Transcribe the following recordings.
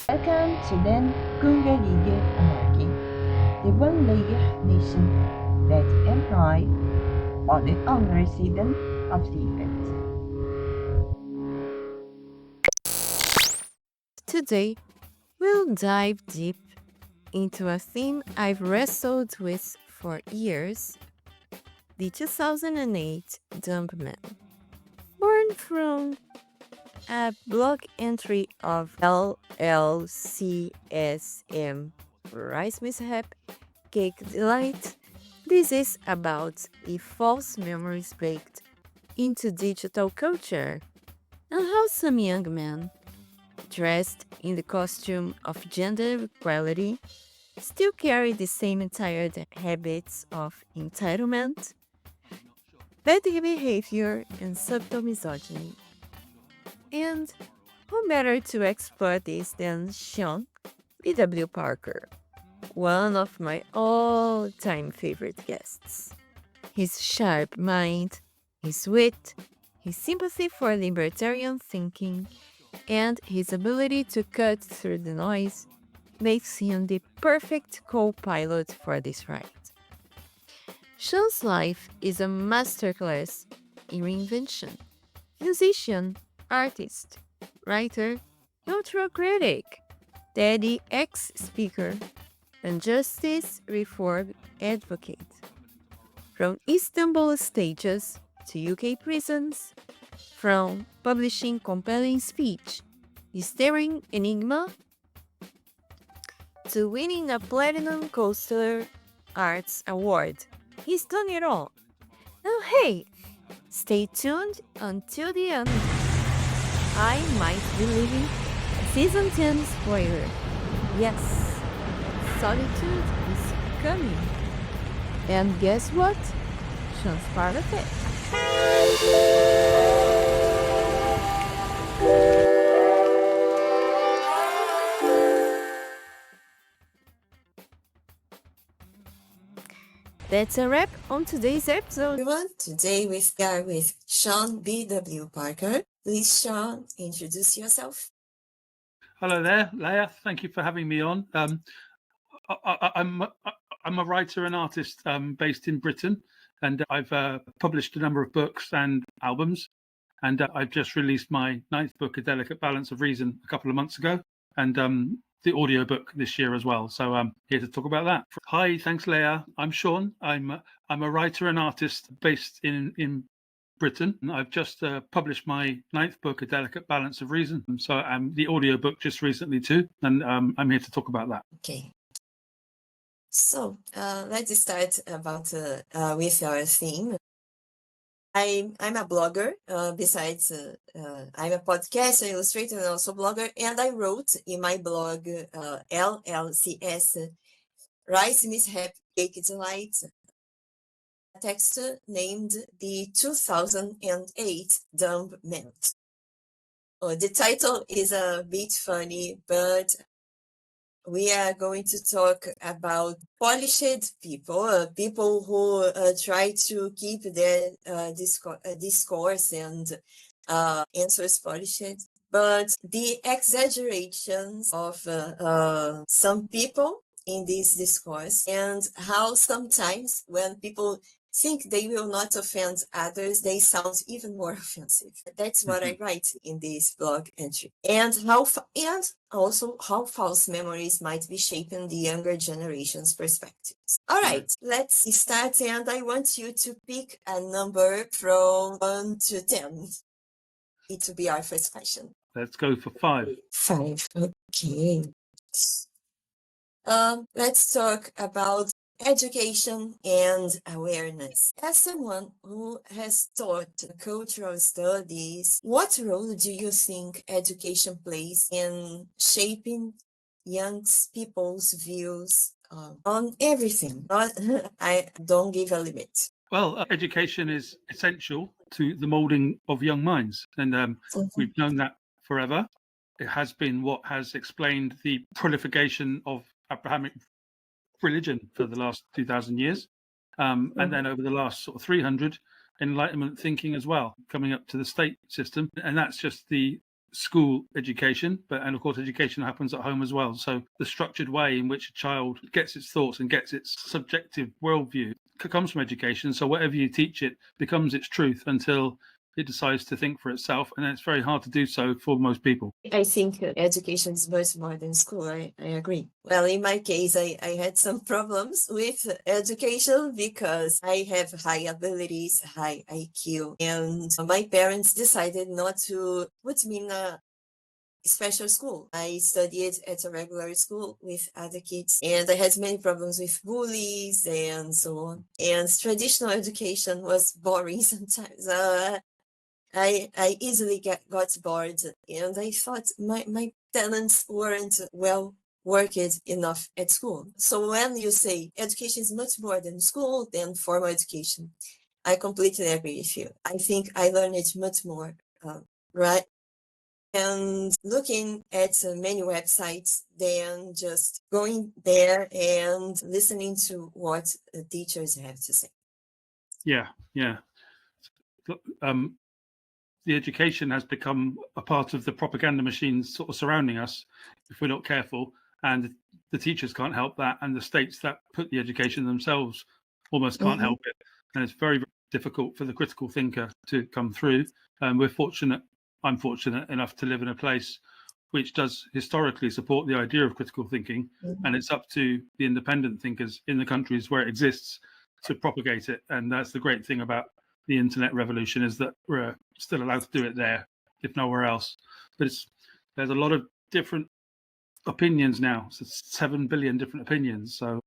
Welcome to den Kungalige Anarchy, the one-layer nation that employ on the unresident of the earth. Today, we'll dive deep into a theme I've wrestled with for years, the 2008 Dump Man. Born from a blog entry of LLCSM Rice Mishap, Cake Delight, this is about the false memories baked into digital culture and how some young men, dressed in the costume of gender equality, still carry the same tired habits of entitlement, bad behavior, and subtle misogyny. And who better to explore this than Sean B.W. Parker, one of my all-time favorite guests. His sharp mind, his wit, his sympathy for libertarian thinking, and his ability to cut through the noise makes him the perfect co-pilot for this ride. Sean's life is a masterclass in reinvention. Musician, artist, writer, cultural critic, daddy ex-speaker, and justice reform advocate. From Istanbul stages to UK prisons, from publishing compelling speech, stirring enigma, to winning a Platinum Coaster Arts Award. He's done it all. Now hey, stay tuned until the end. I might be leaving a Season 10 spoiler. Yes, solitude is coming. And guess what? Sean's part of it. That's a wrap on today's episode. Everyone, today we are with Sean B.W. Parker. Please, Sean, introduce yourself. Hello there, Leah. Thank you for having me on. I'm a writer and artist based in Britain, and I've published a number of books and albums. And I've just released my 9th book, A Delicate Balance of Reason, a couple of months ago, and the audiobook this year as well. So I'm here to talk about that. Hi, thanks, Leah. I'm Sean. I'm a writer and artist based in Britain. I've just published my 9th book, A Delicate Balance of Reason. So the audiobook just recently too, and I'm here to talk about that. Okay. So let's start about with our theme. I'm a blogger. Besides, I'm a podcaster, illustrator, and also blogger. And I wrote in my blog LLCS Rice Mishap Cake Delight a text named the 2008 Dumb Man. The title is a bit funny, but we are going to talk about polished people, people who try to keep their discourse and answers polished. But the exaggerations of some people in this discourse, and how sometimes when people think they will not offend others, they sound even more offensive. That's what I write in this blog entry. And also how false memories might be shaping the younger generation's perspectives. All right, let's start. And I want you to pick a number from 1 to 10. It will be our first question. Let's go for 5. 5, okay. Let's talk about education and awareness. As someone who has taught cultural studies, what role do you think education plays in shaping young people's views on everything? I don't give a limit. Well, education is essential to the moulding of young minds, and we've known that forever. It has been what has explained the proliferation of Abrahamic religion for the last 2,000 years. And then over the last sort of 300, Enlightenment thinking as well, coming up to the state system. And that's just the school education, and of course education happens at home as well. So the structured way in which a child gets its thoughts and gets its subjective worldview comes from education. So whatever you teach it becomes its truth until it decides to think for itself, and it's very hard to do so for most people. I think education is much more than school. I agree. Well, in my case, I had some problems with education because I have high abilities, high IQ, and my parents decided not to put me in a special school. I studied at a regular school with other kids, and I had many problems with bullies and so on. And traditional education was boring sometimes. I easily got bored, and I thought my talents weren't well worked enough at school. So when you say education is much more than school, than formal education, I completely agree with you. I think I learned it much more, right? And looking at many websites than just going there and listening to what the teachers have to say. Yeah. The education has become a part of the propaganda machines sort of surrounding us if we're not careful, and the teachers can't help that, and the states that put the education themselves almost can't help it, and it's very, very difficult for the critical thinker to come through. I'm fortunate enough to live in a place which does historically support the idea of critical thinking, and it's up to the independent thinkers in the countries where it exists to propagate it. And that's the great thing about the internet revolution, is that we're still allowed to do it there, if nowhere else. But there's a lot of different opinions now. So 7 billion different opinions. So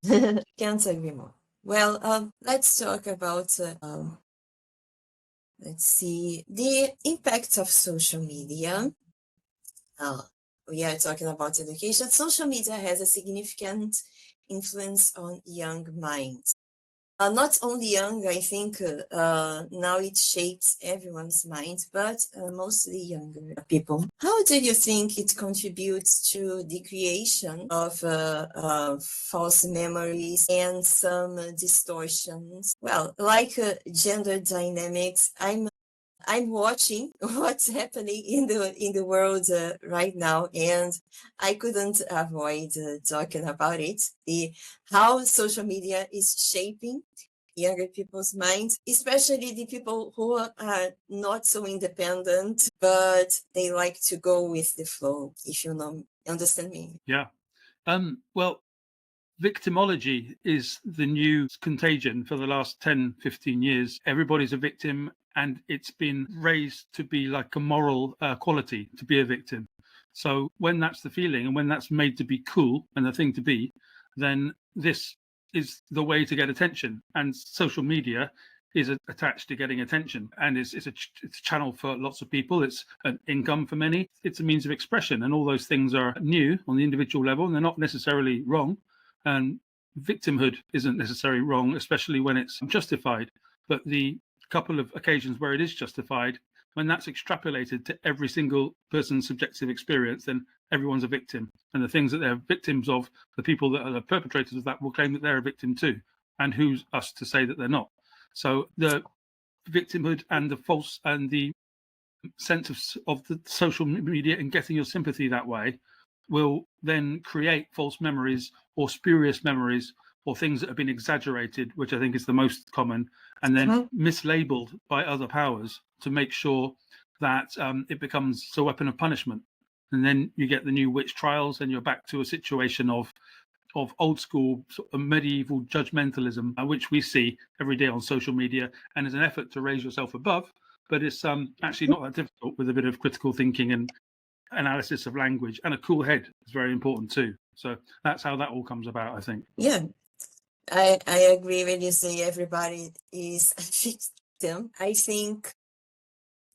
can't agree more. Well, let's talk about let's see the impact of social media. We are talking about education. Social media has a significant influence on young minds. Not only young, I think now it shapes everyone's mind, but mostly younger people. How do you think it contributes to the creation of false memories and some distortions? Well, like gender dynamics, I'm watching what's happening in the world right now, and I couldn't avoid talking about it. How social media is shaping younger people's minds, especially the people who are not so independent, but they like to go with the flow, if you understand me. Yeah. Well, victimology is the new contagion for the last 10, 15 years. Everybody's a victim, and it's been raised to be like a moral quality to be a victim. So when that's the feeling, and when that's made to be cool and the thing to be, then this is the way to get attention. And social media is attached to getting attention, and it's a channel for lots of people. It's an income for many. It's a means of expression, and all those things are new on the individual level, and they're not necessarily wrong. And victimhood isn't necessarily wrong, especially when it's justified. But the couple of occasions where it is justified, when that's extrapolated to every single person's subjective experience, then everyone's a victim. And the things that they're victims of, the people that are the perpetrators of that will claim that they're a victim too. And who's us to say that they're not? So the victimhood and the false and the sense of the social media and getting your sympathy that way will then create false memories or spurious memories or things that have been exaggerated, which I think is the most common, and then mislabeled by other powers to make sure that it becomes a weapon of punishment. And then you get the new witch trials, and you're back to a situation of old school sort of medieval judgmentalism, which we see every day on social media, and is an effort to raise yourself above. But it's actually not that difficult with a bit of critical thinking and analysis of language, and a cool head is very important too. So that's how that all comes about, I think. Yeah, I agree when you say everybody is a victim. I think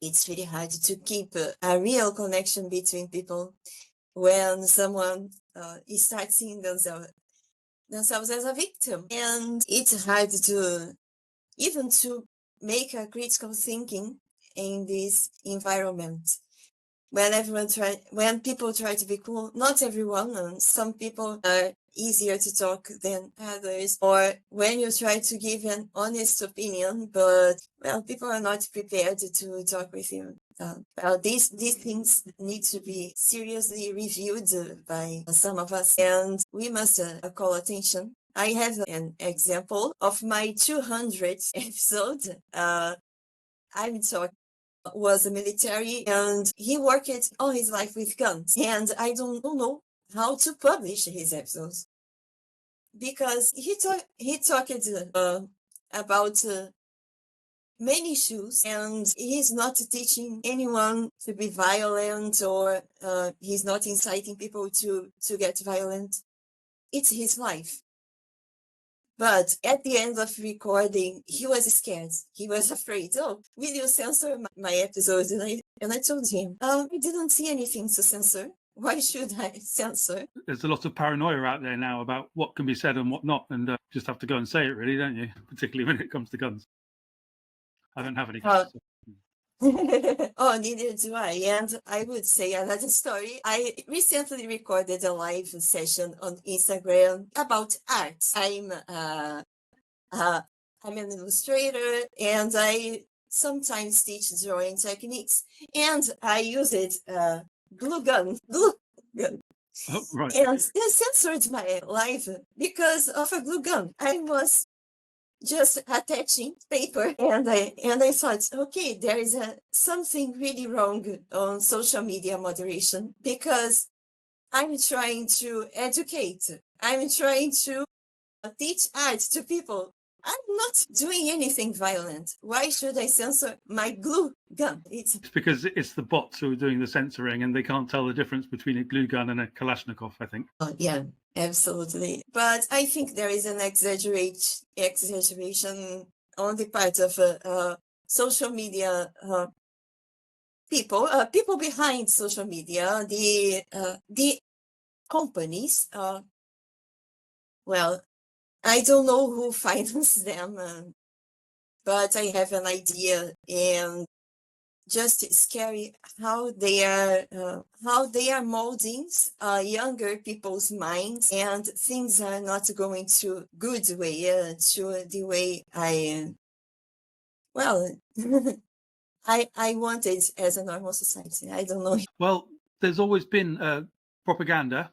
it's really hard to keep a real connection between people when someone starts seeing themselves as a victim. And it's hard to even to make a critical thinking in this environment. When people try to be cool, not everyone, some people are easier to talk than others, or when you try to give an honest opinion, but well, people are not prepared to talk with you. Well, these things need to be seriously reviewed by some of us, and we must call attention. I have an example of my 200th episode. I'm talking was a military, and he worked all his life with guns, and I don't know how to publish his episodes because he talked about many issues, and he's not teaching anyone to be violent, or he's not inciting people to get violent. It's his life. But at the end of recording, he was scared. He was afraid. Oh, will you censor my episodes? And I told him, I didn't see anything to censor. Why should I censor? There's a lot of paranoia out there now about what can be said and what not, and just have to go and say it, really, don't you? Particularly when it comes to guns. I don't have any guns. Oh, neither do I. And I would say another story. I recently recorded a live session on Instagram about art. I'm an illustrator, and I sometimes teach drawing techniques, and I use it glue gun. Oh, right. And they censored my live because of a glue gun. I was just attaching paper, and I thought, okay, there is something really wrong on social media moderation, because I'm trying to educate, I'm trying to teach art to people. I'm not doing anything violent. Why should I censor my glue gun? It's because it's the bots who are doing the censoring, and they can't tell the difference between a glue gun and a Kalashnikov, I think. Yeah, absolutely. But I think there is an exaggeration on the part of social media people behind social media, the companies. Well, I don't know who finances them, but I have an idea, and just scary how they are molding younger people's minds, and things are not going to good way, to the way I wanted as a normal society. I don't know. Well, there's always been propaganda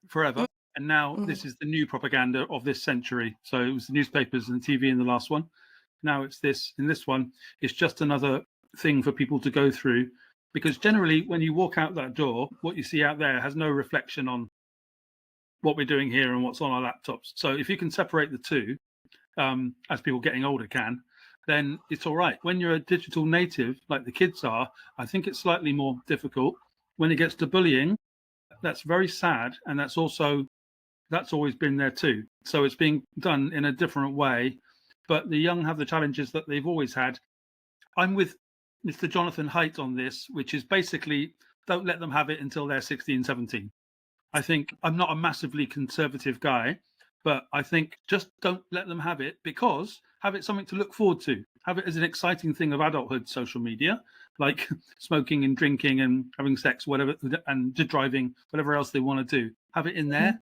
forever. And now this is the new propaganda of this century. So it was the newspapers and the TV in the last one. Now it's this. In this one, it's just another thing for people to go through, because generally when you walk out that door, what you see out there has no reflection on what we're doing here and what's on our laptops. So if you can separate the two, as people getting older can, then it's all right. When you're a digital native, like the kids are, I think it's slightly more difficult. When it gets to bullying, that's very sad, and that's always been there too. So it's being done in a different way, but the young have the challenges that they've always had. I'm with Mr. Jonathan Haidt on this, which is basically don't let them have it until they're 16, 17. I think I'm not a massively conservative guy, but I think just don't let them have it, because have it something to look forward to. Have it as an exciting thing of adulthood, social media, like smoking and drinking and having sex, whatever, and driving, whatever else they want to do. Have it in there.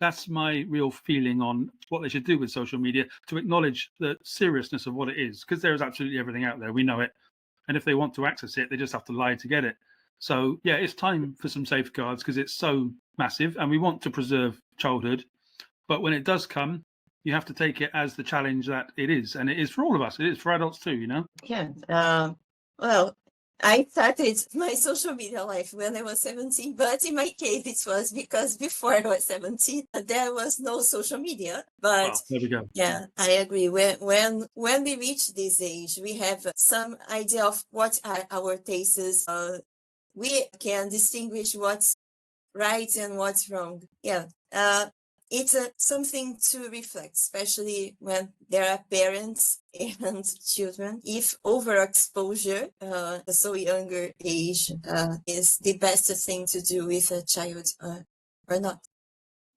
That's my real feeling on what they should do with social media, to acknowledge the seriousness of what it is, because there is absolutely everything out there. We know it. And if they want to access it, they just have to lie to get it. So, yeah, it's time for some safeguards, because it's so massive and we want to preserve childhood. But when it does come, you have to take it as the challenge that it is. And it is for all of us. It is for adults too, you know? Yeah. Well, I started my social media life when I was 17, but in my case, it was because before I was 17, there was no social media. But there we go. Yeah, I agree. When we reach this age, we have some idea of what are our tastes. We can distinguish what's right and what's wrong. Yeah. It's something to reflect, especially when there are parents and children. If overexposure at a so younger age is the best thing to do with a child or not.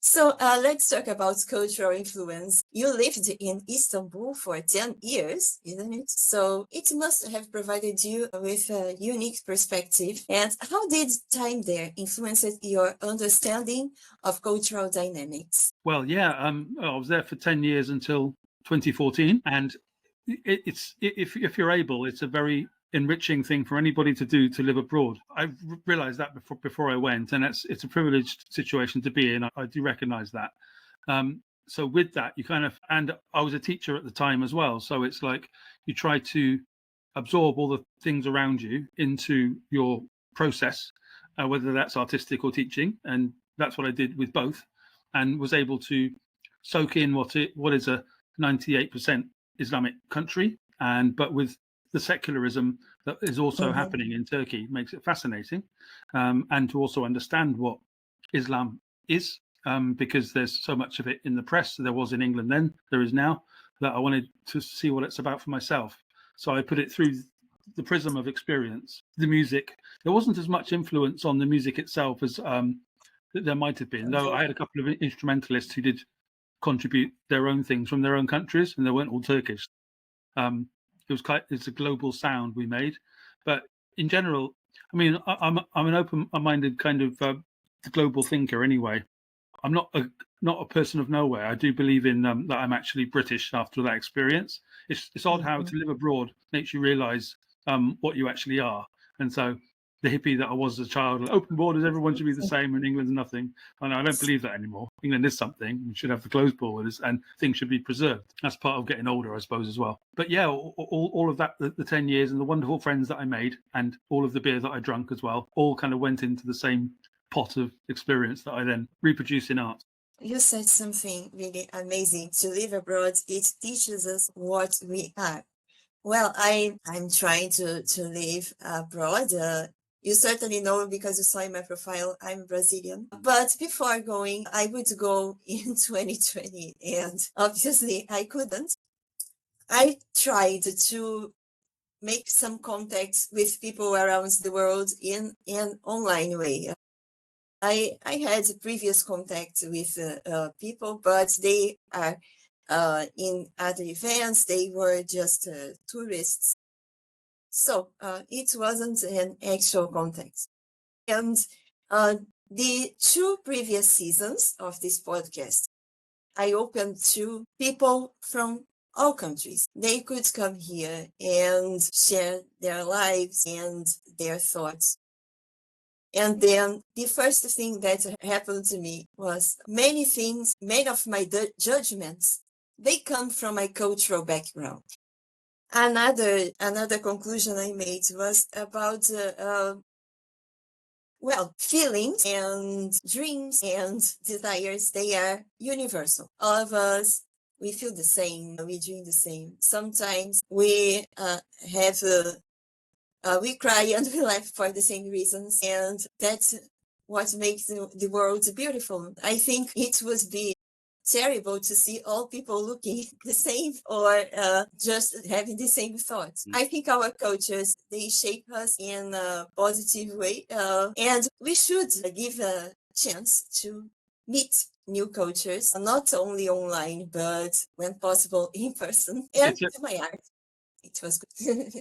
So let's talk about cultural influence. You lived in Istanbul for 10 years, isn't it? So it must have provided you with a unique perspective. And how did time there influence your understanding of cultural dynamics? Well, yeah, I was there for 10 years until 2014, and it's if you're able, it's a very enriching thing for anybody to do, to live abroad. I realized that before I went, and it's a privileged situation to be in. I do recognize that. So with that, you kind of, and I was a teacher at the time as well, so it's like you try to absorb all the things around you into your process, whether that's artistic or teaching, and that's what I did with both, and was able to soak in what is a 98% Islamic country, but with the secularism that is also happening in Turkey makes it fascinating, and to also understand what Islam is, because there's so much of it in the press. There was in England then, there is now, that I wanted to see what it's about for myself. So I put it through the prism of experience. The music, there wasn't as much influence on the music itself as there might have been, though I had a couple of instrumentalists who did contribute their own things from their own countries, and they weren't all Turkish. It's a global sound we made, but in general, I mean, I'm an open-minded kind of global thinker anyway. I'm not a person of nowhere. I do believe in that I'm actually British after that experience. It's odd how to live abroad makes you realise what you actually are, and so the hippie that I was as a child, open borders, everyone should be the same, and England's nothing. And I don't believe that anymore. England is something. We should have the closed borders, and things should be preserved. That's part of getting older, I suppose, as well. But yeah, all of that, the 10 years and the wonderful friends that I made, and all of the beer that I drank as well, all kind of went into the same pot of experience that I then reproduce in art. You said something really amazing. To live abroad, it teaches us what we are. Well, I'm trying to live abroad. You certainly know because you saw in my profile, I'm Brazilian. But before going, I would go in 2020, and obviously I couldn't. I tried to make some contacts with people around the world in an online way. I had previous contact with people, but they are in other events. They were just tourists. So it wasn't an actual contact. And the 2 previous seasons of this podcast, I opened to people from all countries. They could come here and share their lives and their thoughts. And then the first thing that happened to me was many of my judgments, they come from my cultural background. Another conclusion I made was about feelings and dreams and desires, they are universal. All of us, we feel the same, we dream the same. Sometimes we we cry and we laugh for the same reasons, and that's what makes the world beautiful. I think it would be terrible to see all people looking the same or just having the same thoughts. I think our cultures, they shape us in a positive way, and we should give a chance to meet new cultures, not only online, but when possible in person. And my art, it was good.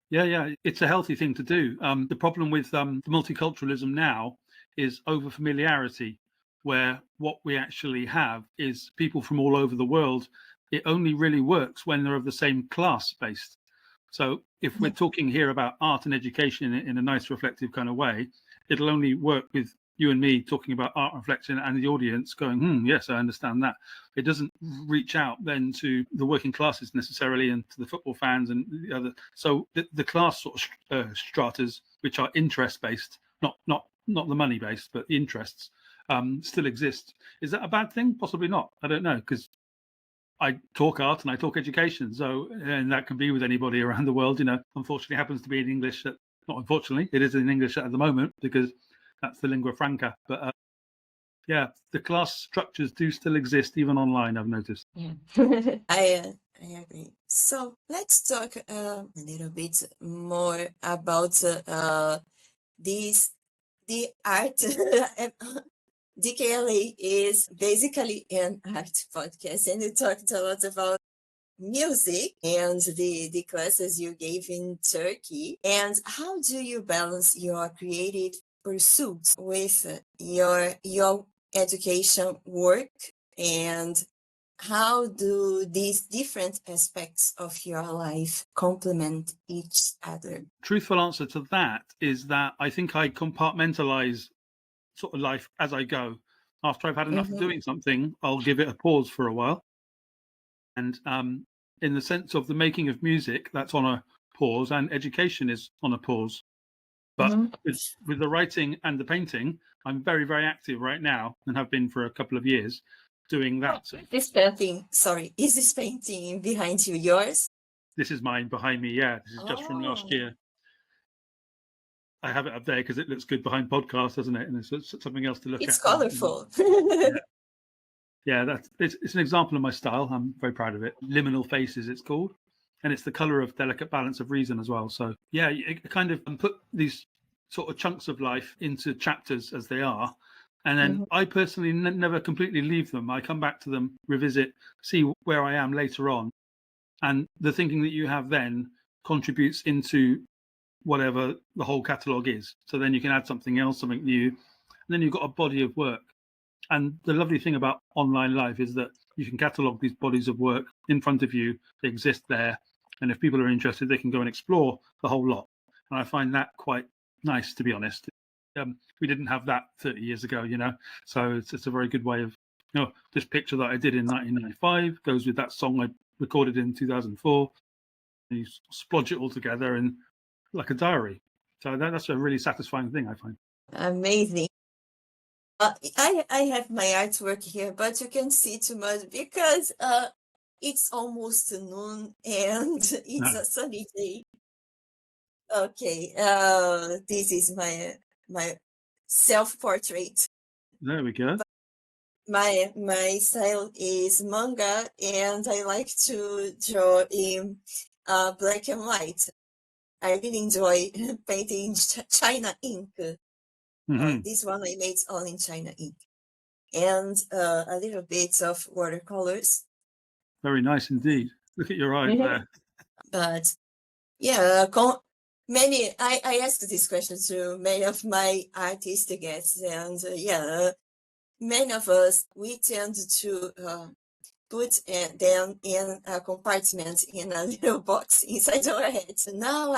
Yeah, it's a healthy thing to do. The problem with the multiculturalism now is over familiarity, where what we actually have is people from all over the world. It only really works when they're of the same class based. So if we're talking here about art and education in a nice reflective kind of way, it'll only work with you and me talking about art reflection and the audience going, yes, I understand that. It doesn't reach out then to the working classes necessarily and to the football fans and the other. So the class sort of stratas, which are interest based, not the money based, but the interests, still exist. Is that a bad thing? Possibly not. I don't know, because I talk art and I talk education. So, and that can be with anybody around the world. Unfortunately, happens to be in English. Not unfortunately, it is in English at the moment because that's the lingua franca. But yeah, the class structures do still exist even online, I've noticed. Yeah, I agree. So let's talk a little bit more about the art DKLA is basically an art podcast, and you talked a lot about music and the classes you gave in Turkey. And how do you balance your creative pursuits with your education work, and how do these different aspects of your life complement each other? Truthful answer to that is that I think I compartmentalize sort of life as I go. After I've had enough of doing something, I'll give it a pause for a while. And in the sense of the making of music, that's on a pause, and education is on a pause. But with the writing and the painting, I'm very, very active right now and have been for a couple of years doing that. Is this painting behind you yours? This is mine behind me. Yeah, this is just from last year. I have it up there because it looks good behind podcast, doesn't it? And it's something else to look at. It's colorful. Yeah, it's an example of my style. I'm very proud of it. Liminal faces, it's called, and it's the color of delicate balance of reason as well. So yeah, it kind of put these sort of chunks of life into chapters as they are, and then I personally never completely leave them. I come back to them, revisit, see where I am later on, and the thinking that you have then contributes into whatever the whole catalogue is. So then you can add something else, something new, and then you've got a body of work. And the lovely thing about online life is that you can catalogue these bodies of work in front of you. They exist there. And if people are interested, they can go and explore the whole lot. And I find that quite nice, to be honest. We didn't have that 30 years ago, so it's a very good way of, this picture that I did in 1995 goes with that song I recorded in 2004. And you splodge it all together and like a diary. So that's a really satisfying thing, I find. Amazing. I have my artwork here, but you can't see too much because it's almost noon and it's a sunny day. Okay, this is my self-portrait. There we go. My style is manga, and I like to draw in black and white. I really enjoy painting China ink. This one I made all in China ink, and a little bit of watercolors. Very nice indeed. Look at your eyes there. But yeah, I asked this question to many of my artist guests, and many of us, we tend to put them in a compartment in a little box inside our head. So now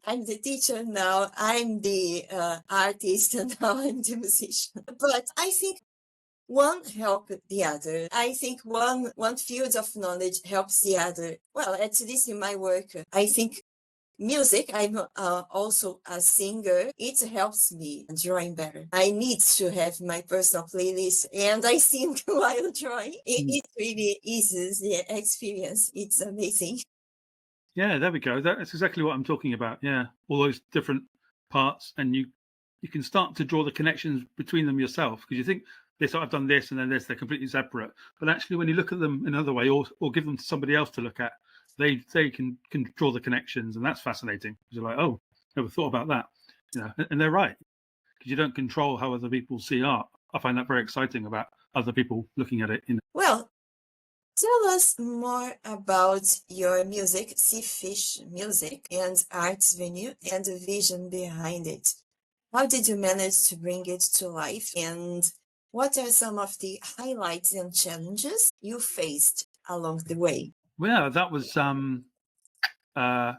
I'm the teacher, now I'm the artist, and now I'm the musician. But I think one helps the other. I think one field of knowledge helps the other. Well, at least in my work, I think music, I'm also a singer. It helps me drawing better. I need to have my personal playlist, and I sing while drawing. It really eases the experience. It's amazing. Yeah, there we go. That's exactly what I'm talking about. Yeah, all those different parts, and you can start to draw the connections between them yourself, because you think I've done this and then this, they're completely separate. But actually, when you look at them another way, or give them to somebody else to look at, they can draw the connections, and that's fascinating. You're like, oh, never thought about that, and they're right, because you don't control how other people see art. I find that very exciting about other people looking at it. Well, tell us more about your music, Sea Fish Music, and Arts Venue, and the vision behind it. How did you manage to bring it to life, and what are some of the highlights and challenges you faced along the way? Well, that was 8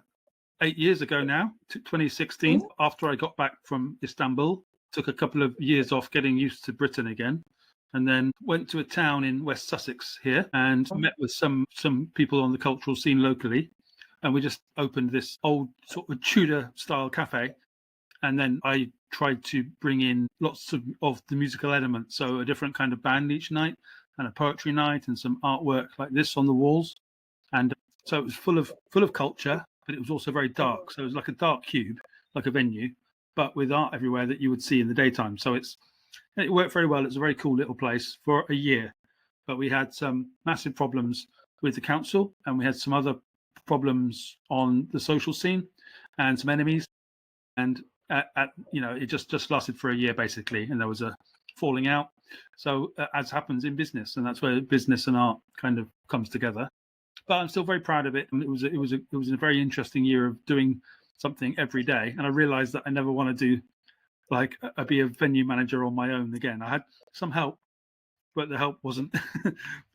years ago now, 2016, after I got back from Istanbul. Took a couple of years off getting used to Britain again, and then went to a town in West Sussex here and met with some people on the cultural scene locally. And we just opened this old sort of Tudor style cafe. And then I tried to bring in lots of the musical elements. So a different kind of band each night, and a poetry night, and some artwork like this on the walls. And so it was full of culture, but it was also very dark. So it was like a dark cube, like a venue, but with art everywhere that you would see in the daytime. So it worked very well. It's a very cool little place for a year. But we had some massive problems with the council, and we had some other problems on the social scene, and some enemies. And it just lasted for a year basically, and there was a falling out. So as happens in business, and that's where business and art kind of comes together. But I'm still very proud of it. And it was a very interesting year of doing something every day. And I realized that I never want to do like be a venue manager on my own again. I had some help, but the help wasn't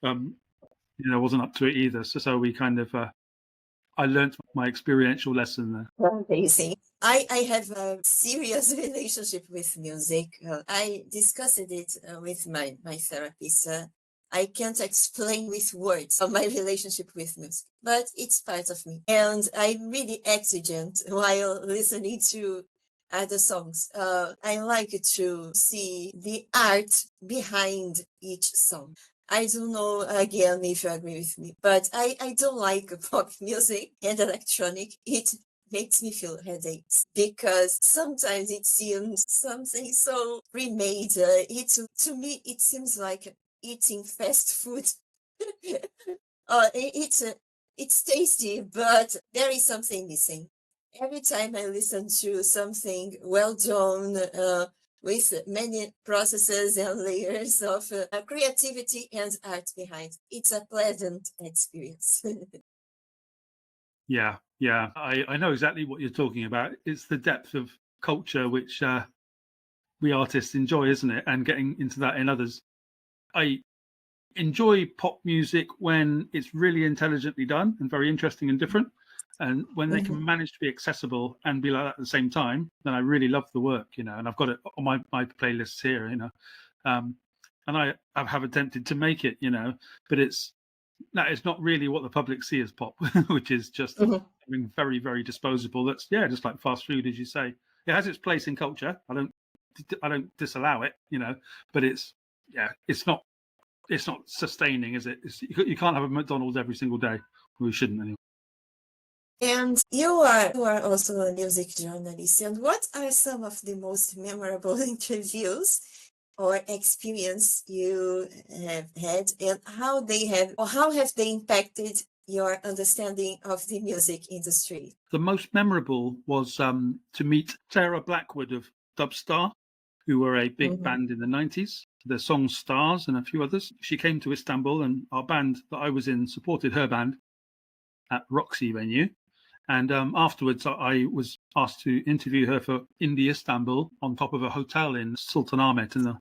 wasn't up to it either. So we kind of I learned my experiential lesson there. Amazing. I have a serious relationship with music. I discussed it with my therapist. I can't explain with words my relationship with music, but it's part of me. And I'm really exigent while listening to other songs. I like to see the art behind each song. I don't know, again, if you agree with me, but I don't like pop music and electronic. It makes me feel headaches because sometimes it seems something so remade. To me, it seems like eating fast food. It's tasty, but there is something missing. Every time I listen to something well done, with many processes and layers of creativity and art behind, it's a pleasant experience. Yeah, I know exactly what you're talking about. It's the depth of culture which we artists enjoy, isn't it? And getting into that in others. I enjoy pop music when it's really intelligently done and very interesting and different. And when they can manage to be accessible and be like that at the same time, then I really love the work, and I've got it on my playlists here, and I have attempted to make it, but it's not really what the public see as pop, which is just something very, very disposable. That's just like fast food, as you say. It has its place in culture. I don't disallow it, but it's not sustaining, is it? You can't have a McDonald's every single day. We shouldn't anyway. And you are also a music journalist. And what are some of the most memorable interviews or experience you have had, and how have they impacted your understanding of the music industry? The most memorable was to meet Sarah Blackwood of Dubstar, who were a big band in the 90s. Their song Stars and a few others. She came to Istanbul, and our band that I was in supported her band at Roxy venue. And afterwards, I was asked to interview her for Indie Istanbul on top of a hotel in Sultanahmet in the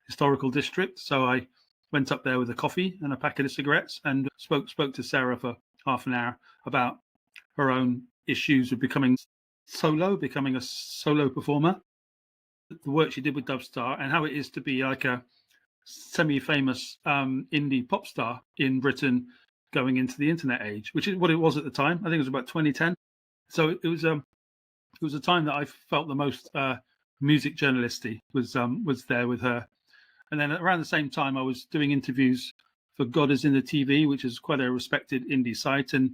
historical district. So I went up there with a coffee and a packet of cigarettes and spoke to Sarah for half an hour about her own issues of becoming a solo performer, the work she did with Dubstar, and how it is to be like a semi-famous indie pop star in Britain going into the internet age, which is what it was at the time. I think it was about 2010. So it was a time that I felt the most music journalisty was there with her. And then around the same time, I was doing interviews for God Is in the TV, which is quite a respected indie site, and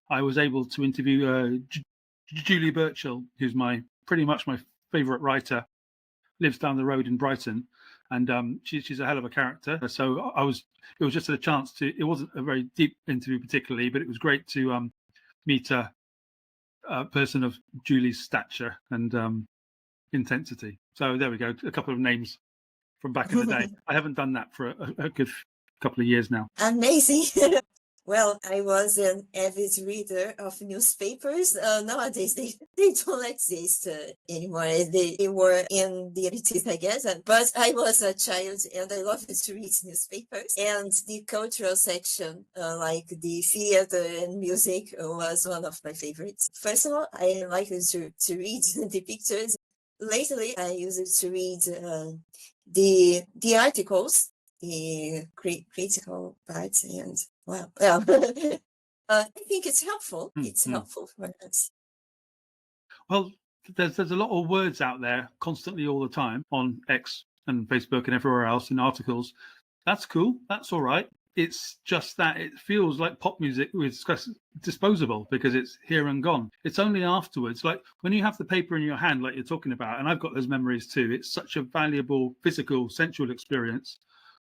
I was able to interview Julie Burchill, who's pretty much my favourite writer, lives down the road in Brighton, and she's a hell of a character. So it was just a chance to. It wasn't a very deep interview particularly, but it was great to meet a person of Julie's stature and intensity. So there we go, a couple of names from back in the day. I haven't done that for a good couple of years now. Amazing. Well, I was an avid reader of newspapers. Nowadays, they don't exist anymore. They were in the 80s, I guess. But I was a child and I loved to read newspapers. And the cultural section, like the theater and music, was one of my favorites. First of all, I liked to read the pictures. Lately, I used to read the articles, the critical parts, and well, I think it's helpful. It's helpful for us. Well, there's a lot of words out there constantly all the time on X and Facebook and everywhere else in articles. That's cool. That's all right. It's just that it feels like pop music is disposable because it's here and gone. It's only afterwards, like when you have the paper in your hand, like you're talking about, and I've got those memories too. It's such a valuable, physical, sensual experience.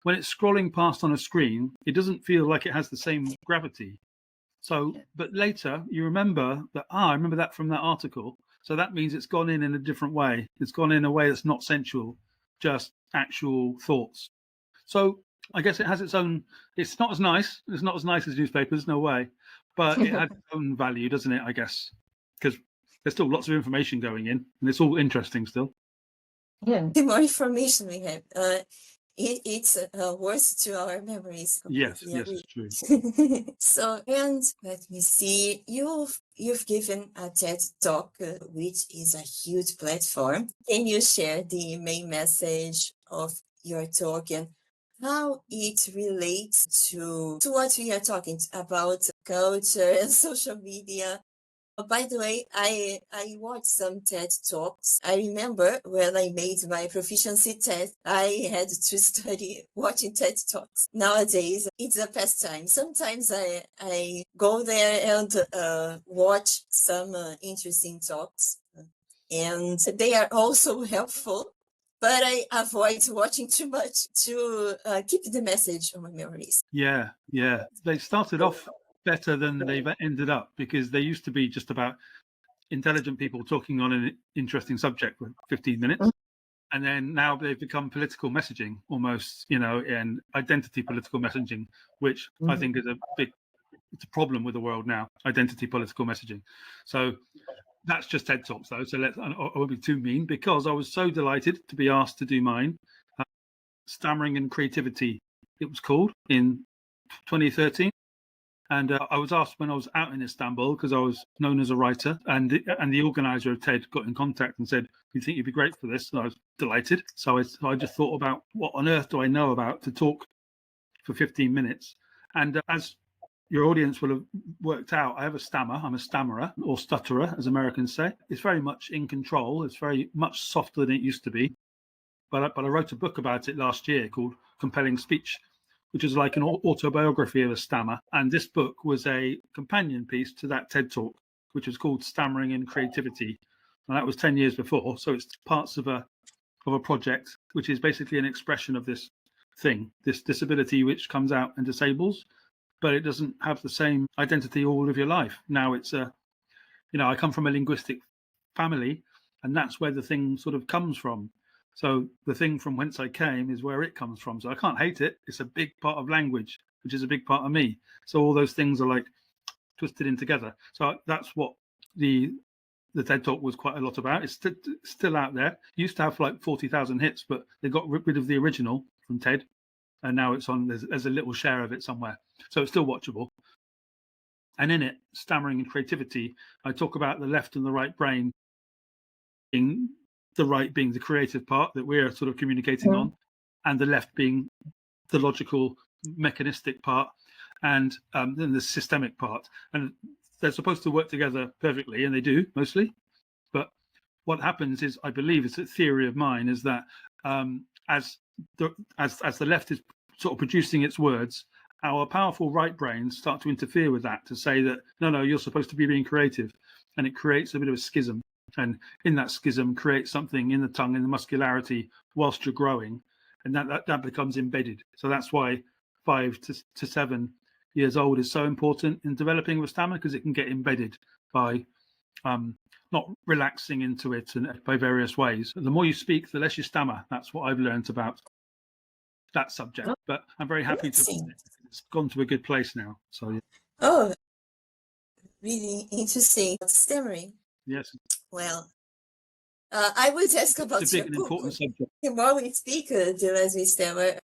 When it's scrolling past on a screen, it doesn't feel like it has the same gravity. So, but later you remember that, I remember that from that article. So that means it's gone in a different way. It's gone in a way that's not sensual, just actual thoughts. So I guess it has its own. It's not as nice. It's not as nice as newspapers, no way. But it has its own value, doesn't it? I guess because there's still lots of information going in, and it's all interesting still. Yeah, the more information we have, it's worse to our memories. Yes, Completely yes, agree. it's true. So, and let me see, you've given a TED Talk, which is a huge platform. Can you share the main message of your talk and how it relates to what we are talking about, culture and social media? By the way, I watched some TED Talks. I remember when I made my proficiency test, I had to study watching TED Talks. Nowadays, it's a pastime. Sometimes I go there and watch some interesting talks, and they are also helpful. But I avoid watching too much to keep the message on my memories. Yeah, yeah. They started off better than they've ended up because they used to be just about intelligent people talking on an interesting subject for 15 minutes. And then now they've become political messaging almost, and identity political messaging, which I think is it's a problem with the world now, identity political messaging. So that's just TED Talks though. So I won't be too mean because I was so delighted to be asked to do mine. Stammering and Creativity, it was called, in 2013. And I was asked when I was out in Istanbul because I was known as a writer, and the organizer of TED got in contact and said, "Do you think you'd be great for this?" And I was delighted. So I just thought about what on earth do I know about to talk for 15 minutes. And as your audience will have worked out, I have a stammer. I'm a stammerer, or stutterer, as Americans say. It's very much in control. It's very much softer than it used to be. But I wrote a book about it last year called Compelling Speech, which is like an autobiography of a stammer. And this book was a companion piece to that TED Talk, which was called Stammering and Creativity. And that was 10 years before. So it's parts of a project, which is basically an expression of this thing, this disability which comes out and disables, but it doesn't have the same identity all of your life. Now it's I come from a linguistic family, and that's where the thing sort of comes from. So the thing from whence I came is where it comes from. So I can't hate it. It's a big part of language, which is a big part of me. So all those things are like twisted in together. So that's what the TED Talk was quite a lot about. It's still out there. It used to have like 40,000 hits, but they got rid of the original from TED, and now it's on. There's a little share of it somewhere, so it's still watchable. And in it, Stammering and Creativity, I talk about the left and the right brain. The right being the creative part that we're sort of communicating on, and the left being the logical, mechanistic part, and then the systemic part. And they're supposed to work together perfectly, and they do mostly. But what happens is, I believe, it's a theory of mine, is that as the left is sort of producing its words, our powerful right brains start to interfere with that to say that no, you're supposed to be being creative, and it creates a bit of a schism. And in that schism creates something in the tongue, in the muscularity, whilst you're growing, and that becomes embedded. So that's why 5 to 7 years old is so important in developing a stammer, because it can get embedded by not relaxing into it and by various ways. The more you speak, the less you stammer. That's what I've learned about that subject. But I'm very happy to. It's gone to a good place now. So yeah. Oh, really interesting. Stammering. Yes. Well, I would ask about it's a big and important subject. The more we speak, the less we stammer.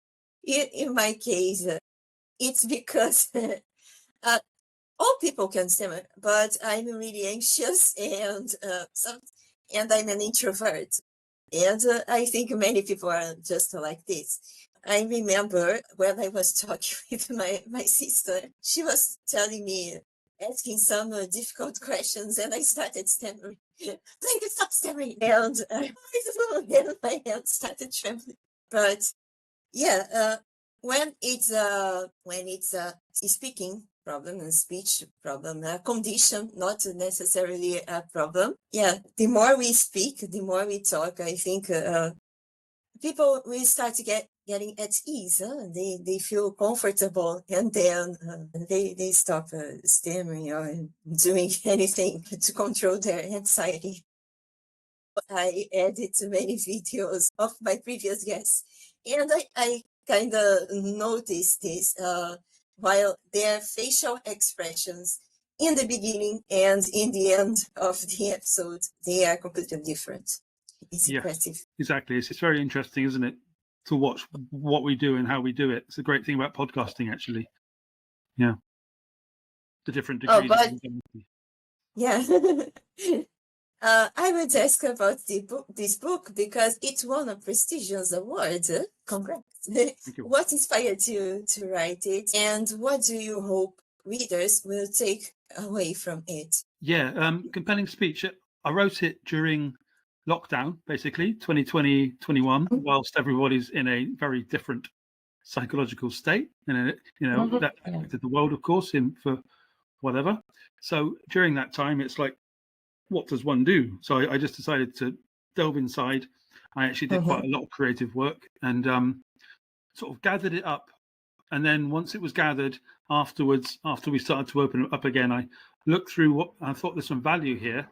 In my case, it's because all people can stammer, but I'm really anxious and I'm an introvert. And I think many people are just like this. I remember when I was talking with my sister, she was telling me, asking some difficult questions, and I started stammering. Like, stop stammering! And my hands started trembling. But yeah, when it's a speaking problem and speech problem, a condition, not necessarily a problem. Yeah, the more we speak, the more we talk, I think people will start to getting at ease. They feel comfortable, and then they stop stammering or doing anything to control their anxiety. I added many videos of my previous guests, and I kind of notice this while their facial expressions in the beginning and in the end of the episode, they are completely different. It's impressive. Exactly. It's very interesting, isn't it, to watch what we do and how we do it. It's a great thing about podcasting, actually. Yeah. The different degrees. Yeah. I would ask about this book because it won a prestigious award. Congrats. Thank you. What inspired you to write it, and what do you hope readers will take away from it? Yeah, compelling speech. I wrote it during lockdown, basically, 2020-21, whilst everybody's in a very different psychological state. And, that affected the world, of course, for whatever. So during that time, it's like, what does one do? So I just decided to delve inside. I actually did quite a lot of creative work and sort of gathered it up. And then once it was gathered afterwards, after we started to open it up again, I looked through what I thought there's some value here.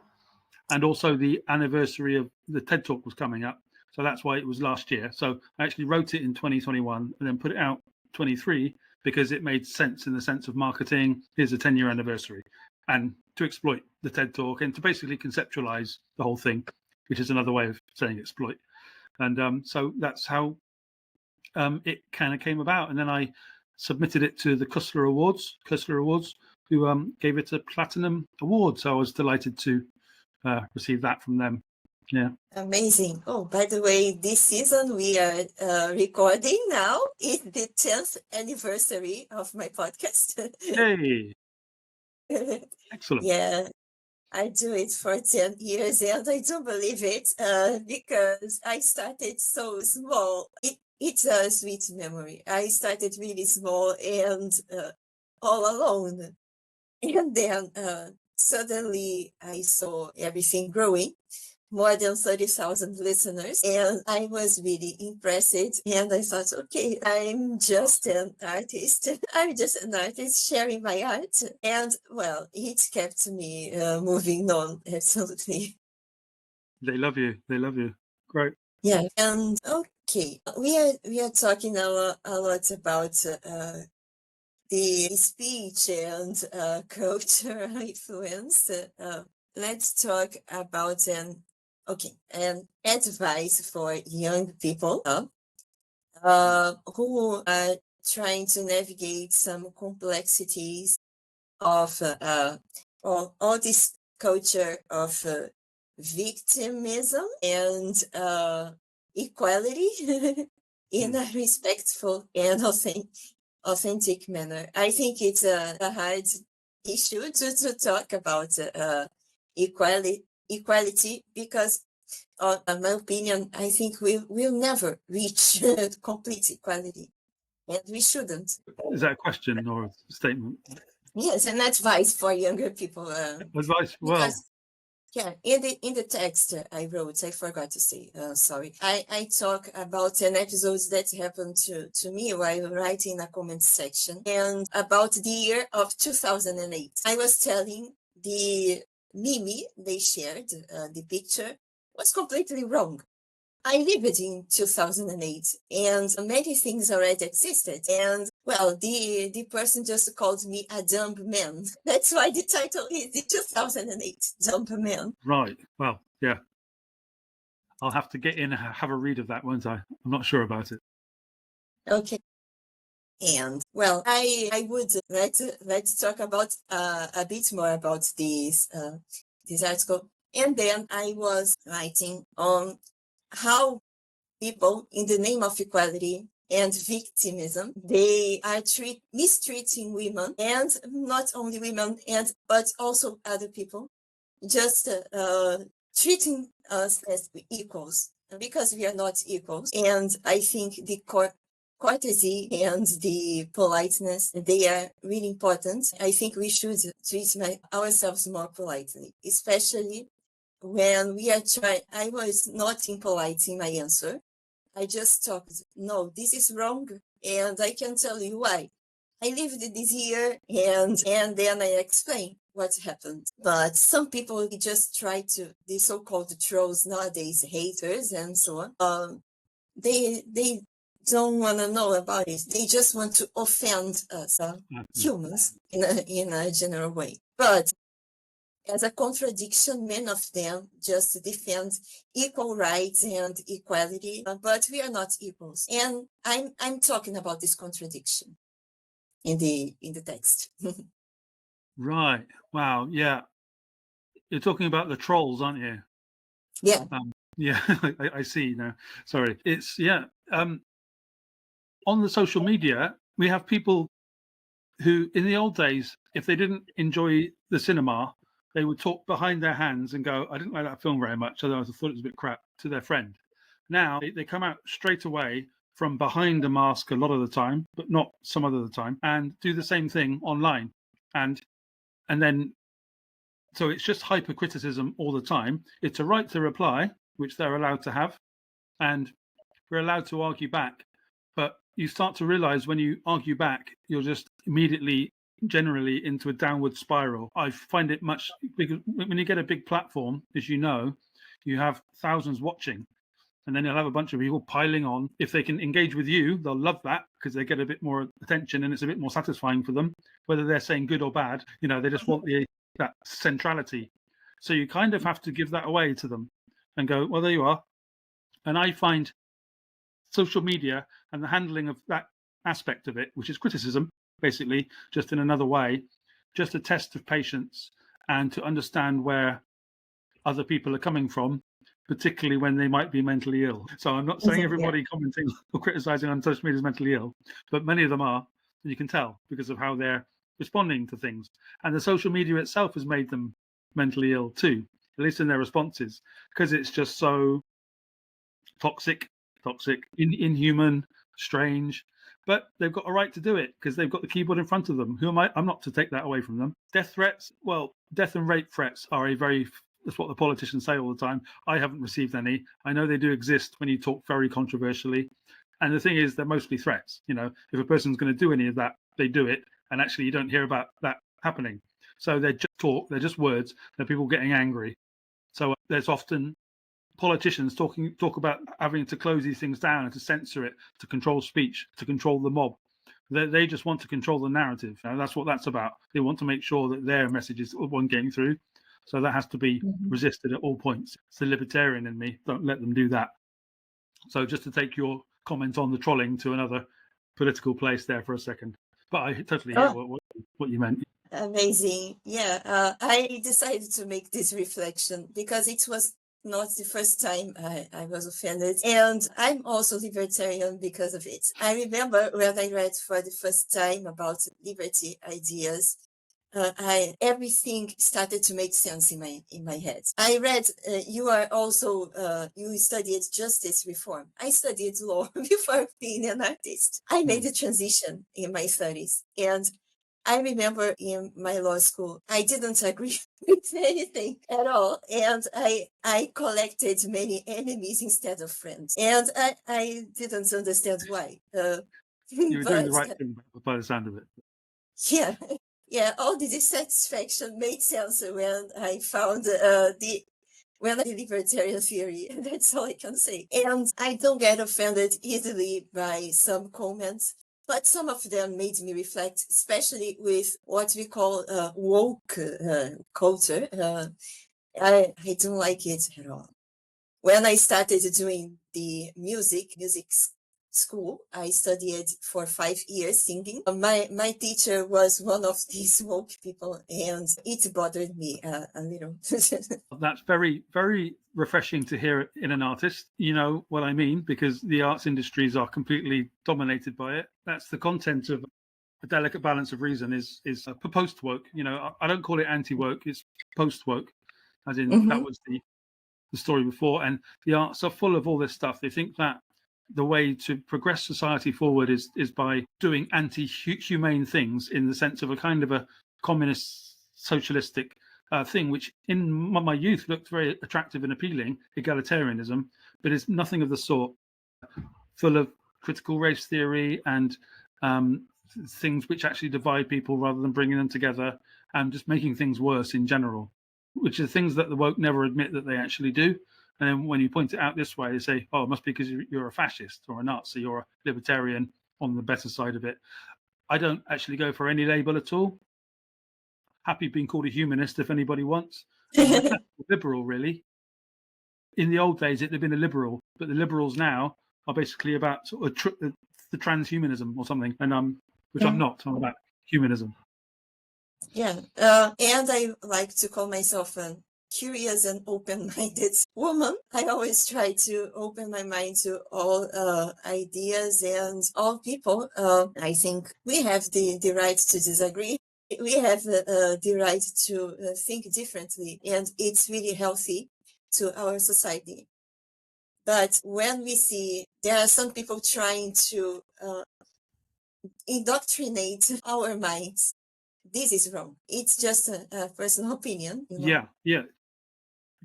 And also the anniversary of the TED Talk was coming up. So that's why it was last year. So I actually wrote it in 2021 and then put it out 23 because it made sense in the sense of marketing. Here's a 10-year anniversary. And to exploit the TED Talk and to basically conceptualize the whole thing, which is another way of saying exploit. And so that's how it kind of came about. And then I submitted it to the Kussler Awards, who gave it a Platinum Award. So I was delighted to receive that from them. Yeah. Amazing. Oh, by the way, this season we are recording now. It's the 10th anniversary of my podcast. Hey. Excellent. Yeah, I do it for 10 years and I don't believe it because I started so small. It's a sweet memory. I started really small and all alone. And then suddenly I saw everything growing. More than 30,000 listeners, and I was really impressed. And I thought, okay, I'm just an artist. I'm just an artist sharing my art. And well, it kept me moving on. Absolutely. They love you. They love you. Great. Yeah. And okay, we are talking a lot about the speech and cultural influence. Let's talk about an advice for young people who are trying to navigate some complexities of all this culture of victimism and equality in a respectful and authentic manner. I think it's a hard issue to talk about equality because in my opinion, I think we will never reach complete equality, and we shouldn't. Is that a question or a statement? Yes, an advice for younger people. Advice? Well, yeah, in the text I wrote, I forgot to say, sorry. I talk about an episode that happened to me while writing a comment section, and about the year of 2008. I was telling the Mimi they shared, the picture, was completely wrong. I lived in 2008 and many things already existed. And well, the person just called me a dumb man. That's why the title is the 2008 Dumb Man. Right. Well, yeah. I'll have to get in and have a read of that, won't I? I'm not sure about it. Okay. And well, I would let's talk about a bit more about this article. And then I was writing on how people, in the name of equality and victimism, they are mistreating women, and not only women, but also other people, just treating us as equals because we are not equals. And I think the courtesy and the politeness, they are really important. I think we should treat ourselves more politely, especially when we are trying. I was not impolite in my answer. I just talked, no, this is wrong, and I can tell you why. I lived this year, and then I explain what happened. But some people just try to, the so-called trolls nowadays, haters and so on, they don't want to know about it. They just want to offend us, humans, in a general way. But as a contradiction, many of them just defend equal rights and equality, but we are not equals. And I'm talking about this contradiction in the text. Right. Wow. Yeah. You're talking about the trolls, aren't you? Yeah. Yeah, I see now. Sorry. It's on the social media, we have people who, in the old days, if they didn't enjoy the cinema, they would talk behind their hands and go, I didn't like that film very much, otherwise I thought it was a bit crap, to their friend. Now they come out straight away from behind a mask a lot of the time, but not some other the time, and do the same thing online. And then, so it's just hypercriticism all the time. It's a right to reply, which they're allowed to have, and we're allowed to argue back. But you start to realize when you argue back, you're just immediately generally into a downward spiral. I find it much, because when you get a big platform, as you know, you have thousands watching, and then you'll have a bunch of people piling on. If they can engage with you, they'll love that because they get a bit more attention and it's a bit more satisfying for them, whether they're saying good or bad. They just want that centrality. So you kind of have to give that away to them and go, well, there you are. And I find social media and the handling of that aspect of it, which is criticism, basically, just in another way, just a test of patience and to understand where other people are coming from, particularly when they might be mentally ill. So I'm not saying everybody commenting or criticizing on social media is mentally ill, but many of them are, and you can tell because of how they're responding to things. And the social media itself has made them mentally ill too, at least in their responses, because it's just so toxic, inhuman, strange. But they've got a right to do it because they've got the keyboard in front of them. Who am I? I'm not to take that away from them. Death threats, well, death and rape threats are that's what the politicians say all the time. I haven't received any. I know they do exist when you talk very controversially. And the thing is, they're mostly threats. If a person's going to do any of that, they do it. And actually, you don't hear about that happening. So they're just talk. They're just words. They're people getting angry. So there's often politicians talk about having to close these things down and to censor it, to control speech, to control the mob. They just want to control the narrative. That's what that's about. They want to make sure that their message is the one getting through. So that has to be resisted at all points. It's the libertarian in me. Don't let them do that. So just to take your comment on the trolling to another political place there for a second. But I totally hear what you meant. Amazing. Yeah, I decided to make this reflection because it was not the first time I was offended. And I'm also libertarian because of it. I remember when I read for the first time about liberty ideas, everything started to make sense in my head. I read you are also you studied justice reform. I studied law before being an artist. I made a transition in my 30s, and I remember in my law school, I didn't agree with anything at all. And I collected many enemies instead of friends. And I didn't understand why. You were doing the right thing by the sound of it. Yeah. Yeah, all the dissatisfaction made sense when I found when I libertarian theory. That's all I can say. And I don't get offended easily by some comments, but some of them made me reflect, especially with what we call woke culture. I don't like it at all. When I started doing the music school, I studied for 5 years singing. My teacher was one of these woke people, and it bothered me a little. That's very, very refreshing to hear in an artist. You know what I mean? Because the arts industries are completely dominated by it. That's the content of a delicate balance of reason is post woke. I don't call it anti woke. It's post woke, as in that was the story before. And the arts are full of all this stuff. They think that the way to progress society forward is by doing anti-humane things in the sense of a kind of a communist socialistic thing, which in my youth looked very attractive and appealing, egalitarianism, but it's nothing of the sort. Full of critical race theory and things which actually divide people rather than bringing them together, and just making things worse in general, which are things that the woke never admit that they actually do. And then when you point it out this way, they say, oh, it must be because you're a fascist or a Nazi or a libertarian on the better side of it. I don't actually go for any label at all. Happy being called a humanist if anybody wants. I'm a liberal, really. In the old days, it'd have been a liberal, but the liberals now are basically about sort of the transhumanism or something, and which I'm not. I'm about humanism. Yeah, and I like to call myself a curious and open-minded woman. I always try to open my mind to all ideas and all people. I think we have the right to disagree. We have the right to think differently, and it's really healthy to our society. But when we see there are some people trying to indoctrinate our minds, this is wrong. It's just a personal opinion. Yeah.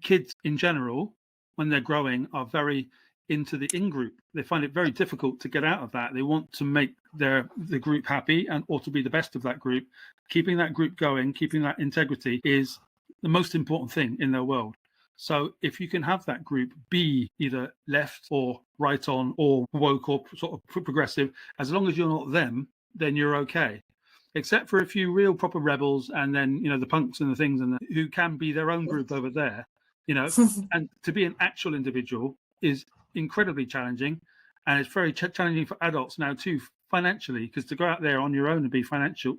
Kids in general, when they're growing, are very into the in-group. They find it very difficult to get out of that. They want to make the group happy and or to be the best of that group. Keeping that group going, keeping that integrity is the most important thing in their world. So if you can have that group be either left or right on or woke or sort of progressive, as long as you're not them, then you're okay. Except for a few real proper rebels and then, the punks and the things and who can be their own group over there, and to be an actual individual is incredibly challenging. And it's very challenging for adults now too, financially, because to go out there on your own and be financial,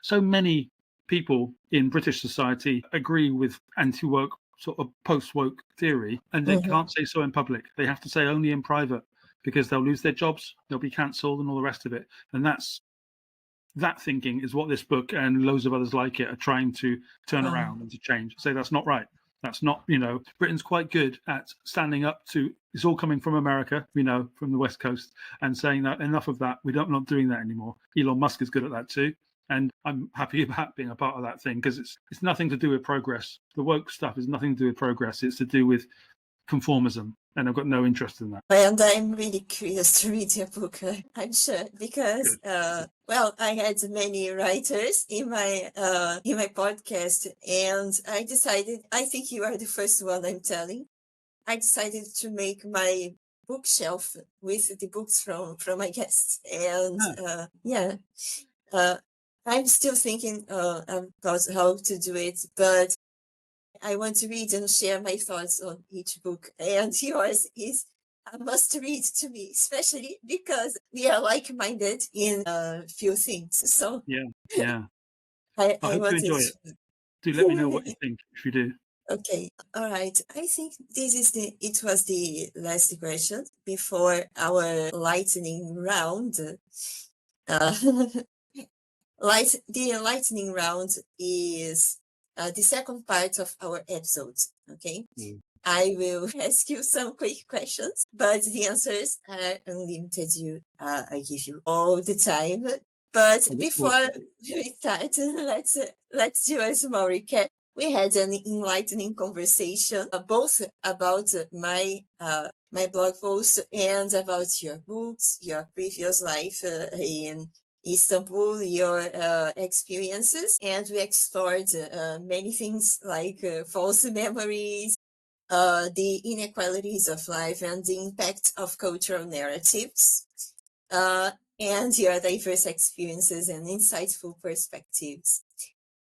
so many people in British society agree with anti-woke sort of post-woke theory, and they can't say so in public. They have to say only in private because they'll lose their jobs, they'll be cancelled and all the rest of it. And that thinking is what this book and loads of others like it are trying to turn around and to change. Say that's not right. That's not, Britain's quite good at standing up to, it's all coming from America, from the West Coast, and saying that enough of that, we're not doing that anymore. Elon Musk is good at that too. And I'm happy about being a part of that thing because it's nothing to do with progress. The woke stuff is nothing to do with progress. It's to do with conformism. And I've got no interest in that. And I'm really curious to read your book, I'm sure, because, I had many writers in my podcast, and I think you are the first one I'm telling. I decided to make my bookshelf with the books from my guests. And I'm still thinking about how to do it, but I want to read and share my thoughts on each book. And yours is a must read to me, especially because we are like-minded in a few things. So yeah. I hope you enjoy it. Do let me know what you think if you do. Okay, all right. I think it was the last question before our lightning round. The lightning round is the second part of our episode. Okay, I will ask you some quick questions, but the answers are unlimited. I give you all the time. But before we start, let's do a small recap. We had an enlightening conversation, both about my blog post and about your books, your previous life in Istanbul, your experiences, and we explored many things like false memories, the inequalities of life, and the impact of cultural narratives, and your diverse experiences and insightful perspectives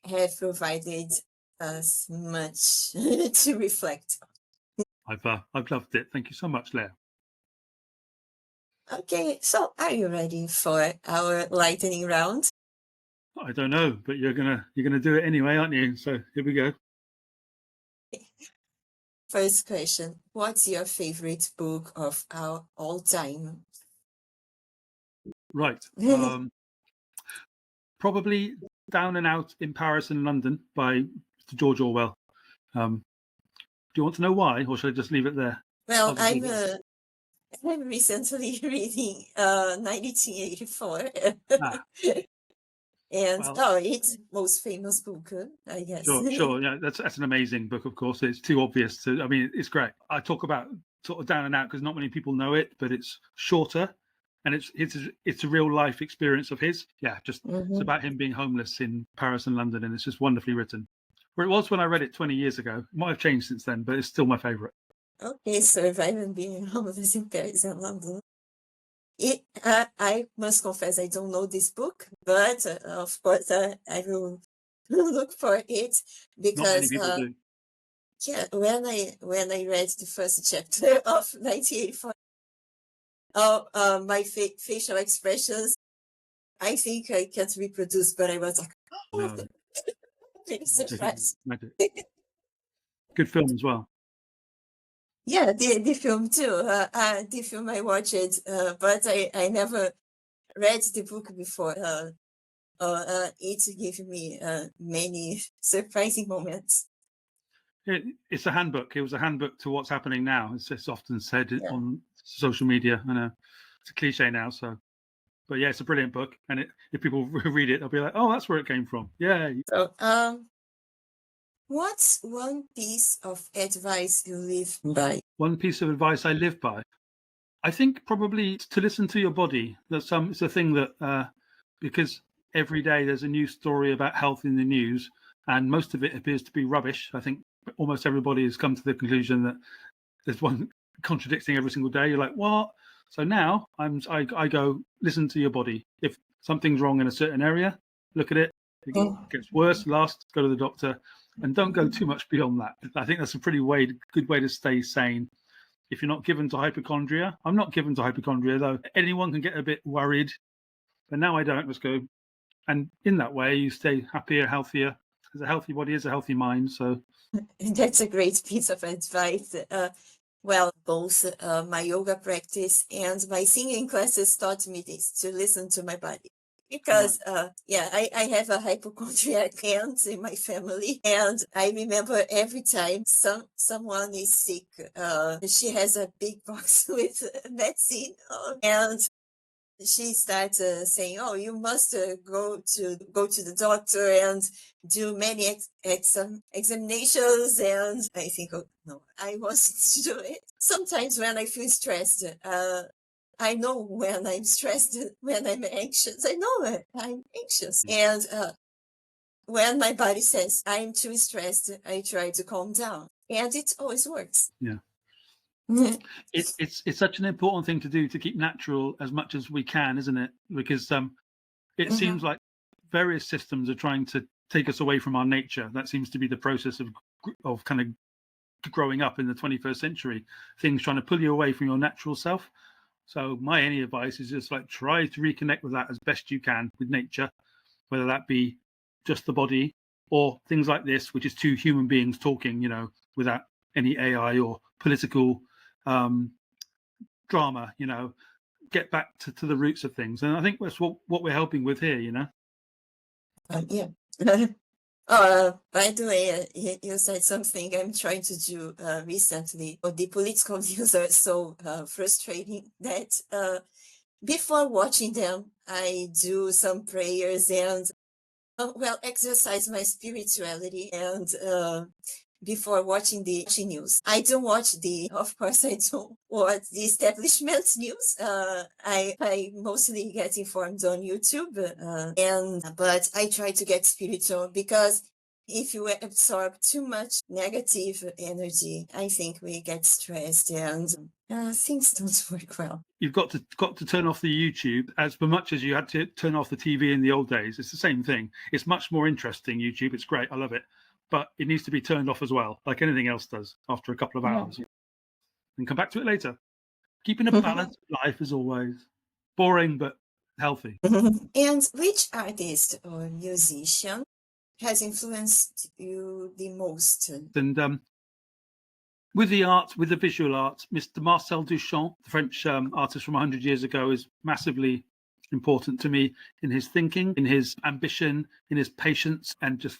have provided us much to reflect on. I've loved it. Thank you so much, Leah. Okay, so are you ready for our lightning round? I don't know, but you're gonna do it anyway, aren't you? So here we go. First question: what's your favorite book of all time? Right. Probably Down and Out in Paris and London by George Orwell. Do you want to know why, or should I just leave it there? Well, I'm recently reading 1984. And it's most famous book, I guess. Sure. Yeah, that's an amazing book. Of course, it's too obvious to. I mean, it's great. I talk about sort of Down and Out because not many people know it, but it's shorter, and it's a real life experience of his. Yeah, just it's about him being homeless in Paris and London, and it's just wonderfully written. Where it was when I read it 20 years ago, it might have changed since then, but it's still my favorite. Okay, Survive and Being Homeless in Paris and London. I must confess, I don't know this book, but of course I will look for it Not many because people do. yeah, when I read the first chapter of 1984, my facial expressions, I think I can't reproduce, but I was like, No, really surprised. magic. Good film as well. Yeah, the film too. The film I watched it, but I never read the book before. It gave me many surprising moments. It's a handbook. It was a handbook to what's happening now. It's often said Yeah. on social media. I know it's a cliche now. So, but yeah, it's a brilliant book. And if people read it, they'll be like, "Oh, that's where it came from." Yeah. So, what's one piece of advice you live by? One piece of advice I live by, I think probably to listen to your body. It's a thing that because every day there's a new story about health in the news, and most of it appears to be rubbish. I think almost everybody has come to the conclusion that there's one contradicting every single day. You're like, what? So now I go listen to your body. If something's wrong in a certain area, look at it. If it gets worse, go to the doctor, and don't go too much beyond that. I think that's a pretty good way to stay sane. If you're not given to hypochondria, I'm not given to hypochondria though. Anyone can get a bit worried, but now I don't. Let's go, and in that way you stay happier, healthier. Because a healthy body is a healthy mind. So That's a great piece of advice. Well, both my yoga practice and my singing classes taught me this, to listen to my body. Because, I have a hypochondriac aunt in my family. And I remember every time someone is sick, she has a big box with medicine. And she starts saying, "Oh, you must go to the doctor and do many examinations." And I think, "Oh no, I want to do it." Sometimes when I feel stressed, I know when I'm stressed, when I'm anxious. I know I'm anxious, and when my body says I'm too stressed, I try to calm down, and it always works. Yeah. It's such an important thing to do, to keep natural as much as we can, isn't it? Because it seems like various systems are trying to take us away from our nature. That seems to be the process of kind of growing up in the 21st century. Things trying to pull you away from your natural self. So my only advice is just like try to reconnect with that as best you can with nature, whether that be just the body or things like this, which is two human beings talking, without any AI or political drama, get back to the roots of things. And I think that's what we're helping with here, Yeah. By the way, you said something I'm trying to do recently. The political views are so frustrating that before watching them, I do some prayers and exercise my spirituality. And before watching the news, I don't watch of course, I don't watch the establishment news. I mostly get informed on YouTube, but I try to get spiritual, because if you absorb too much negative energy, I think we get stressed and things don't work well. You've got to turn off the YouTube as much as you had to turn off the TV in the old days. It's the same thing. It's much more interesting, YouTube. It's great. I love it. But it needs to be turned off as well, like anything else does, after a couple of hours. And come back to it later. Keeping a balanced life as always. Boring, but healthy. And which artist or musician has influenced you the most? And with the visual art, Mr. Marcel Duchamp, the French artist from 100 years ago, is massively important to me in his thinking, in his ambition, in his patience, and just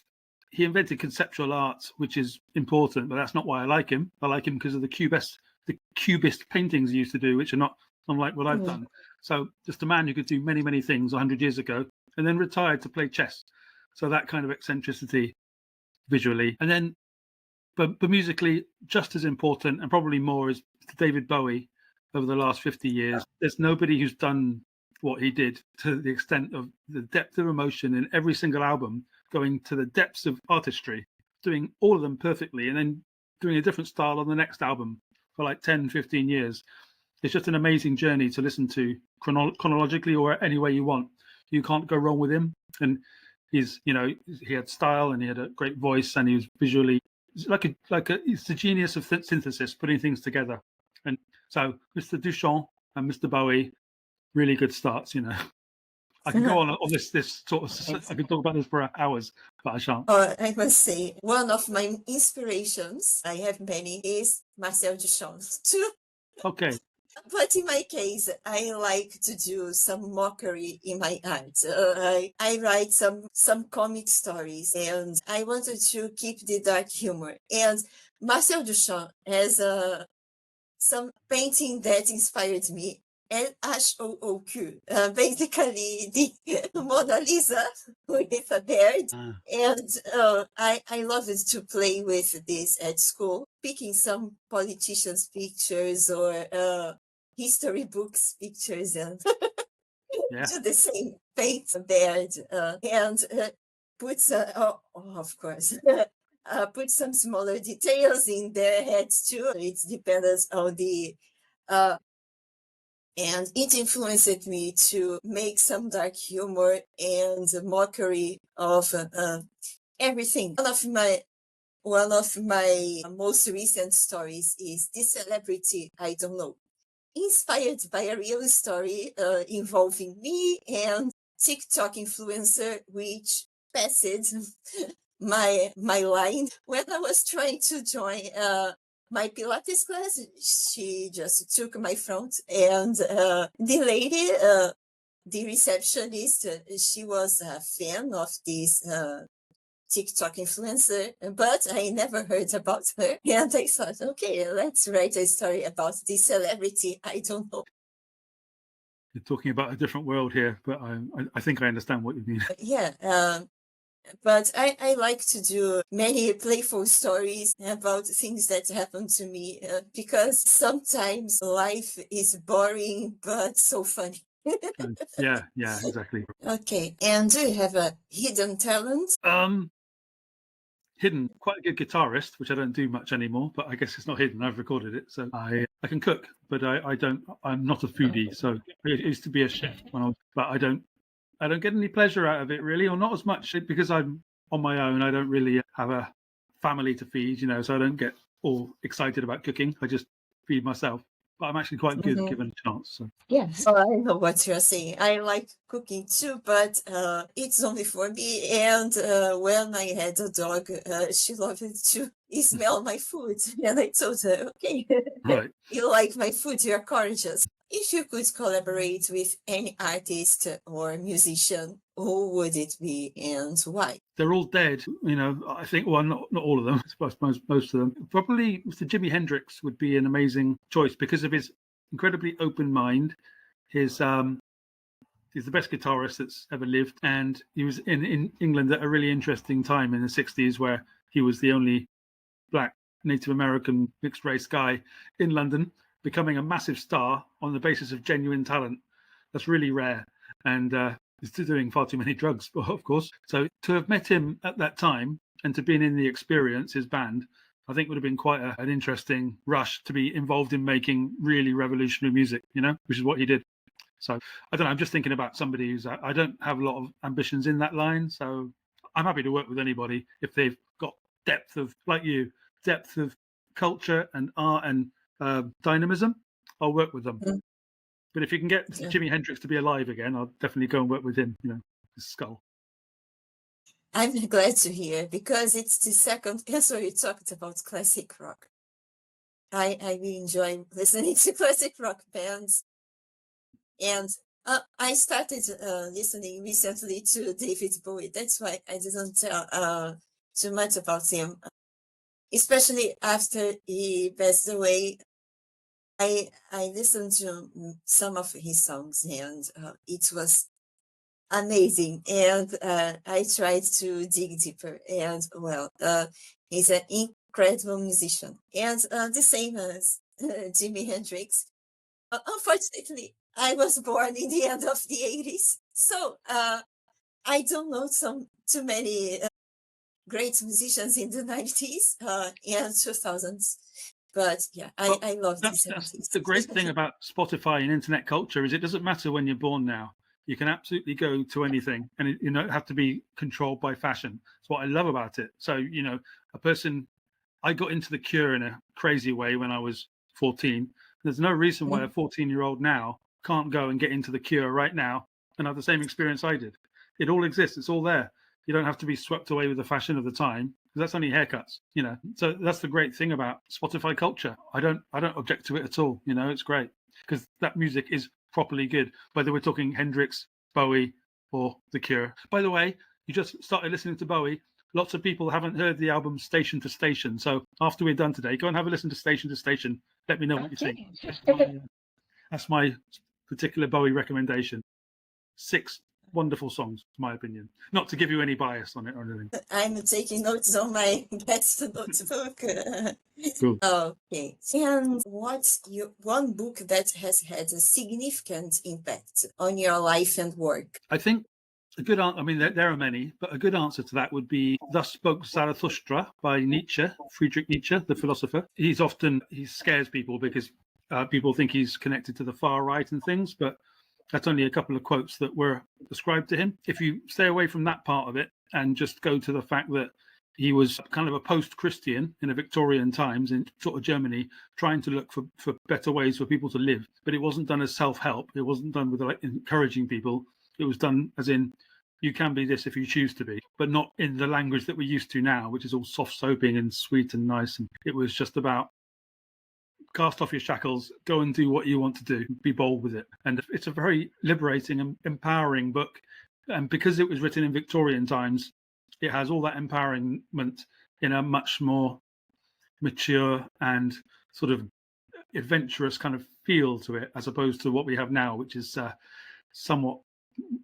he invented conceptual art, which is important, but that's not why I like him. I like him because of the cubist paintings he used to do, which are not unlike what I've done. So just a man who could do many, many things 100 years ago and then retired to play chess. So that kind of eccentricity visually. And then, but musically, just as important and probably more is David Bowie over the last 50 years. There's nobody who's done what he did to the extent of the depth of emotion in every single album, going to the depths of artistry, doing all of them perfectly, and then doing a different style on the next album. for like 10, 15 years. It's just an amazing journey to listen to chronologically or any way you want. You can't go wrong with him. And he's, he had style and he had a great voice and he was visually it's the genius of synthesis, putting things together. And so Mr. Duchamp and Mr. Bowie, really good starts, I can go on this sort of, I could talk about this for hours, but I shan't. I must say, one of my inspirations, I have many, is Marcel Duchamp too. Okay. But in my case, I like to do some mockery in my art. I write some comic stories, and I wanted to keep the dark humor. And Marcel Duchamp has some painting that inspired me. LHOOQ, basically the Mona Lisa with a bird. And I loved to play with this at school, picking some politicians' pictures or history books pictures and do the same paint bird and put of course. Put some smaller details in their heads too. It depends on the and it influenced me to make some dark humor and mockery of everything. One of my most recent stories is This Celebrity I Don't Know, inspired by a real story involving me and TikTok influencer, which passed my line when I was trying to join my Pilates class. She just took my front, and the lady, the receptionist, she was a fan of this TikTok influencer, but I never heard about her. And I thought, okay, let's write a story about this celebrity I don't know. You're talking about a different world here, but I think I understand what you mean. Yeah. But I like to do many playful stories about things that happen to me because sometimes life is boring, but so funny. Yeah, exactly. Okay. And do you have a hidden talent? Hidden, quite a good guitarist, which I don't do much anymore, but I guess it's not hidden. I've recorded it. So I can cook, but I'm not a foodie. So I used to be a chef but I don't get any pleasure out of it really, or not as much because I'm on my own. I don't really have a family to feed, so I don't get all excited about cooking. I just feed myself. But I'm actually quite good given a chance. So. Yes, I know what you're saying. I like cooking too, but it's only for me. And when I had a dog, she loved to smell my food. And I told her, okay, right. You like my food, you're gorgeous. If you could collaborate with any artist or musician, who would it be and why? They're all dead, I think, well, not all of them, I suppose most of them. Probably Mr. Jimi Hendrix would be an amazing choice because of his incredibly open mind. He's the best guitarist that's ever lived, and he was in England at a really interesting time in the 60s where he was the only black Native American mixed race guy in London, becoming a massive star on the basis of genuine talent. That's really rare, and he's doing far too many drugs, of course. So to have met him at that time and to been in the experience, his band, I think would have been quite an interesting rush to be involved in making really revolutionary music, which is what he did. So I don't know, I'm just thinking about somebody who's, I don't have a lot of ambitions in that line. So I'm happy to work with anybody if they've got depth of, like you, depth of culture and art and dynamism. I'll work with them. Mm-hmm. But if you can get Jimi Hendrix to be alive again, I'll definitely go and work with him, his skull. I'm glad to hear, because it's the second episode you talked about classic rock. I really enjoy listening to classic rock bands. And I started listening recently to David Bowie. That's why I didn't tell too much about him. Especially after he passed away, I listened to some of his songs, and it was amazing. And I tried to dig deeper. And well, he's an incredible musician, and the same as Jimi Hendrix. Unfortunately, I was born in the end of the 80s, so I don't know too many great musicians in the 90s and 2000s. But yeah, I love That's these artists. the great thing about Spotify and internet culture is it doesn't matter when you're born now. You can absolutely go to anything, and you don't have to be controlled by fashion. That's what I love about it. So I got into the Cure in a crazy way when I was 14. There's no reason why a 14-year-old now can't go and get into the Cure right now and have the same experience I did. It all exists. It's all there. You don't have to be swept away with the fashion of the time, because that's only haircuts, So that's the great thing about Spotify culture. I don't object to it at all. It's great because that music is properly good, whether we're talking Hendrix, Bowie, or The Cure. By the way, you just started listening to Bowie. Lots of people haven't heard the album Station to Station. So after we're done today, go and have a listen to Station to Station. Let me know what you think. That's my particular Bowie recommendation. 6 wonderful songs, in my opinion. Not to give you any bias on it or anything. I'm taking notes on my best notebook. Cool. Okay. And what's one book that has had a significant impact on your life and work? I think a good answer, there are many, but a good answer to that would be Thus Spoke Zarathustra by Nietzsche, Friedrich Nietzsche, the philosopher. He scares people because people think he's connected to the far right and things, but that's only a couple of quotes that were ascribed to him. If you stay away from that part of it and just go to the fact that he was kind of a post-Christian in a Victorian times in sort of Germany, trying to look for better ways for people to live. But it wasn't done as self-help. It wasn't done with encouraging people. It was done as in, you can be this if you choose to be, but not in the language that we're used to now, which is all soft-soaping and sweet and nice. And it was just about cast off your shackles, go and do what you want to do, be bold with it. And it's a very liberating and empowering book. And because it was written in Victorian times, it has all that empowerment in a much more mature and sort of adventurous kind of feel to it, as opposed to what we have now, which is somewhat,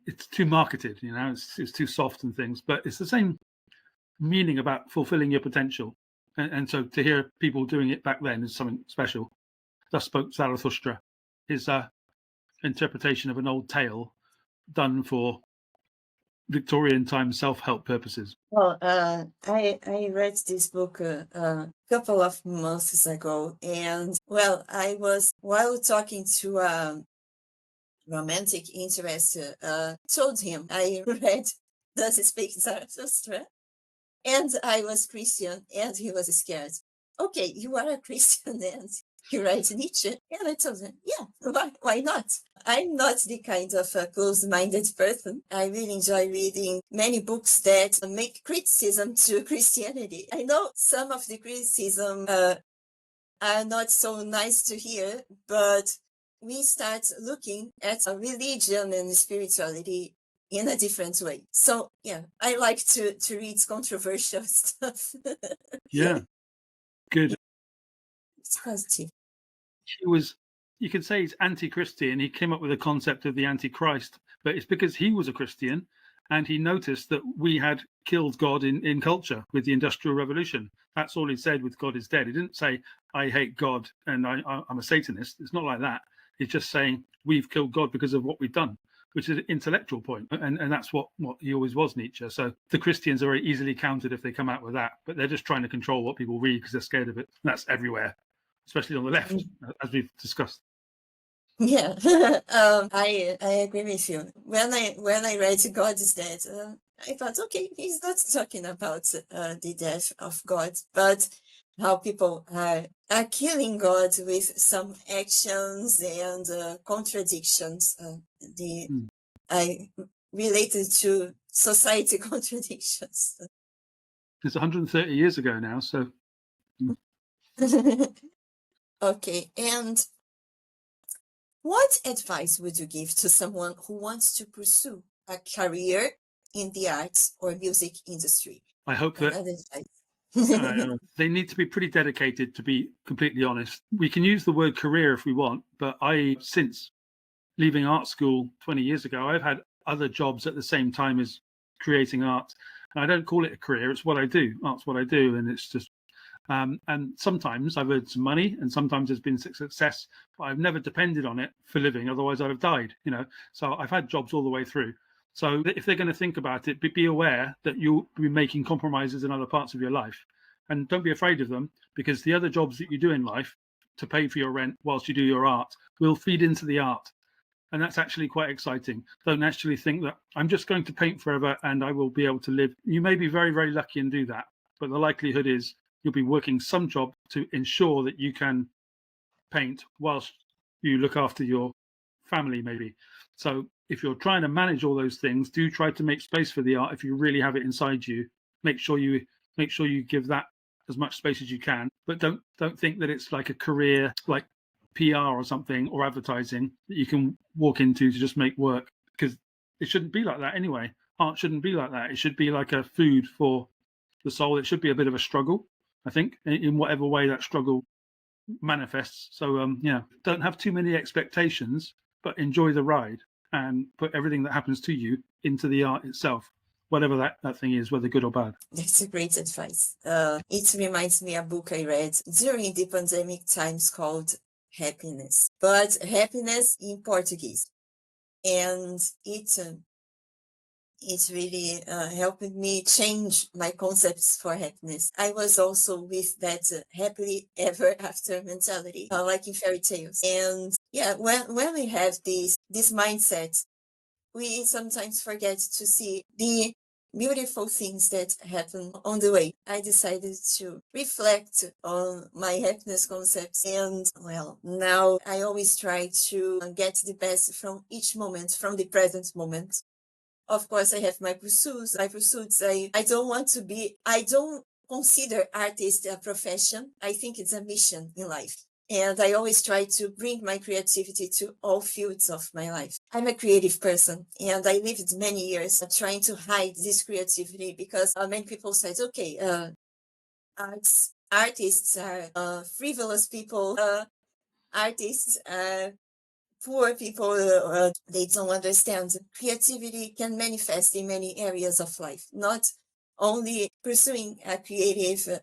it's too marketed, it's too soft and things. But it's the same meaning about fulfilling your potential. And so to hear people doing it back then is something special. Thus Spoke Zarathustra, his interpretation of an old tale done for Victorian time self-help purposes. Well, I read this book a couple of months ago, and while talking to a romantic interest, told him I read Thus Speak Zarathustra, and I was Christian, and he was scared. Okay, you are a Christian, and you write Nietzsche. And I told him, yeah, why not? I'm not the kind of a closed-minded person. I really enjoy reading many books that make criticism to Christianity. I know some of the criticism are not so nice to hear, but we start looking at religion and spirituality in a different way. So yeah, I like to read controversial stuff. Yeah, good. It's positive. You could say he's anti-Christian. He came up with the concept of the Antichrist, but it's because he was a Christian and he noticed that we had killed God in culture with the Industrial Revolution. That's all he said with God is dead. He didn't say, I hate God and I'm a Satanist. It's not like that. He's just saying we've killed God because of what we've done, which is an intellectual point. And that's what he always was, Nietzsche. So the Christians are very easily countered if they come out with that, but they're just trying to control what people read because they're scared of it. And that's everywhere, especially on the left, as we've discussed. Yeah, I agree with you. When I read God is Dead, I thought, okay, he's not talking about the death of God, but how people are killing God with some actions and contradictions. I related to society contradictions. It's 130 years ago now, so. Okay, and what advice would you give to someone who wants to pursue a career in the arts or music industry? I hope that they need to be pretty dedicated, to be completely honest. We can use the word career if we want, but since leaving art school 20 years ago, I've had other jobs at the same time as creating art. And I don't call it a career, it's what I do. Art's what I do, and it's just and sometimes I've earned some money and sometimes there's been success, but I've never depended on it for living, otherwise I'd have died, so I've had jobs all the way through. So if they're going to think about it, be aware that you'll be making compromises in other parts of your life, and don't be afraid of them, because the other jobs that you do in life to pay for your rent whilst you do your art will feed into the art. And that's actually quite exciting. Don't actually think that I'm just going to paint forever and I will be able to live. You may be very, very lucky and do that, but the likelihood is you'll be working some job to ensure that you can paint whilst you look after your family, maybe. So if you're trying to manage all those things, do try to make space for the art. If you really have it inside you, make sure you give that as much space as you can, but don't think that it's like a career like PR or something, or advertising that you can walk into to just make work, because it shouldn't be like that anyway. Art shouldn't be like that. It should be like a food for the soul. It should be a bit of a struggle, I think, in whatever way that struggle manifests. So don't have too many expectations, but enjoy the ride and put everything that happens to you into the art itself, whatever that thing is, whether good or bad. That's a great advice. It reminds me of a book I read during the pandemic times called Happiness, but happiness in Portuguese. And it really helped me change my concepts for happiness. I was also with that happily ever after mentality, like in fairy tales. And yeah, when we have this mindset, we sometimes forget to see the beautiful things that happen on the way. I decided to reflect on my happiness concepts, and well, now I always try to get the best from each moment, from the present moment. Of course, I have my pursuits. I don't consider artist a profession. I think it's a mission in life. And I always try to bring my creativity to all fields of my life. I'm a creative person, and I lived many years trying to hide this creativity, because many people said, okay, artists are frivolous people, artists are poor people, they don't understand. Creativity can manifest in many areas of life, not only pursuing a creative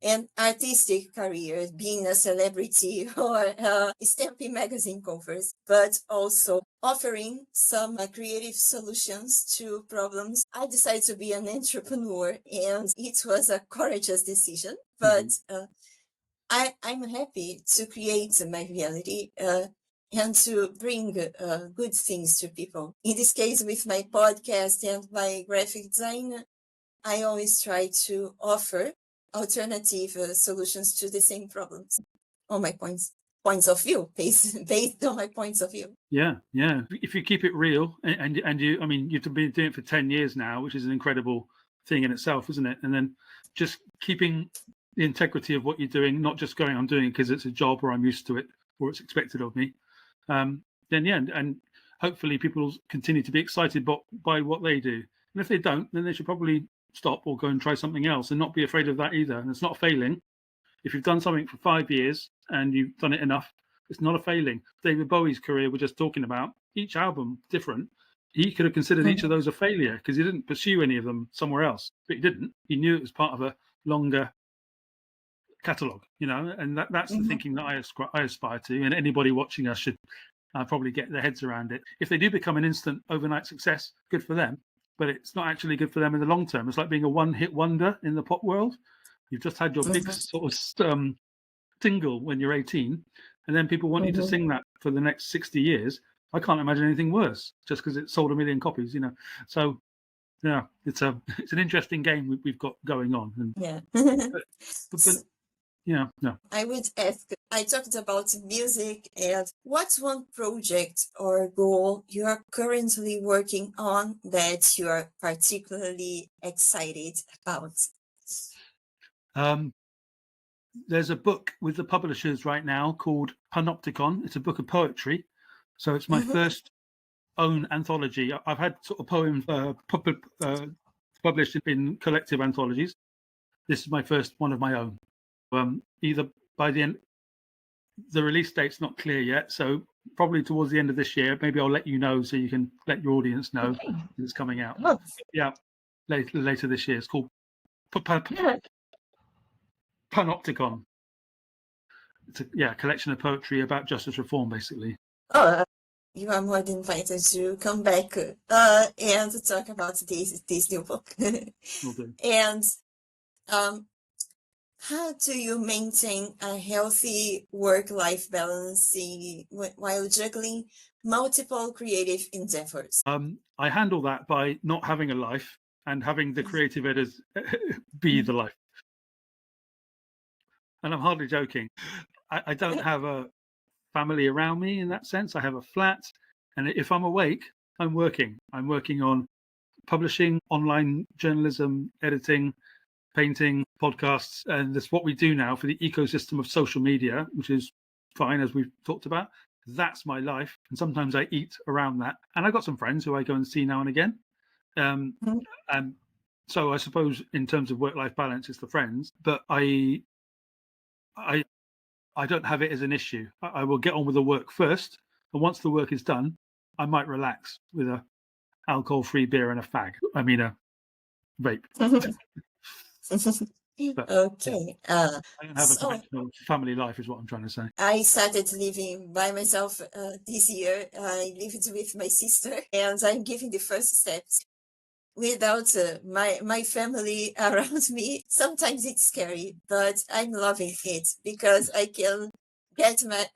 and artistic career, being a celebrity or stamping magazine covers, but also offering some creative solutions to problems. I decided to be an entrepreneur, and it was a courageous decision, but I'm happy to create my reality and to bring good things to people. In this case, with my podcast and my graphic design, I always try to offer alternative solutions to the same problems on my points of view, based on my points of view. Yeah. If you keep it real, and you, I mean, you've been doing it for 10 years now, which is an incredible thing in itself, isn't it? And then just keeping the integrity of what you're doing, not just going, I'm doing it because it's a job or I'm used to it or it's expected of me. Then and hopefully people will continue to be excited by what they do. And if they don't, then they should probably stop or go and try something else, and not be afraid of that either. And it's not failing. If you've done something for 5 years and you've done it enough, it's not a failing. David Bowie's career we're just talking about, each album different. He could have considered each of those a failure because he didn't pursue any of them somewhere else, but he didn't. He knew it was part of a longer catalogue, and that's the thinking that I aspire to, and anybody watching us should probably get their heads around it. If they do become an instant overnight success, good for them, but it's not actually good for them in the long term. It's like being a one-hit wonder in the pop world. You've just had your big sort of single when you're 18, and then people want you to sing that for the next 60 years. I can't imagine anything worse, just because it sold 1 million copies, So yeah, it's an interesting game we've got going on. And, yeah. but yeah, no. I would ask, I talked about music, and what's one project or goal you are currently working on that you are particularly excited about? There's a book with the publishers right now called Panopticon. It's a book of poetry. So it's my first own anthology. I've had sort of poems published in collective anthologies. This is my first one of my own. Either by the end, the release date's not clear yet, so probably towards the end of this year. Maybe I'll let you know so you can let your audience know it's coming out. Yeah, later this year. It's called Panopticon. It's a collection of poetry about justice reform, basically. You are more than invited to come back and talk about this new book. Will do. And How do you maintain a healthy work-life balance while juggling multiple creative endeavors? I handle that by not having a life and having the creative editors be the life. And I'm hardly joking. I don't have a family around me in that sense. I have a flat, and if I'm awake, I'm working. I'm working on publishing, online journalism, editing, painting, podcasts, and that's what we do now for the ecosystem of social media, which is fine, as we've talked about. That's my life, and sometimes I eat around that. And I've got some friends who I go and see now and again. And so I suppose in terms of work-life balance, it's the friends, but I don't have it as an issue. I will get on with the work first, and once the work is done, I might relax with a alcohol-free beer and a fag. I mean, a vape. But, Okay. I don't have a conventional family life, is what I'm trying to say. I started living by myself this year. I lived with my sister, and I'm giving the first steps without my family around me. Sometimes it's scary, but I'm loving it because I can get my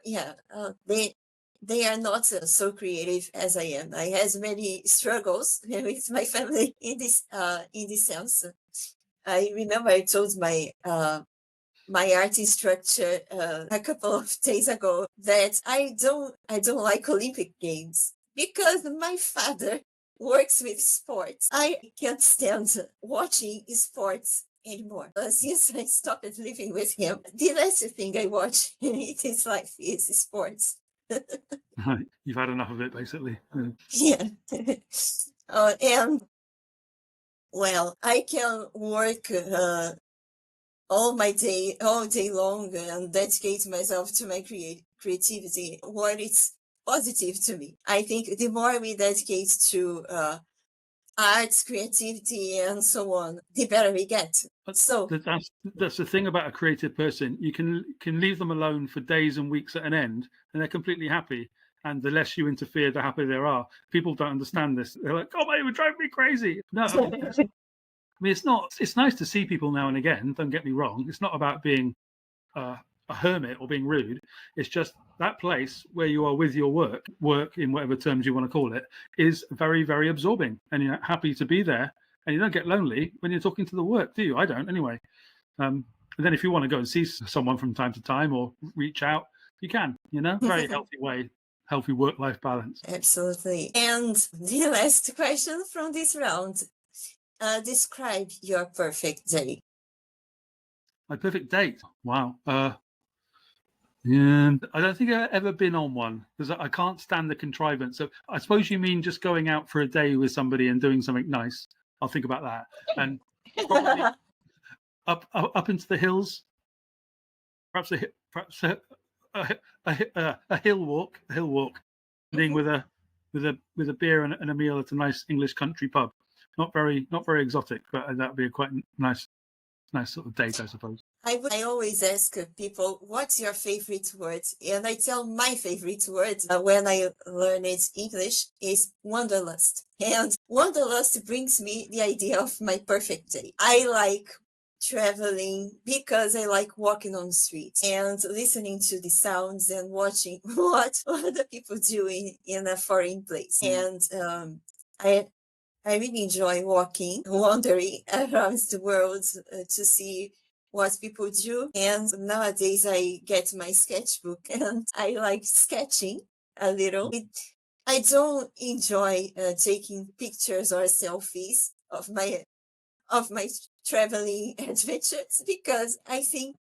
they are not so creative as I am. I has many struggles with my family in this sense. I remember I told my my art instructor a couple of days ago that I don't like Olympic Games because my father works with sports. I can't stand watching sports anymore. Since I stopped living with him, the last thing I watch in his life is sports. You've had enough of it, basically. Yeah. And well, I can work all day long and dedicate myself to my creativity, what is positive to me. I think the more we dedicate to arts, creativity, and so on, the better we get. So that's the thing about a creative person. You can leave them alone for days and weeks at an end, and they're completely happy. And the less you interfere, the happier they are. People don't understand this. They're like, "Oh, mate, it would drive me crazy." No, I mean, it's not. It's nice to see people now and again. Don't get me wrong. It's not about being a hermit or being rude. It's just that place where you are with your work in whatever terms you want to call it, is very, very absorbing, and you're happy to be there. And you don't get lonely when you're talking to the work, do you? I don't, anyway. And then if you want to go and see someone from time to time or reach out, you can. Very healthy way. Healthy work-life balance. Absolutely. And the last question from this round. Describe your perfect day. My perfect date? Wow. Yeah, I don't think I've ever been on one because I can't stand the contrivance. So I suppose you mean just going out for a day with somebody and doing something nice. I'll think about that. And probably up into the hills, perhaps a hill walk, ending with a beer and a meal at a nice English country pub. Not very exotic, but that would be a quite nice sort of date, I suppose. I always ask people, what's your favorite word? And I tell my favorite word when I learned English is wanderlust. And wanderlust brings me the idea of my perfect day. I like traveling because I like walking on the streets and listening to the sounds and watching what other people doing in a foreign place. And I really enjoy wandering around the world to see what people do. And nowadays I get my sketchbook and I like sketching a little. I don't enjoy taking pictures or selfies of my traveling adventures because I think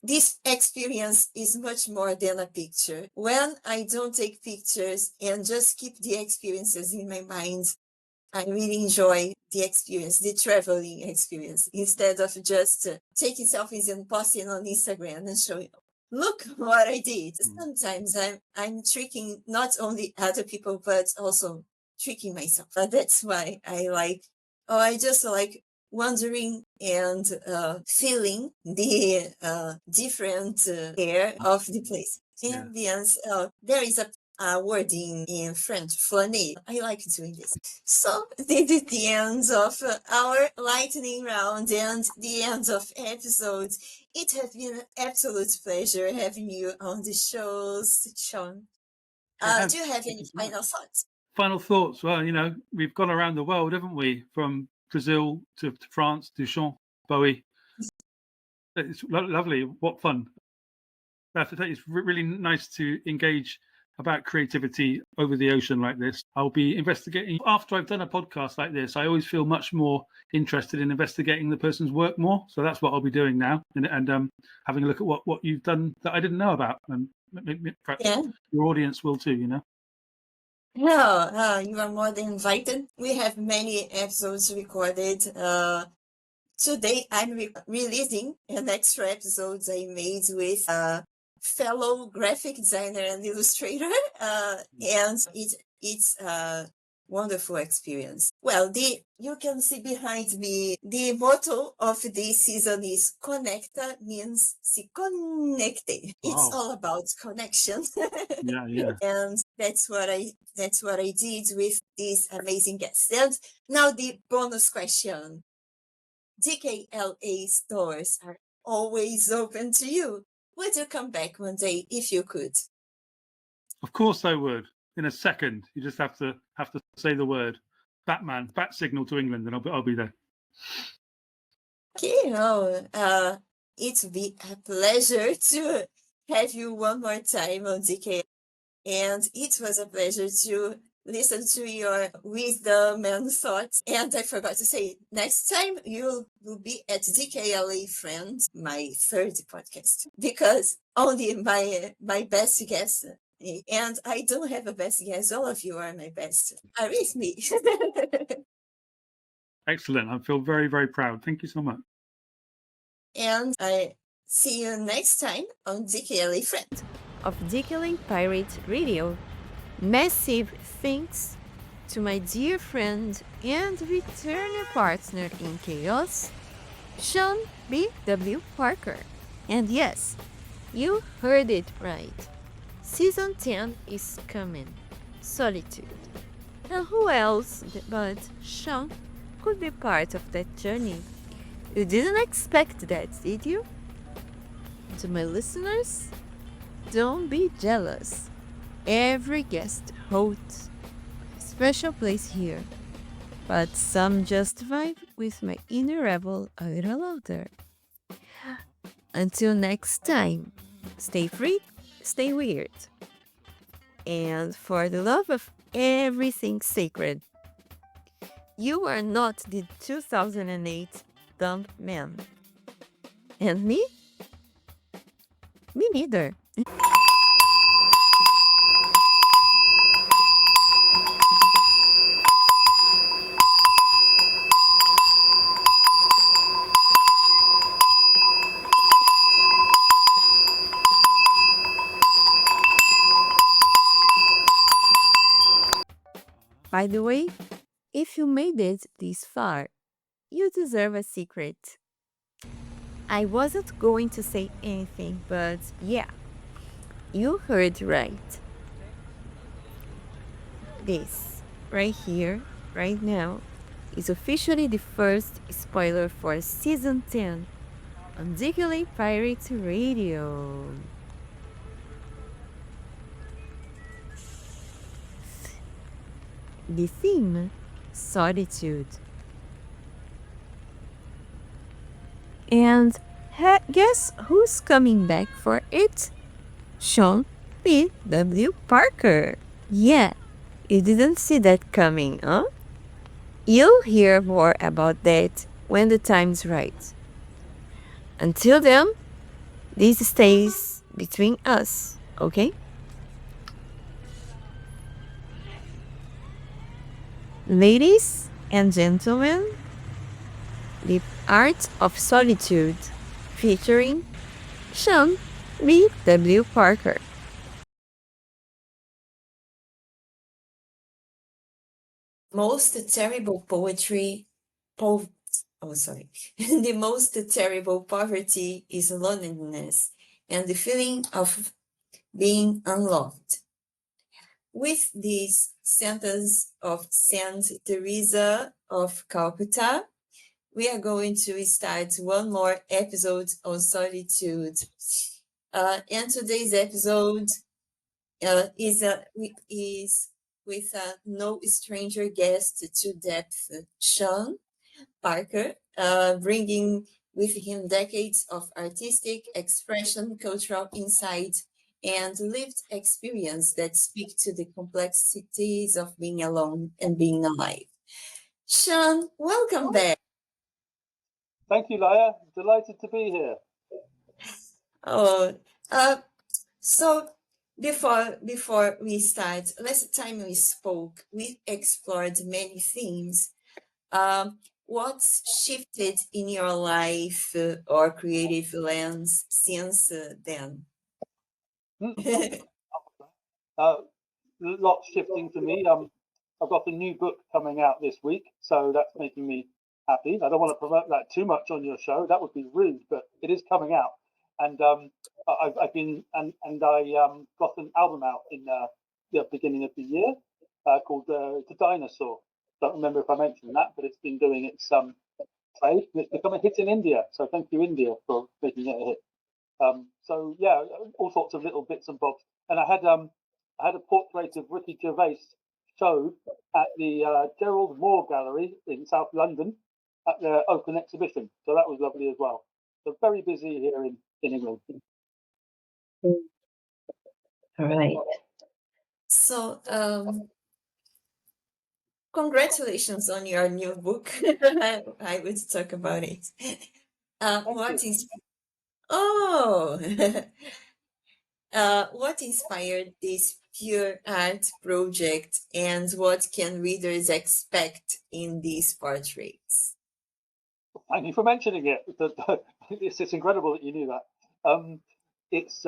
this experience is much more than a picture. When I don't take pictures and just keep the experiences in my mind, I really enjoy the experience, the traveling experience, instead of just taking selfies and posting on Instagram and showing, look what I did. Sometimes I'm tricking not only other people, but also tricking myself. That's why I just like wandering and feeling the different air of the place. Ambience. There is word in French, flâner. I like doing this. So this is the end of our lightning round and the end of episode. It has been an absolute pleasure having you on the shows, Sean. Do you have any final thoughts? Final thoughts? Well, we've gone around the world, haven't we? From Brazil to France, Duchamp, Bowie. It's lovely. What fun. It's really nice to engage about creativity over the ocean like this. I'll be investigating after I've done a podcast like this. I always feel much more interested in investigating the person's work more. So that's what I'll be doing now, and having a look at what you've done that I didn't know about, and perhaps your audience will too. No, you are more than invited. We have many episodes recorded. Today I'm releasing an extra episode I made with fellow graphic designer and illustrator, and it's a wonderful experience. Well, you can see behind me the motto of this season is "Conecta" means se conecte. It's all about connection. Yeah. And that's what I did with these amazing guests. And now the bonus question: DKLA stores are always open to you. Would you come back one day if you could? Of course I would. In a second. You just have to say the word Batman, bat signal to England, and I'll be there. Okay, it would be a pleasure to have you one more time on DK. And it was a pleasure to listen to your wisdom and thoughts. And I forgot to say, next time you will be at DKLA Friends, my third podcast, because only my best guest, and I don't have a best guest, all of you are my best, are with me. Excellent. I feel very, very proud. Thank you so much. And I see you next time on DKLA Friends. Of DKLA Pirate Radio. Massive thanks to my dear friend and returning partner in chaos, Sean B.W. Parker. And yes, you heard it right. Season 10 is coming. Solitude. And who else but Sean could be part of that journey? You didn't expect that, did you? To my listeners, don't be jealous. Every guest holds a special place here, but some just vibe with my inner rebel a little louder. Until next time, stay free, stay weird. And for the love of everything sacred, you are not the 2008 dumb man. And me? Me neither. By the way, if you made it this far, you deserve a secret. I wasn't going to say anything, but yeah, you heard right. This, right here, right now, is officially the first spoiler for Season 10 on DKLA Pirate Radio. The theme, solitude. And guess who's coming back for it? Sean P.W. Parker. Yeah, you didn't see that coming, huh? You'll hear more about that when the time's right. Until then, this stays between us, okay? Ladies and gentlemen, The Art of Solitude, featuring Sean B.W. Parker. Most terrible poetry, the most terrible poverty is loneliness and the feeling of being unloved. with this sentence of Saint Teresa of Calcutta, we are going to start one more episode on solitude. And today's episode is with a no stranger guest to depth, Sean Parker, bringing with him decades of artistic expression, cultural insight, and lived experience that speak to the complexities of being alone and being alive. Sean, welcome back. Thank you, Laia. Delighted to be here. Oh, so before we start, last time we spoke, we explored many themes. What's shifted in your life or creative lens since then? Lots shifting for me. I've got a new book coming out this week, so that's making me happy. I don't want to promote that too much on your show; that would be rude. But it is coming out, and I've been and I got an album out in the beginning of the year called "The Dinosaur." Don't remember if I mentioned that, but it's been doing its trade. And it's become a hit in India. So thank you, India, for making it a hit. So yeah, all sorts of little bits and bobs. And I had a portrait of Ricky Gervais showed at the Gerald Moore Gallery in South London at their open exhibition. So that was lovely as well. So very busy here in England. All right. So congratulations on your new book. I would talk about it. What inspired this pure art project, and what can readers expect in these portraits? Thank you for mentioning it. It's incredible that you knew that. It's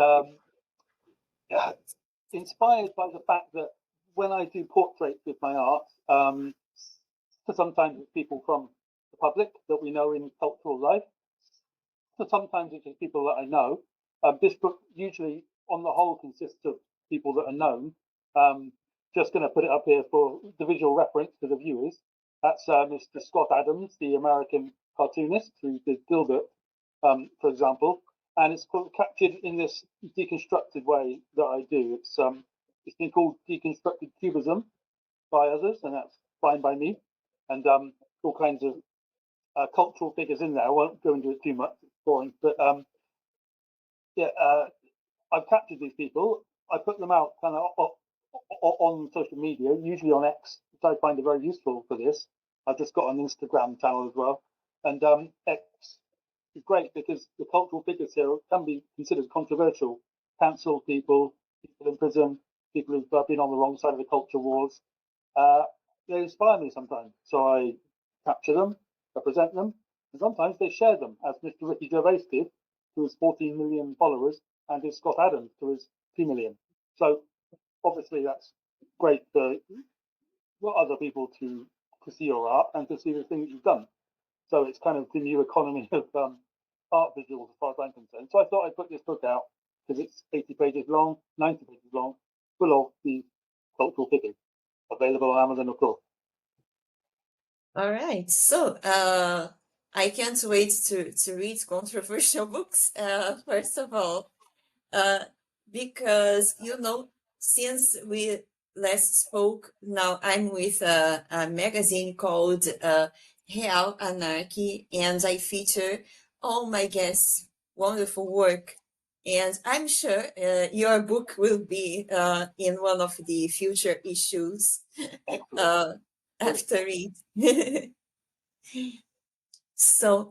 inspired by the fact that when I do portraits with my art, sometimes it's people from the public that we know in cultural life. So sometimes it's just people that I know. This book usually, on the whole, consists of people that are known. Just going to put it up here for the visual reference to the viewers. That's Mr. Scott Adams, the American cartoonist who did Dilbert, for example. And it's captured in this deconstructed way that I do. It's been called deconstructed cubism by others, and that's fine by me. And all kinds of cultural figures in there. I won't go into it too much; it's boring. But I've captured these people. I put them out kind of on social media, usually on X, which I find very useful for this. I've just got an Instagram channel as well, and X is great because the cultural figures here can be considered controversial. Cancelled people, people in prison, people who've been on the wrong side of the culture wars. They inspire me sometimes, so I capture them, represent them, and sometimes they share them, as Mr. Ricky Gervais did, to his 14 million followers, and his Scott Adams to his 2 million. So obviously that's great for other people to see your art and to see the thing that you've done. So it's kind of the new economy of art visuals as far as I'm concerned. So I thought I'd put this book out because it's 80 pages long, 90 pages long, full of these cultural figures, available on Amazon, of course. All right. So I can't wait to read controversial books, first of all, because, since we last spoke, now I'm with a magazine called Real Anarchy, and I feature all my guests' wonderful work. And I'm sure your book will be in one of the future issues after it. So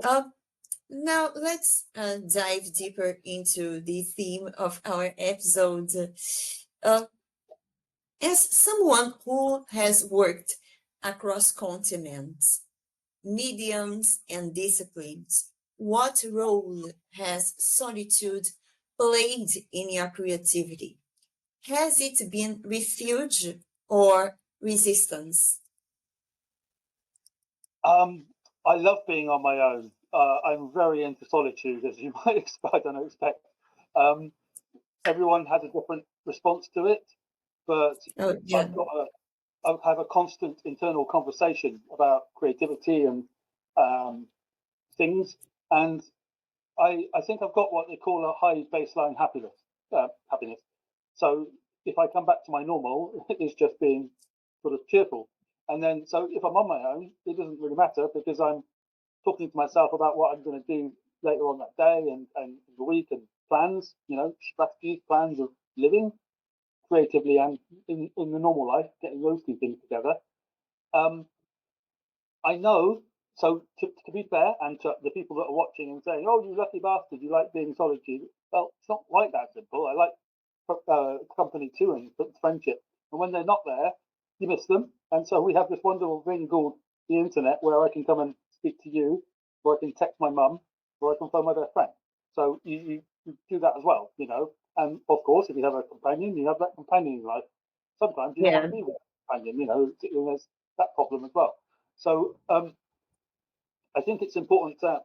now let's dive deeper into the theme of our episode. As someone who has worked across continents, mediums, and disciplines, what role has solitude played in your creativity? Has it been refuge or resistance? I love being on my own. I'm very into solitude, as you might expect. I don't expect. Everyone has a different response to it. but Oh, yeah. I have a constant internal conversation about creativity and things, and I think I've got what they call a high baseline happiness. Happiness. So if I come back to my normal, it's just being sort of cheerful. And then, so if I'm on my own, it doesn't really matter because I'm talking to myself about what I'm going to do later on that day and the week and plans, strategies, plans of living creatively and in the normal life, getting those two things together. I know, so to be fair, and to the people that are watching and saying, oh, you lucky bastard, you like being solitude. Well, it's not quite that simple. I like company too and friendship. And when they're not there, you miss them. And so we have this wonderful thing called the internet where I can come and speak to you, or I can text my mum, or I can phone my best friend. So you do that as well, And of course, if you have a companion, you have that companion in life. Sometimes you don't want to be with a companion, there's that problem as well. So I think it's important to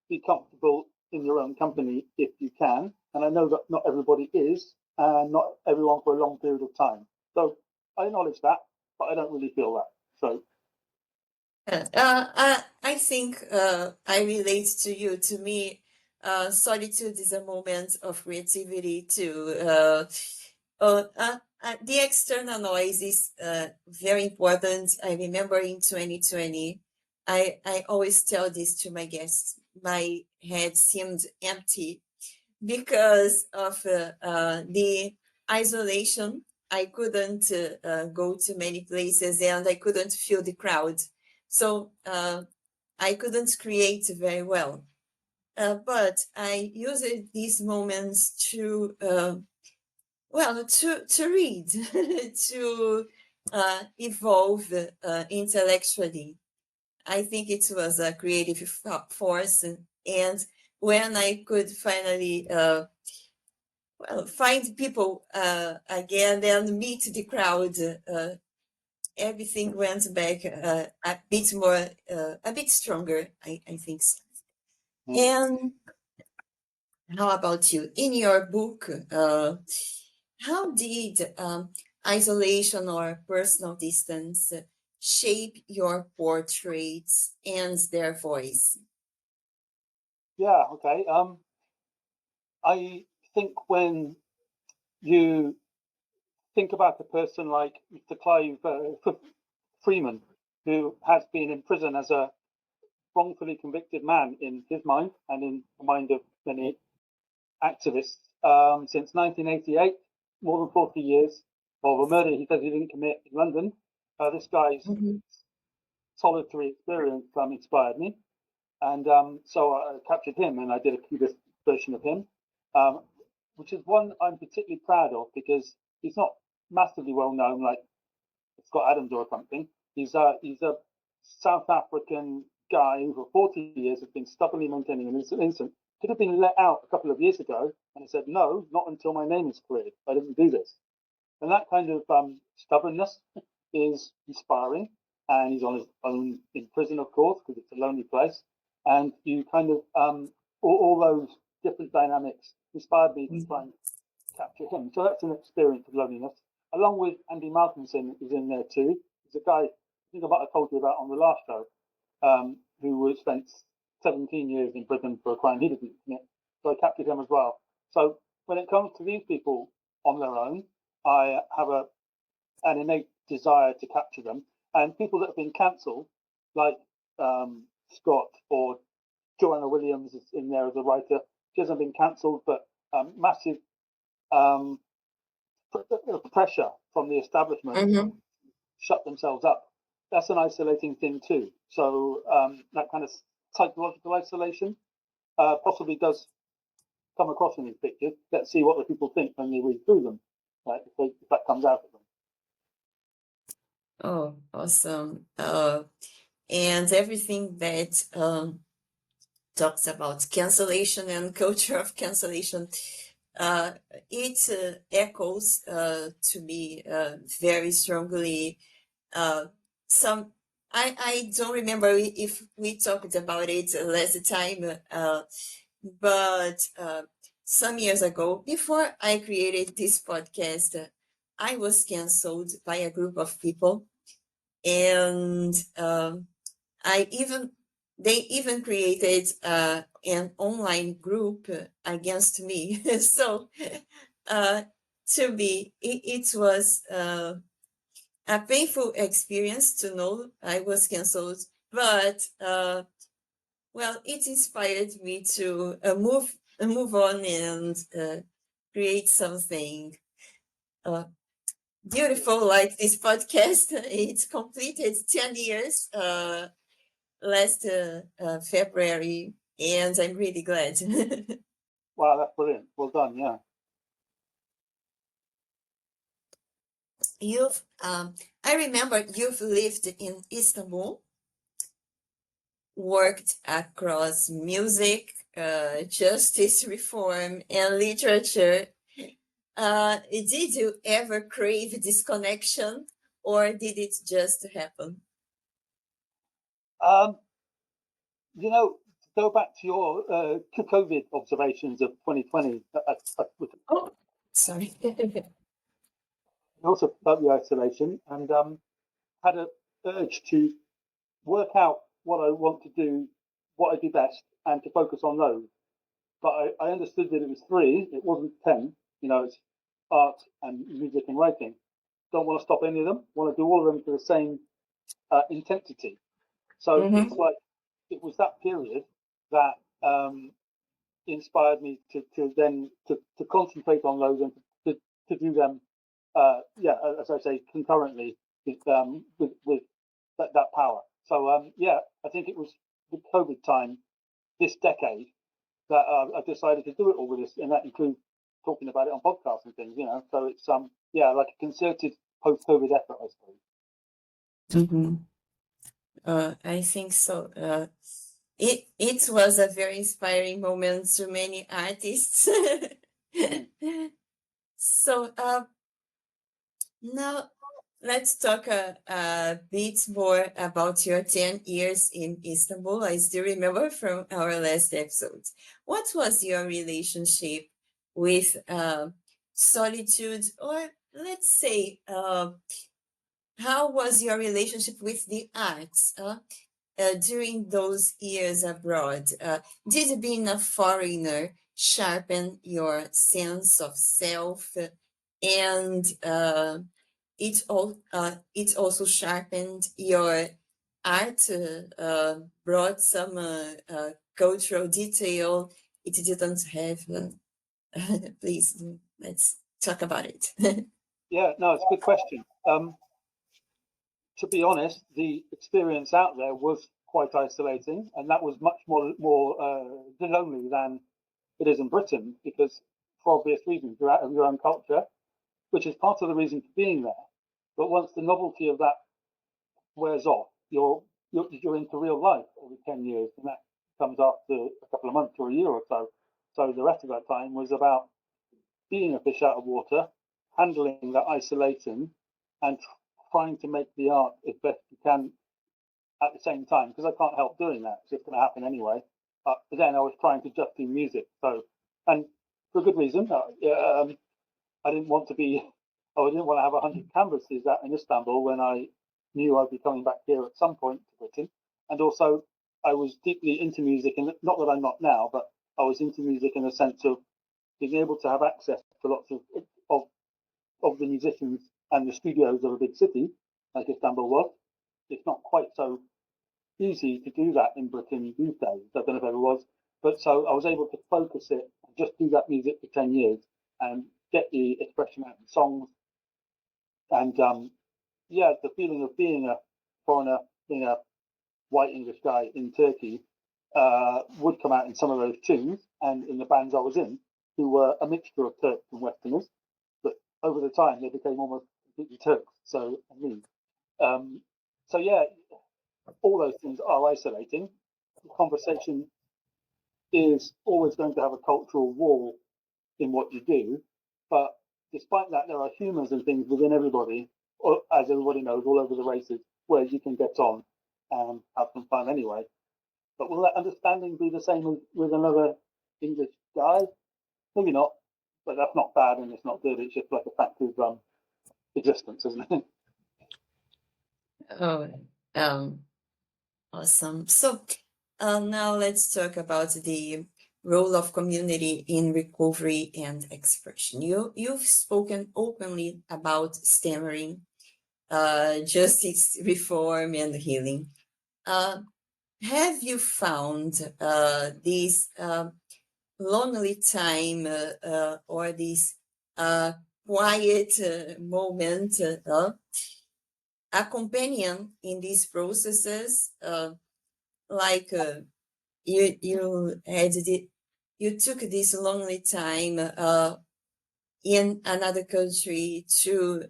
be comfortable in your own company if you can. And I know that not everybody is, and not everyone for a long period of time. So I acknowledge that, but I don't really feel that. So I think I relate to you. To me, solitude is a moment of creativity too. The external noise is very important. I remember in 2020, I always tell this to my guests. My head seemed empty because of the isolation. I couldn't go to many places and I couldn't feel the crowd. So I couldn't create very well. But I used these moments to read, to evolve intellectually. I think it was a creative force. And when I could finally find people again and meet the crowd, everything went back a bit more, a bit stronger, I think so. And how about you? In your book, how did isolation or personal distance shape your portraits and their voice? yeah, okay. I think when you think about a person like Mr. Clive Freeman, who has been in prison as a wrongfully convicted man in his mind and in the mind of many activists since 1988, more than 40 years of a murder he says he didn't commit in London. This guy's solitary experience inspired me. And so I captured him and I did a cubist version of him, which is one I'm particularly proud of because he's not massively well known like Scott Adams or something. He's a South African guy who for 40 years has been stubbornly maintaining an innocent. Could have been let out a couple of years ago, and he said, no, not until my name is cleared. I didn't do this. And that kind of stubbornness is inspiring. And he's on his own in prison, of course, because it's a lonely place. And you kind of, all those different dynamics inspired me to try and capture him. So that's an experience of loneliness. Along with Andy Malcolmson is in there too. He's a guy I think I might have told you about on the last show, who was spent 17 years in prison for a crime he didn't commit. So I captured him as well. So when it comes to these people on their own, I have an innate desire to capture them. And people that have been cancelled, like Scott or Joanna Williams is in there as a writer. She hasn't been cancelled, but massive pressure from the establishment shut themselves up. That's an isolating thing too. So that kind of psychological isolation possibly does come across in these pictures. Let's see what the people think when they read through them, right? If that comes out of them. Oh, awesome. And everything that talks about cancellation and culture of cancellation, it echoes to me very strongly. I don't remember if we talked about it last time, but some years ago, before I created this podcast, I was canceled by a group of people, and they even created an online group against me. So to me, it was a painful experience to know I was canceled, but well, it inspired me to move on and create something beautiful like this podcast. It's completed 10 years last February, and I'm really glad. Wow, that's brilliant. Well done. Yeah. I remember you've lived in Istanbul, worked across music, justice reform, and literature. Did you ever crave disconnection, or did it just happen? You know, to go back to your COVID observations of 2020, Oh, sorry. also felt the isolation and had a urge to work out what I want to do, what I do best, and to focus on those. But I understood that it was three, it wasn't 10. You know, it's art and music and writing. Don't want to stop any of them, want to do all of them to the same intensity. So it's like it was that period that inspired me to then to concentrate on those and to do them, yeah, as I say, concurrently with that power. So yeah, I think it was the COVID time, this decade, that I decided to do it all with this, and that includes talking about it on podcasts and things. You know, so it's yeah, like a concerted post-COVID effort, I suppose. I think so. It was a very inspiring moment to many artists. So now let's talk a bit more about your 10 years in Istanbul. I still remember from our last episode. What was your relationship with solitude, or let's say, how was your relationship with the arts during those years abroad? Did being a foreigner sharpen your sense of self, and it also sharpened your art, brought some cultural detail it didn't have? Please, let's talk about it. Yeah, no, it's a good question. To be honest, the experience out there was quite isolating, and that was much more lonely than it is in Britain, because for obvious reasons, you're out of your own culture, which is part of the reason for being there. But once the novelty of that wears off, you're into real life every 10 years, and that comes after a couple of months or a year or so. So the rest of that time was about being a fish out of water, handling that isolation, and trying to make the art as best you can at the same time, because I can't help doing that. It's just going to happen anyway. But then I was trying to just do music. So, and for a good reason. I didn't want to be, I didn't want to have 100 canvases out in Istanbul when I knew I'd be coming back here at some point to Britain. And also, I was deeply into music, and not that I'm not now, but I was into music in the sense of being able to have access to lots of the musicians and the studios of a big city like Istanbul was. It's not quite so easy to do that in Britain these days. I don't know if it ever was, but so I was able to focus it and just do that music for 10 years and get the expression out in songs. And yeah, the feeling of being a foreigner, being a white English guy in Turkey, would come out in some of those tunes and in the bands I was in, who were a mixture of Turks and Westerners. But over the time, they became almost completely Turks. So me. So yeah, all those things are isolating. The conversation is always going to have a cultural wall in what you do, but despite that, there are humours and things within everybody, or, as everybody knows, all over the races, where you can get on and have some fun anyway. But will that understanding be the same with another English guy? Maybe not, but that's not bad and it's not good. It's just like a fact of existence, isn't it? Oh, awesome. So now let's talk about the role of community in recovery and expression. You've spoken openly about stammering, justice, reform, and healing. Have you found this lonely time or this quiet moment a companion in these processes? Like you took this lonely time in another country to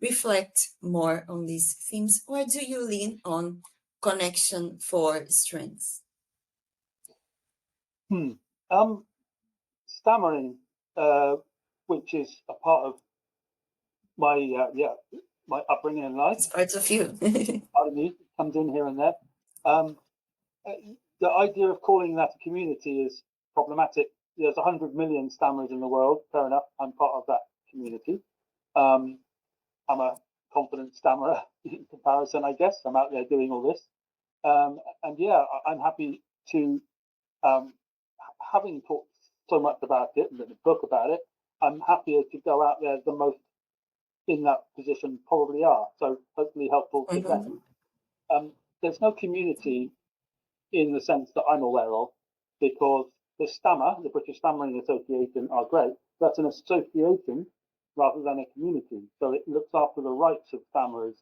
reflect more on these themes, or do you lean on connection for strength? Stammering, which is a part of my my upbringing in life. It's part of you. Part of me comes in here and there. The idea of calling that a community is problematic. There's 100 million stammerers in the world. Fair enough. I'm part of that community. I'm a confident stammerer in comparison, I guess. I'm out there doing all this. And yeah, I'm happy to, having talked so much about it and written a book about it, I'm happier to go out there the most in that position probably are. So hopefully helpful to them. There's no community in the sense that I'm aware of, because the Stammer, the British Stammering Association, are great. That's an association rather than a community. So it looks after the rights of stammerers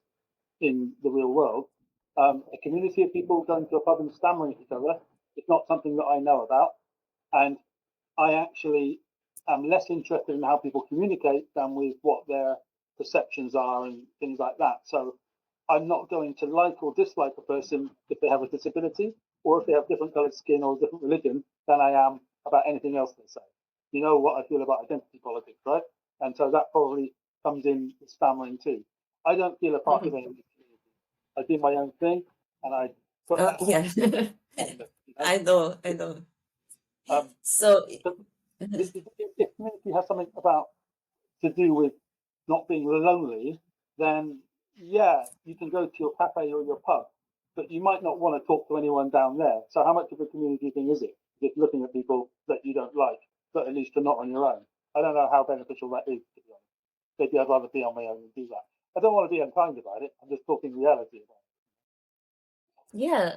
in the real world. A community of people going to a pub and stammering at each other is not something that I know about. And I actually am less interested in how people communicate than with what their perceptions are and things like that. So I'm not going to like or dislike a person if they have a disability or if they have different colored skin or a different religion than I am about anything else they say. You know what I feel about identity politics, right? And so that probably comes in with stammering too. I don't feel a part of any community. I do my own thing, and I put that I know. So if community has something to do with not being lonely, then yeah, you can go to your cafe or your pub, but you might not want to talk to anyone down there. So how much of a community thing is it? Just looking at people that you don't like, but at least you're not on your own. I don't know how beneficial that is, to be honest. Maybe I'd rather be on my own and do that. I don't want to be unkind about it. I'm just talking reality about it. Yeah,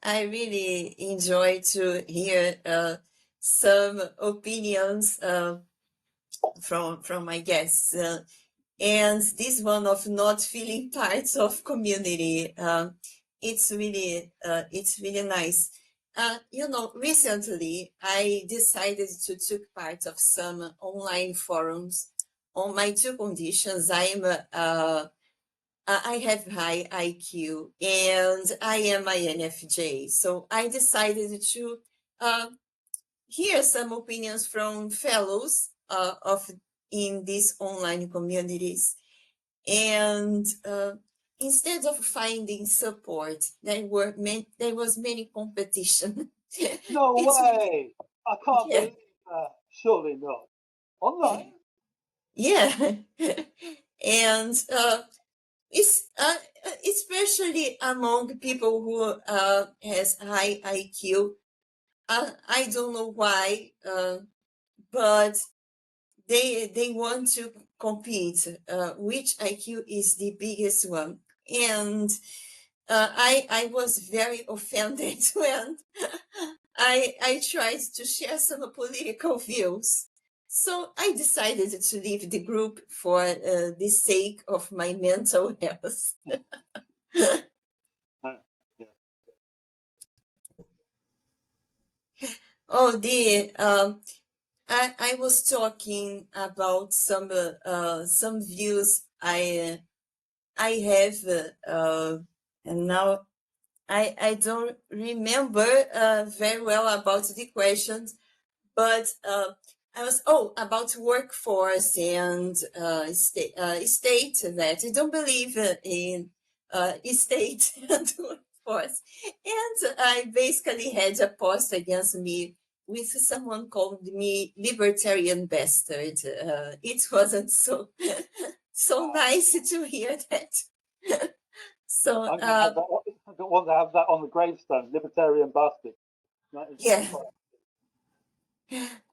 I really enjoy to hear some opinions from my guests, and this one of not feeling parts of community. It's really nice. Recently I decided to take part of some online forums on my two conditions. I have high IQ and I am INFJ. So I decided to hear some opinions from fellows in these online communities. And instead of finding support, there was many competition. No way! I can't believe that. Surely not. Online? Yeah. And it's especially among people who has high IQ. I don't know why, but they want to compete. Which IQ is the biggest one? And I was very offended when I tried to share some political views. So I decided to leave the group for the sake of my mental health. Oh, I was talking about some views I have, and now I don't remember very well about the questions, but I was about workforce and state that I don't believe in state and workforce, and I basically had a post against me with someone called me Libertarian bastard. It wasn't so nice to hear that. So I don't want to have that on the gravestone, Libertarian bastard. yeah.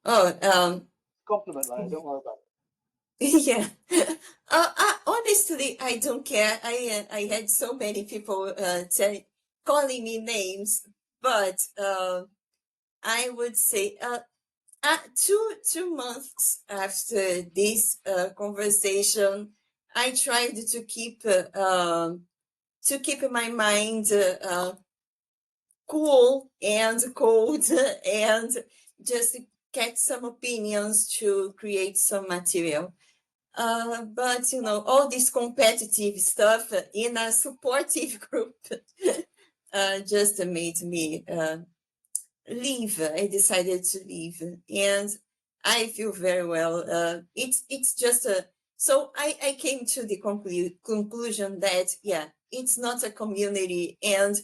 Oh, compliment, Leia. Don't worry about it. yeah. Honestly, I don't care. I had so many people calling me names, but I would say 2 months after this conversation, I tried to keep my mind cool and cold and just get some opinions to create some material. But all this competitive stuff in a supportive group just made me leave. I decided to leave, and I feel very well. It's just so I came to the conclusion that it's not a community, and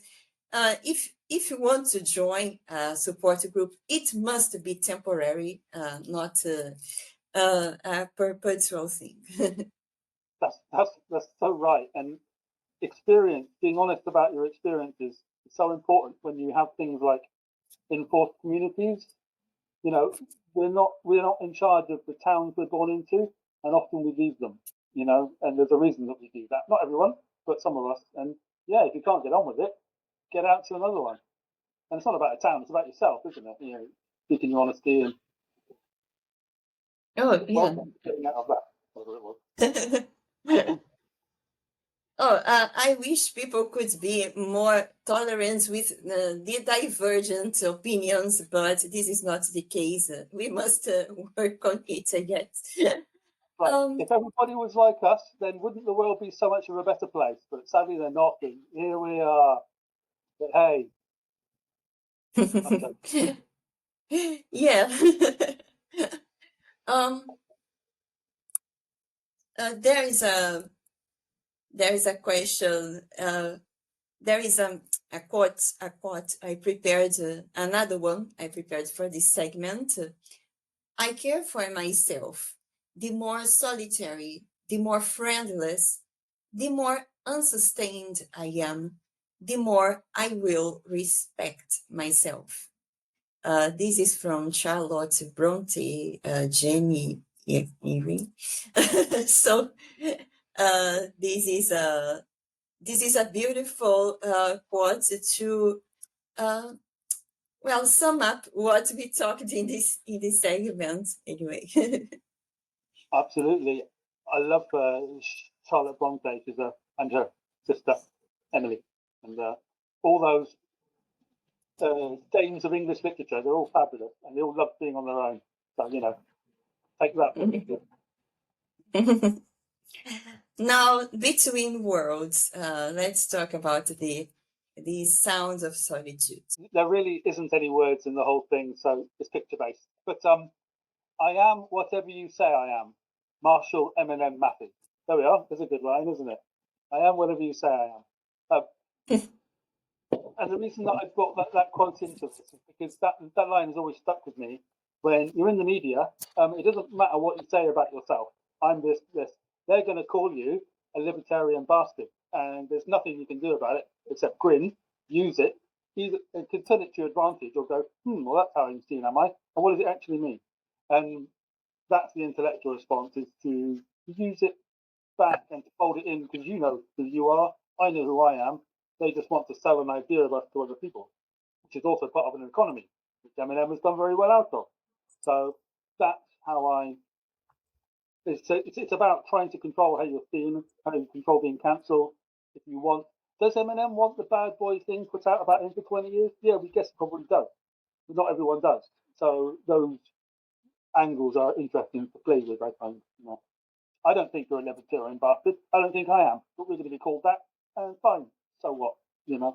if you want to join a support group, it must be temporary, not a perpetual thing. That's so right. And experience, being honest about your experiences is so important when you have things like enforced communities. We're not in charge of the towns we're born into, and often we leave them. And there's a reason that we do that. Not everyone, but some of us. And if you can't get on with it, get out to another one. And it's not about a town; it's about yourself, isn't it? Speaking your honesty and getting out of that, whatever it was. I wish people could be more tolerant with the divergent opinions, but this is not the case. We must work on it, I guess. Right. If everybody was like us, then wouldn't the world be so much of a better place? But sadly, they're not. And here we are. But hey. Yeah. There is a question. There is a quote. I prepared another one. I prepared for this segment. I care for myself. The more solitary, the more friendless, the more unsustained I am, the more I will respect myself. This is from Charlotte Bronte, Jenny Eyre. So this is a beautiful quote to sum up what we talked in this segment. Anyway. Absolutely, I love Charlotte Bronte. And her sister Emily, and all those dames of English literature. They're all fabulous, and they all love being on their own. So take that. Now, between worlds, let's talk about the sounds of solitude. There really isn't any words in the whole thing, so it's picture based. But I am whatever you say I am. Marshall Eminem Mathers. There we are. There's a good line, isn't it? I am whatever you say I am. And the reason that I've got that quote into this is because that line has always stuck with me. When you're in the media, it doesn't matter what you say about yourself. I'm this. They're going to call you a libertarian bastard, and there's nothing you can do about it except grin, use it, either can turn it to your advantage or go, well, that's how I'm seen, am I? And what does it actually mean? And that's the intellectual response, is to use it back and to fold it in, because you know who you are, I know who I am. They just want to sell an idea of us to other people, which is also part of an economy, which Eminem has done very well out of. So that's how it's about trying to control how you're seen, how you control being cancelled. If you want, does Eminem want the bad boy thing put out about him for 20 years? Yeah, we guess probably does, but not everyone does. So those angles are interesting to play with, I find. I don't think you're a libertarian bastard. I don't think I am, but we're going to be called that, and fine. So what? Yeah,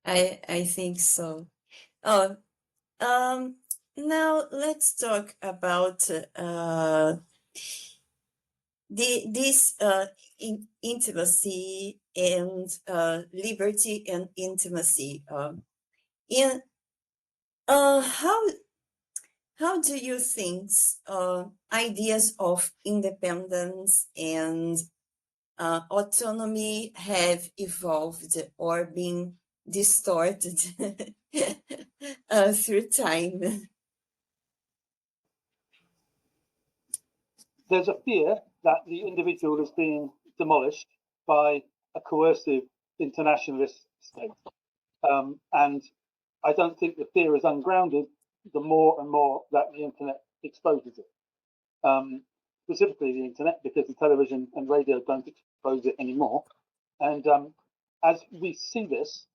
I think so. Now let's talk about this intimacy and liberty and intimacy. And how do you think ideas of independence and autonomy have evolved or been distorted through time? There's a fear that the individual is being demolished by a coercive internationalist state. And I don't think the fear is ungrounded the more and more that the internet exposes it. Specifically the internet, because the television and radio don't expose it anymore. And as we see this,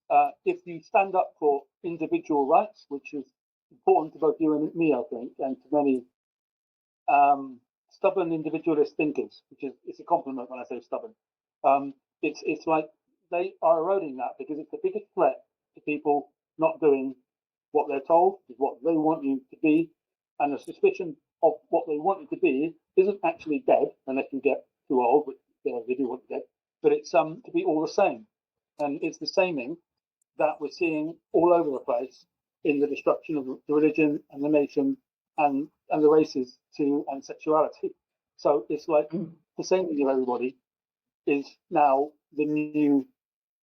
if you stand up for individual rights, which is important to both you and me, I think, and to many stubborn individualist thinkers, which is, it's a compliment when I say stubborn. It's like they are eroding that because it's the biggest threat to people not doing what they're told, is what they want you to be, and the suspicion of what they want you to be isn't actually dead unless you get too old, which they do want you dead, but it's to be all the same. And it's the saming that we're seeing all over the place in the destruction of the religion and the nation and the races too, and sexuality. So it's like the saming of everybody is now the new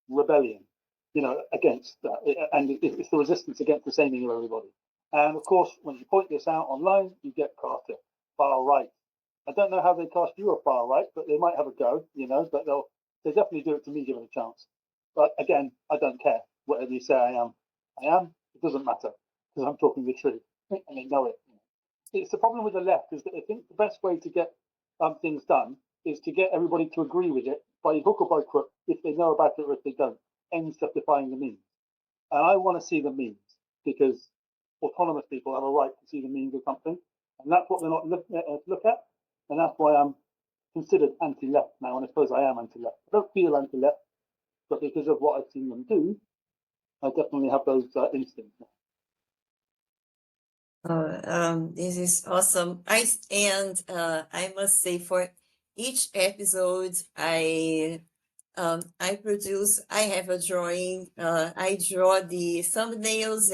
rebellion, you know, against that, and it's the resistance against the saming of everybody. And of course, when you point this out online, you get cast as far right. I don't know how they cast you a far right, but they might have a go, you know. But they definitely do it to me given a chance. But again, I don't care whatever you say I am. I am. It doesn't matter because I'm talking the truth, and they know it. It's the problem with the left is that I think the best way to get things done is to get everybody to agree with it by hook or by crook, if they know about it or if they don't, ends justifying the means. And I want to see the means because autonomous people have a right to see the means of something, and that's what they're not look at, and that's why I'm considered anti-left now, and I suppose I am anti-left. I don't feel anti-left, but because of what I've seen them do, I definitely have those instincts now. This is awesome. I must say, for each episode, I produce. I have a drawing. I draw the thumbnails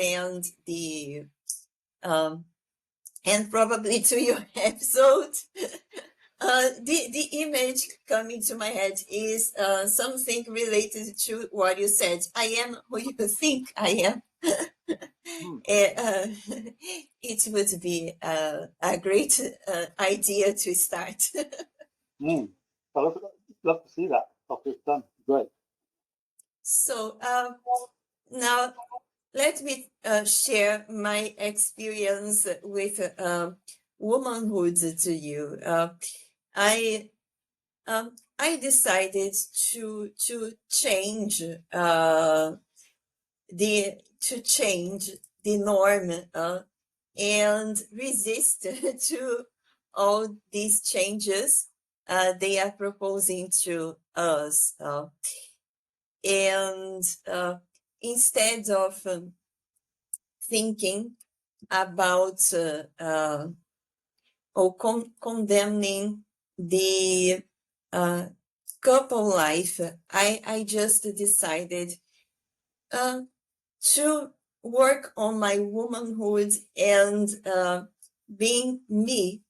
and probably to your episode. The image coming to my head is something related to what you said. I am who you think I am. It would be a great idea to start. I love to see that after it's done. Great. So now let me share my experience with womanhood to you. I decided to change the norm and resist to all these changes they are proposing to us. And instead of thinking about or condemning the couple life, I just decided to work on my womanhood and being me.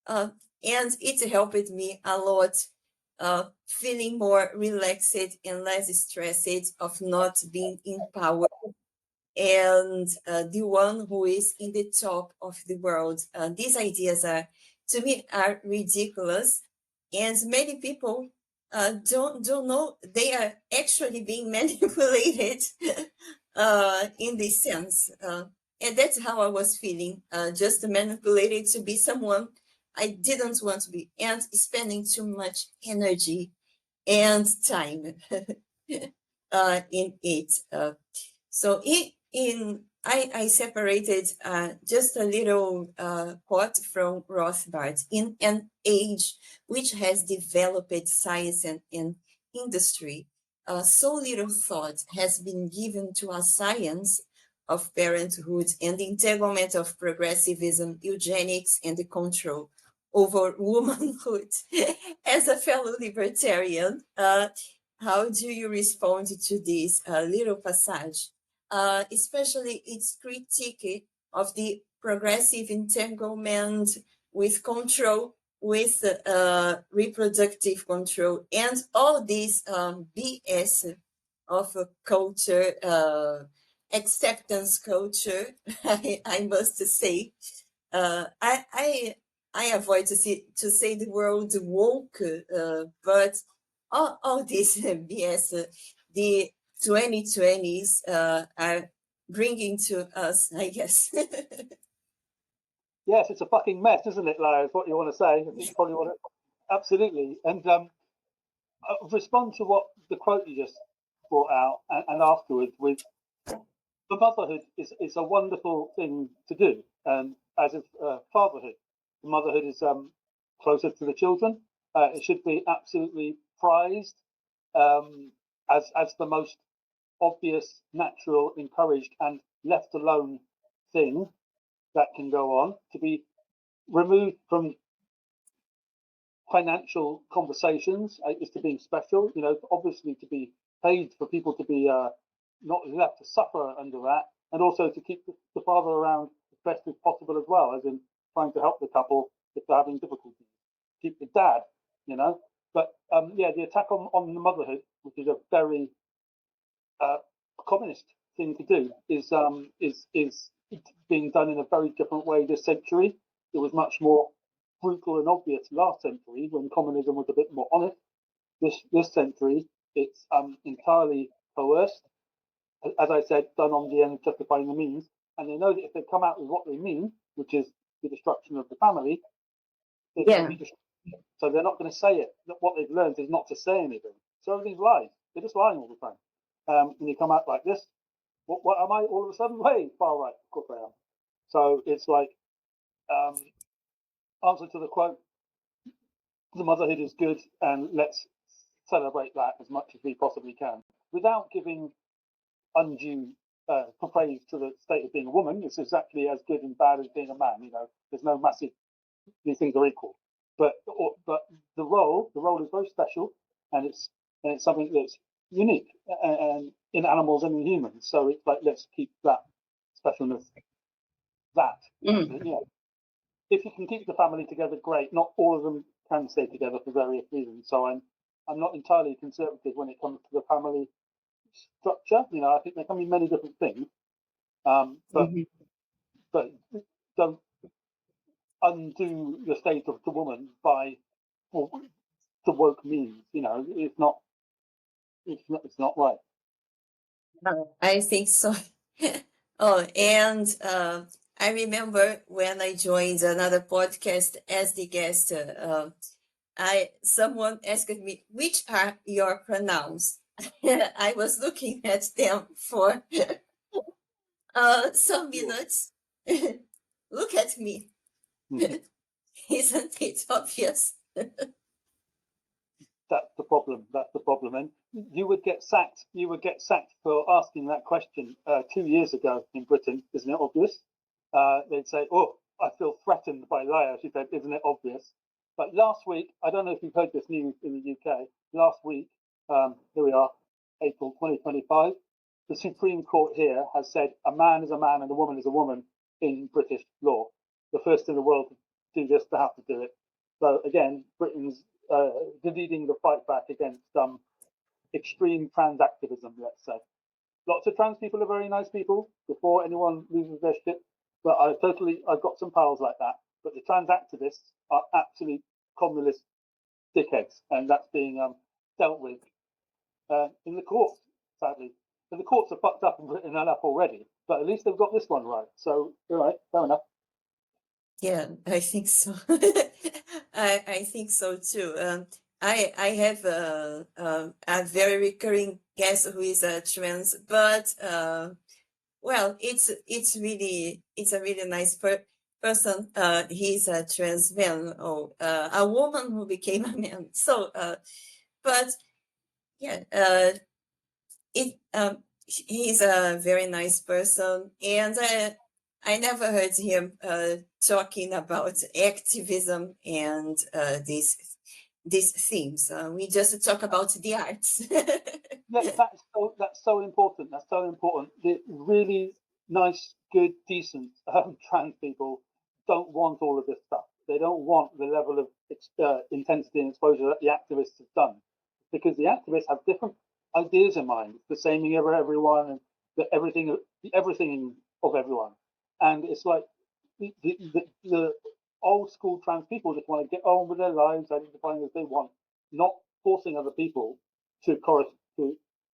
And it helped me a lot, feeling more relaxed and less stressed of not being in power and the one who is in the top of the world. These ideas are, to me, are ridiculous, and many people don't know they are actually being manipulated in this sense. And that's how I was feeling, just manipulated to be someone I didn't want to be, and spending too much energy and time in it. So I separated just a little quote from Rothbard. In an age which has developed science and industry, so little thought has been given to a science of parenthood and the entanglement of progressivism, eugenics, and the control over womanhood. As a fellow libertarian, how do you respond to this little passage? especially its critique of the progressive entanglement with control, with reproductive control, and all this BS of culture, acceptance culture, I must say. I avoid to say the word woke, but all this BS, the 2020s are bringing to us, I guess. Yes, it's a fucking mess, isn't it, Lara? Is what you want to say? You probably want to, absolutely. And I'll respond to what the quote you just brought out, and afterwards with the motherhood is a wonderful thing to do, as is fatherhood. The motherhood is closer to the children. It should be absolutely prized as the most obvious, natural, encouraged, and left alone thing that can go on, to be removed from financial conversations is to being special, obviously to be paid for people to be not left to suffer under that, and also to keep the father around as best as possible as well, as in trying to help the couple if they're having difficulties, keep the dad, But the attack on the motherhood, which is a very communist thing to do, is being done in a very different way this century. It was much more brutal and obvious last century when communism was a bit more honest. This century, it's entirely coerced, as I said, done on the end justifying the means, and they know that if they come out with what they mean, which is the destruction of the family, they're going to be destroyed. So they're not going to say it. What they've learned is not to say anything. So everything's lies. They're just lying all the time. When you come out like this, what am I all of a sudden? Way far right, of course I am. So it's like answer to the quote: the motherhood is good, and let's celebrate that as much as we possibly can, without giving undue praise to the state of being a woman. It's exactly as good and bad as being a man. There's no massive. These things are equal, but the role is very special, and it's something that's unique and in animals and in humans. So it's like, let's keep that specialness. That if you can keep the family together, great. Not all of them can stay together for various reasons. So I'm not entirely conservative when it comes to the family structure. I think there can be many different things, but don't undo the state of the woman by the woke means. It's not right. I think so. Oh, and I remember when I joined another podcast as the guest, someone asked me, which are your pronouns? I was looking at them for some minutes. Look at me. Isn't it obvious? That's the problem. And you would get sacked. For asking that question 2 years ago in Britain. Isn't it obvious? They'd say, "Oh, I feel threatened by Laya." She said, "Isn't it obvious?" But last week, I don't know if you've heard this news in the UK. Last week, here we are, April 2025. The Supreme Court here has said a man is a man and a woman is a woman in British law. The first in the world to do this, to have to do it. So again, Britain's leading the fight back against extreme trans activism, let's say. Lots of trans people are very nice people before anyone loses their shit. But I've got some pals like that. But the trans activists are absolute communist dickheads, and that's being dealt with in the courts, sadly. And the courts are fucked up in Britain enough already, but at least they've got this one right. So, all right, fair enough. Yeah, I think so. I think so too. I have a very recurring guest who is a trans, but well, it's a really nice person. He's a trans man, or a woman who became a man. So, but yeah, he's a very nice person, and I never heard him talking about activism and these themes. We just talk about the arts. Yeah, that's so important. That's so important. The really nice, good, decent trans people don't want all of this stuff. They don't want the level of intensity and exposure that the activists have done, because the activists have different ideas in mind. It's the same thing over everyone, and everything of everyone. And it's like the old school trans people just want to get on with their lives, identifying as they want, not forcing other people to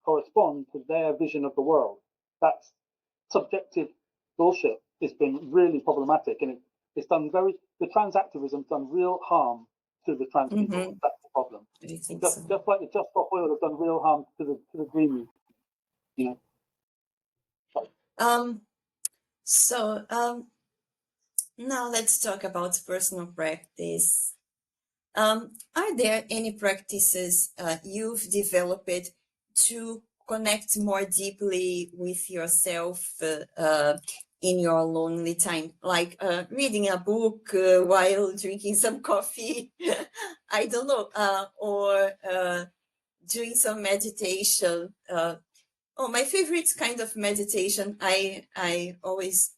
correspond to their vision of the world. That's subjective bullshit. It's been really problematic, and it's done the trans activism's done real harm to the trans people. That's the problem. I think Just like the Just Stop Oil have done real harm to the green movement, you know. So now let's talk about personal practice. Are there any practices you've developed to connect more deeply with yourself in your lonely time, like reading a book while drinking some coffee? I don't know, or doing some meditation. My favorite kind of meditation, I always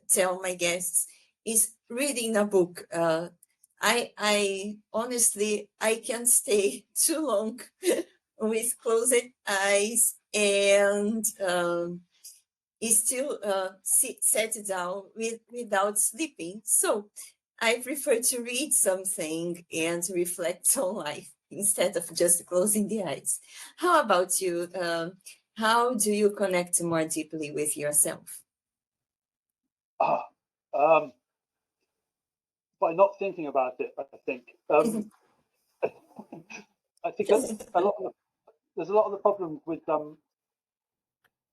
tell my guests, is reading a book. I honestly, I can stay too long with closed eyes and still sit down without sleeping. So I prefer to read something and reflect on life instead of just closing the eyes. How about you? How do you connect more deeply with yourself? By not thinking about it, I think. I think there's a lot of the problems with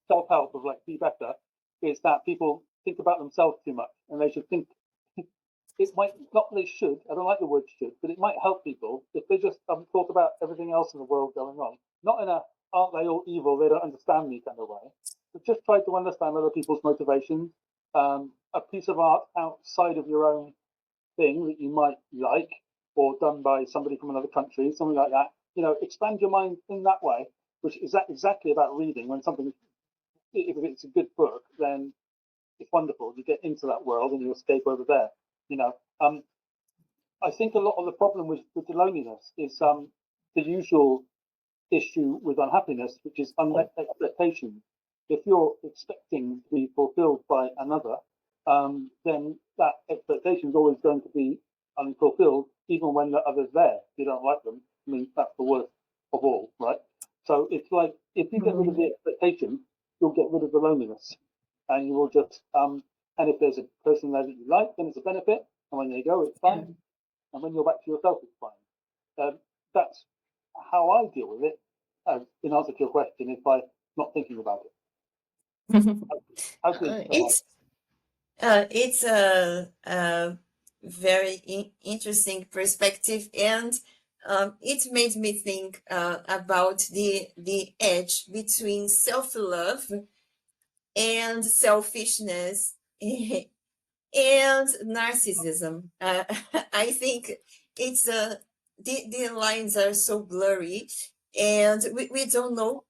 self-help of like be better is that people think about themselves too much, and they should think it might not. They should. I don't like the word should, but it might help people if they just thought about everything else in the world going on, not in a aren't they all evil? They don't understand me kind of way, but just try to understand other people's motivations. A piece of art outside of your own thing that you might like, or done by somebody from another country, something like that. You know, expand your mind in that way, which is exactly about reading. When something, if it's a good book, then it's wonderful. You get into that world and you escape over there. You know, I think a lot of the problem with the loneliness is the usual issue with unhappiness, which is unmet expectations. If you're expecting to be fulfilled by another, then that expectation is always going to be unfulfilled, even when the other's there. If you don't like them, I mean, that's the worst of all, right? So it's like if you get rid of the expectation, you'll get rid of the loneliness, and you will just and if there's a person there that you like, then it's a benefit, and when they go, it's fine, and when you're back to yourself, it's fine. That's how I deal with it. In answer to your question, is by not thinking about it. It's a very interesting perspective, and it made me think about the edge between self-love and selfishness and narcissism. I think it's the lines are so blurry, and we don't know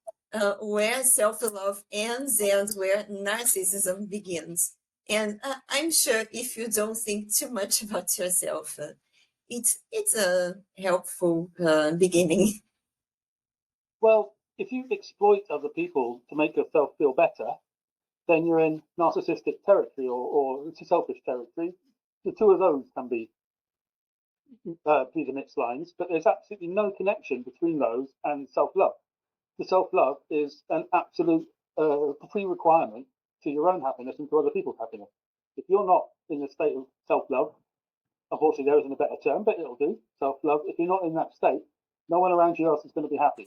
where self-love ends and where narcissism begins. And I'm sure if you don't think too much about yourself, it's a helpful beginning. Well, if you exploit other people to make yourself feel better, then you're in narcissistic territory or selfish territory. The two of those can be the mixed lines, but there's absolutely no connection between those and self-love. The self-love is an absolute pre-requirement to your own happiness and to other people's happiness. If you're not in a state of self-love, unfortunately there isn't a better term, but it'll do, self-love, if you're not in that state, no one around you else is going to be happy.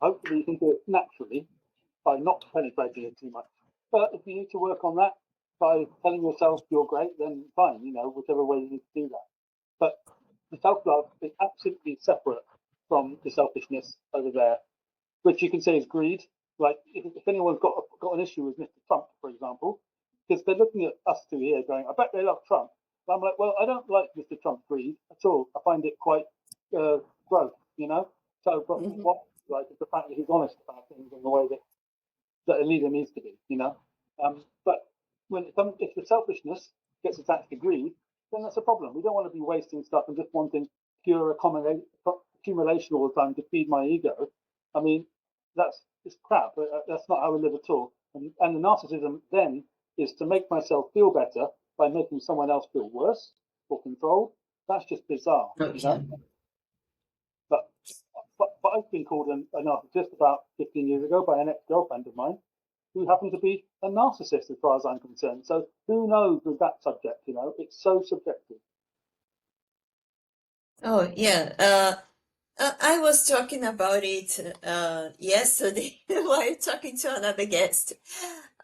Hopefully you can do it naturally by not penetrating it too much. But if you need to work on that by telling yourself you're great, then fine, you know, whichever way you need to do that. But the self-love is absolutely separate from the selfishness over there, which you can say is greed. Like if anyone's got an issue with Mr. Trump, for example, because they're looking at us two here going, I bet they love Trump. And I'm like, well, I don't like Mr. Trump's greed at all. I find it quite gross, you know? So, but what like is the fact that he's honest about things and if selfishness gets attached to greed, then that's a problem. We don't want to be wasting stuff and just wanting pure accumulation all the time to feed my ego. I mean, it's crap. That's not how we live at all. And the narcissism then is to make myself feel better by making someone else feel worse or controlled. That's just bizarre. You know? But I've been called a narcissist about 15 years ago by an ex-girlfriend of mine who happened to be a narcissist as far as I'm concerned. So who knows with that subject, you know? It's so subjective. Oh, yeah. I was talking about it yesterday while talking to another guest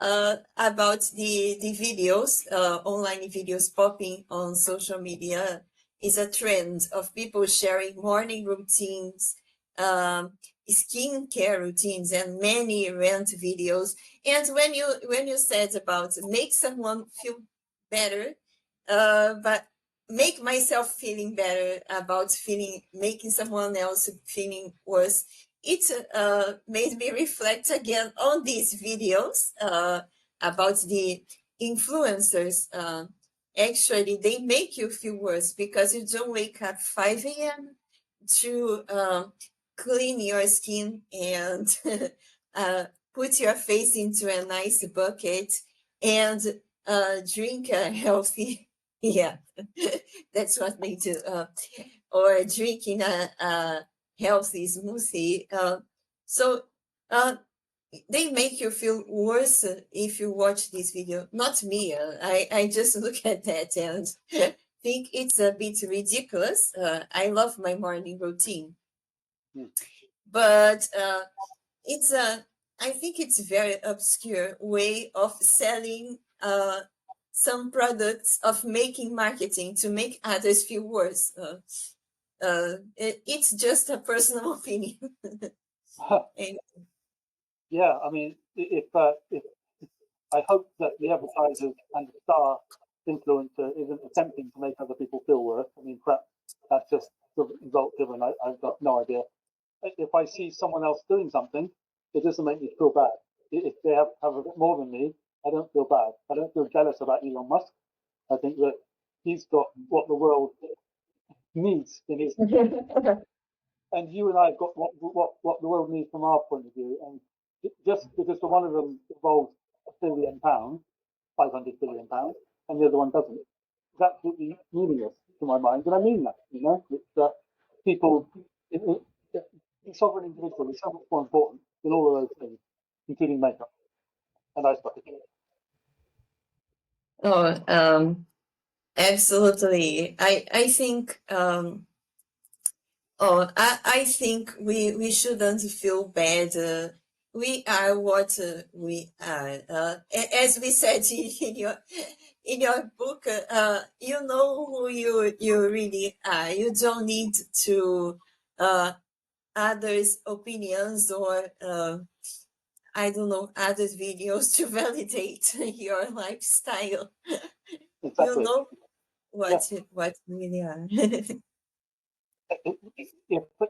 about the videos, online videos popping on social media. Is a trend of people sharing morning routines, skincare routines, and many rant videos. And when you said about make someone feel better, but make myself feeling better about making someone else feeling worse, it made me reflect again on these videos about the influencers. Actually, they make you feel worse because you don't wake up 5 a.m. to clean your skin and put your face into a nice bucket and drink a healthy, yeah, that's what they do, or drinking a healthy smoothie. So they make you feel worse if you watch this video. Not me. I just look at that and think it's a bit ridiculous. I love my morning routine, but it's I think it's a very obscure way of selling some products, of making marketing to make others feel worse. It's just a personal opinion. Yeah, I mean, if I hope that the advertisers and the star influencer isn't attempting to make other people feel worse. I mean, perhaps that's just sort of result driven. I've got no idea. If I see someone else doing something, it doesn't make me feel bad. If they have a bit more than me, I don't feel bad. I don't feel jealous about Elon Musk. I think that he's got what the world needs in his, and you and I have got what the world needs from our point of view. And just because the one of them involves £1 billion, £500 billion, and the other one doesn't, it's absolutely meaningless to my mind. And I mean that, you know, it's people. The sovereign individual is so much more important than all of those things, including makeup and ice bucket. Oh, absolutely. I think I think we shouldn't feel bad. We are what we are. As we said in your book, you know who you really are. You don't need to others' opinions or I don't know, others' videos to validate your lifestyle. Exactly. You know what you really are.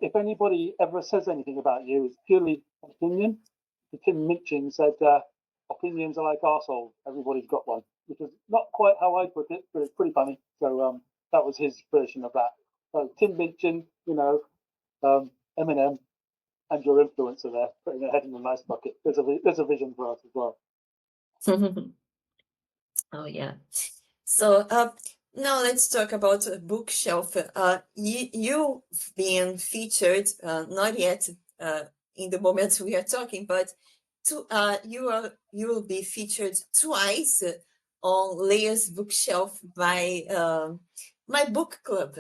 If anybody ever says anything about you, it's purely opinion. Tim Minchin said, opinions are like arseholes, everybody's got one, which is not quite how I put it, but it's pretty funny. So that was his version of that. So Tim Minchin, you know, Eminem, and your influencer there, putting your head in a nice bucket. There's a vision for us as well. Oh, yeah. So now let's talk about a bookshelf. You've been featured, not yet in the moment we are talking, but you will be featured twice on Leia's bookshelf by my book club.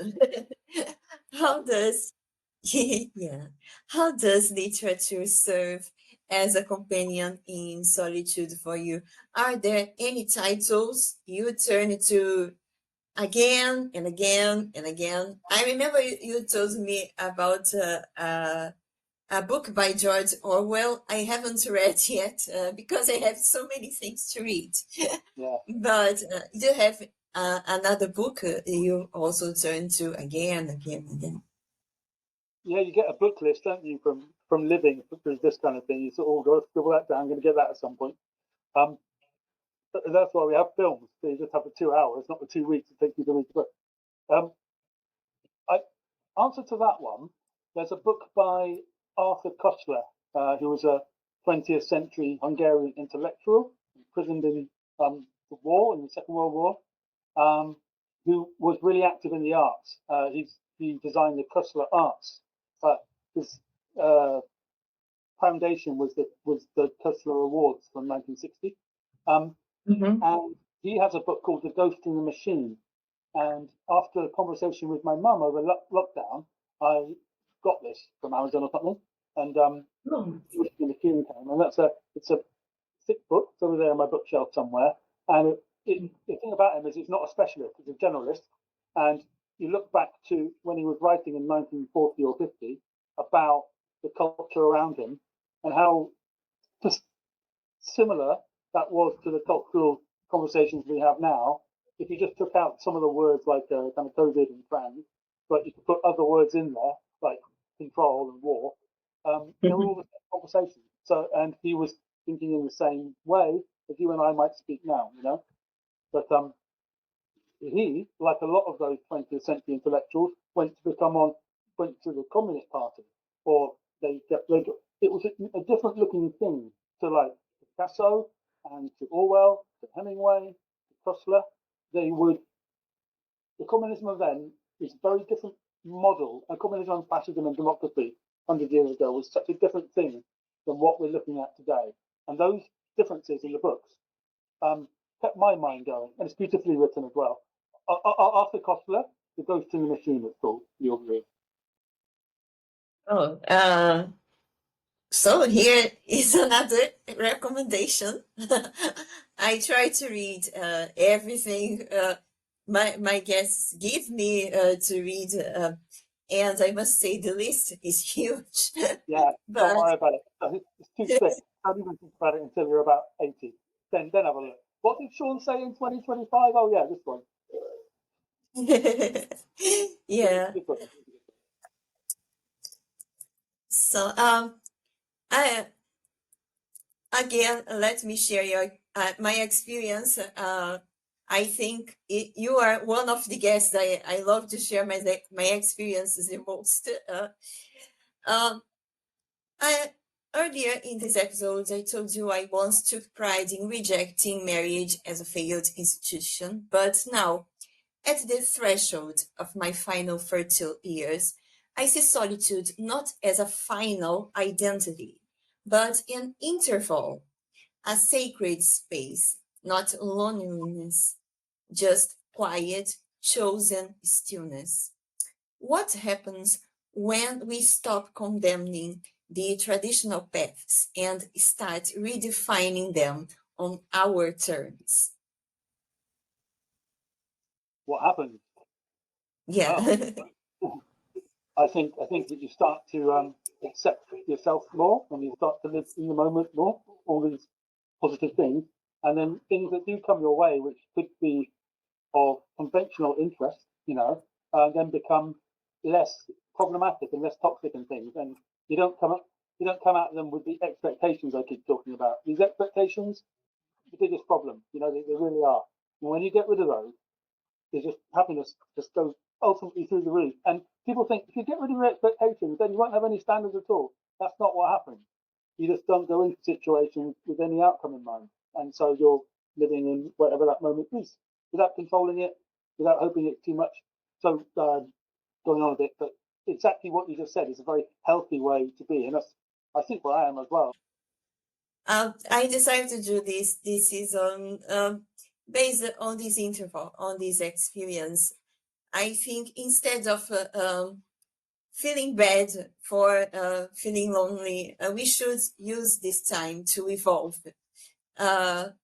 How does yeah, how does literature serve as a companion in solitude for you? Are there any titles you turn to again and again and again? I remember you told me about a book by George Orwell. I haven't read yet because I have so many things to read. Yeah. But do you have another book you also turn to again, again, again? Yeah, you get a book list, don't you, from living through this kind of thing. You sort of go scribble that down. I'm going to get that at some point. that's why we have films. So you just have the 2 hours, not the 2 weeks it takes you to read the book. Answer to that one, there's a book by Arthur Koestler, who was a 20th century Hungarian intellectual, imprisoned in the war, in the Second World War, who was really active in the arts. He designed the Koestler Arts. His foundation was the Koestler Awards from 1960. And he has a book called The Ghost in the Machine. And after a conversation with my mum over lockdown, I got this from Amazon or something. And the machine came, and it's a thick book. It's over there on my bookshelf somewhere. And the thing about him is he's not a specialist; he's a generalist. And you look back to when he was writing in 1940 or 50 about the culture around him and how similar that was to the cultural conversations we have now. If you just took out some of the words like kind of COVID and trans, but you could put other words in there like control and war, they were all the same conversation. So, and he was thinking in the same way as you and I might speak now, you know. But he, like a lot of those 20th century intellectuals, went to the Communist Party, or it was a different looking thing to like Picasso and to Orwell, to Hemingway, to Koestler. The communism of then is a very different model. And communism and fascism and democracy 100 years ago was such a different thing than what we're looking at today. And those differences in the books kept my mind going, and it's beautifully written as well. Arthur Koestler, The Ghost in the Machine, it's called. You'll read. So here is another recommendation. I try to read everything my guests give me to read, and I must say the list is huge. Yeah, don't worry about it. It's too thick. Don't even think about it until you're about 80. Then have a look. What did Sean say in 2025? Oh yeah, this one. Yeah. So again, let me share my experience. I think you are one of the guests I love to share my experiences the most. Earlier in this episode, I told you I once took pride in rejecting marriage as a failed institution, but now, at the threshold of my final fertile years, I see solitude not as a final identity, but an interval, a sacred space, not loneliness, just quiet, chosen stillness. What happens when we stop condemning the traditional paths and start redefining them on our terms? What happens? Yeah. Well, I think that you start to accept yourself more, and you start to live in the moment more. All these positive things, and then things that do come your way, which could be of conventional interest, you know, then become less problematic and less toxic and things. And you don't come at them with the expectations I keep talking about. These expectations, the biggest problem, you know, they really are. And when you get rid of those, there's just happiness just goes ultimately through the roof. And people think if you get rid of your expectations, then you won't have any standards at all. That's not what happens. You just don't go into situations with any outcome in mind. And so you're living in whatever that moment is, without controlling it, without hoping it's too much. So going on a bit, but exactly what you just said is a very healthy way to be. And that's, I think, where I am as well. I decided to do this season based on this interval, on this experience. I think instead of feeling bad for feeling lonely, we should use this time to evolve, to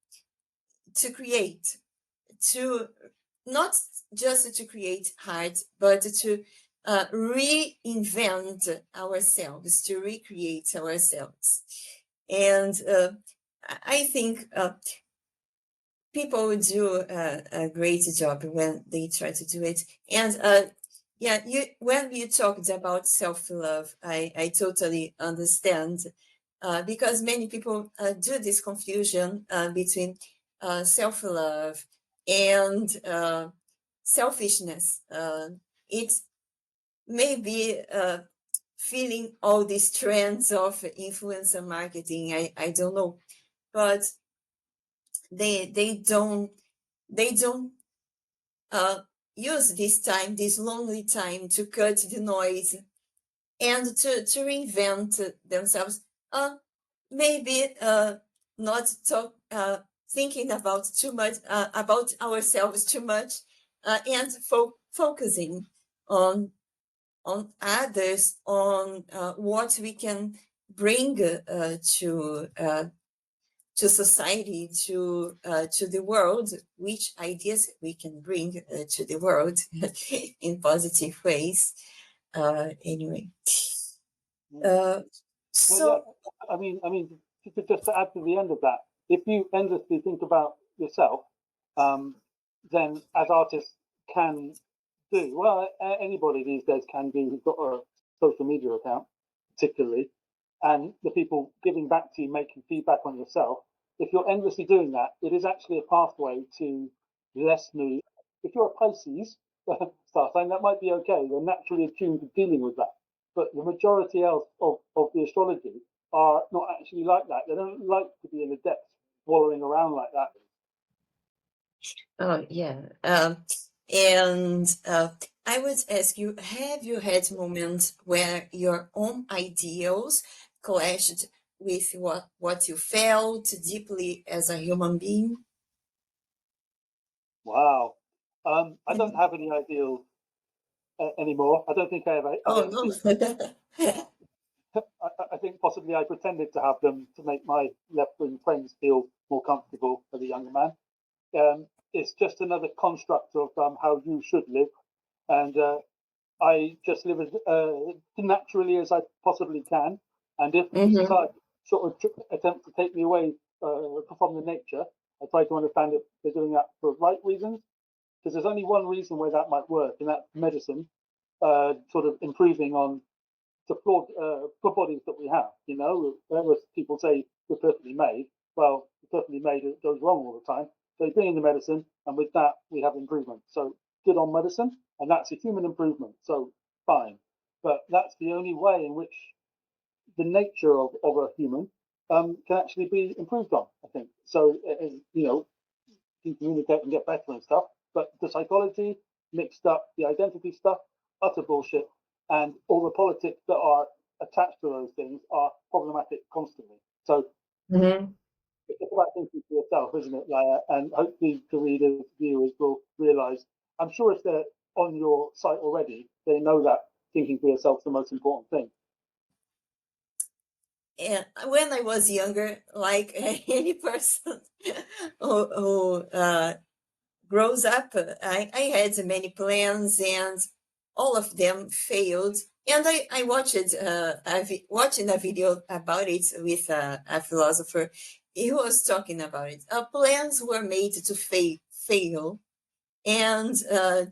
create, to not just to create art, but to reinvent ourselves, to recreate ourselves. And I think people do a great job when they try to do it. And yeah, when you talked about self-love, I totally understand, because many people do this confusion between self-love, and selfishness. It's maybe feeling all these trends of influencer marketing. I don't know, but they don't use this lonely time to cut the noise and to reinvent themselves. Maybe not talk, thinking about too much about ourselves too much, and focusing on others, on what we can bring to society, to the world, which ideas we can bring to the world in positive ways. Anyway, so yeah, I mean, just to add to the end of that, if you endlessly think about yourself, then as artists can do, well, anybody these days can do who's got a social media account, particularly, and the people giving back to you, making feedback on yourself. If you're endlessly doing that, it is actually a pathway to less mood. If you're a Pisces star sign, that might be okay. They're naturally attuned to dealing with that. But the majority else of the astrology are not actually like that. They don't like to be in the depths, wallowing around like that. oh yeah, and I would ask you: have you had moments where your own ideals clashed with what you felt deeply as a human being? Wow. I don't have any ideals anymore. I don't think I ever. I Oh ever no. did. I think possibly I pretended to have them to make my left-wing friends feel more comfortable as a younger man. It's just another construct of how you should live, and I just live as naturally as I possibly can. And if society sort of attempts to take me away from the nature, I try to understand if they're doing that for right reasons. Because there's only one reason where that might work, and that's medicine, sort of improving on the flawed bodies that we have. You know, whenever people say we're perfectly made, well, perfectly made it goes wrong all the time. So you bring in the medicine, and with that we have improvement. So good on medicine, and that's a human improvement. So fine, but that's the only way in which the nature of a human can actually be improved on. I think so. You know, can communicate and get better and stuff. But the psychology mixed up, the identity stuff, utter bullshit, and all the politics that are attached to those things are problematic constantly. So Mhm. it's about thinking for yourself, isn't it, Laia? And hopefully the readers, viewers will realise. I'm sure if they're on your site already, they know that thinking for yourself is the most important thing. And when I was younger, like any person who grows up, I had many plans and all of them failed. And I watched watching a video about it with a philosopher. He was talking about it. Plans were made to fail, and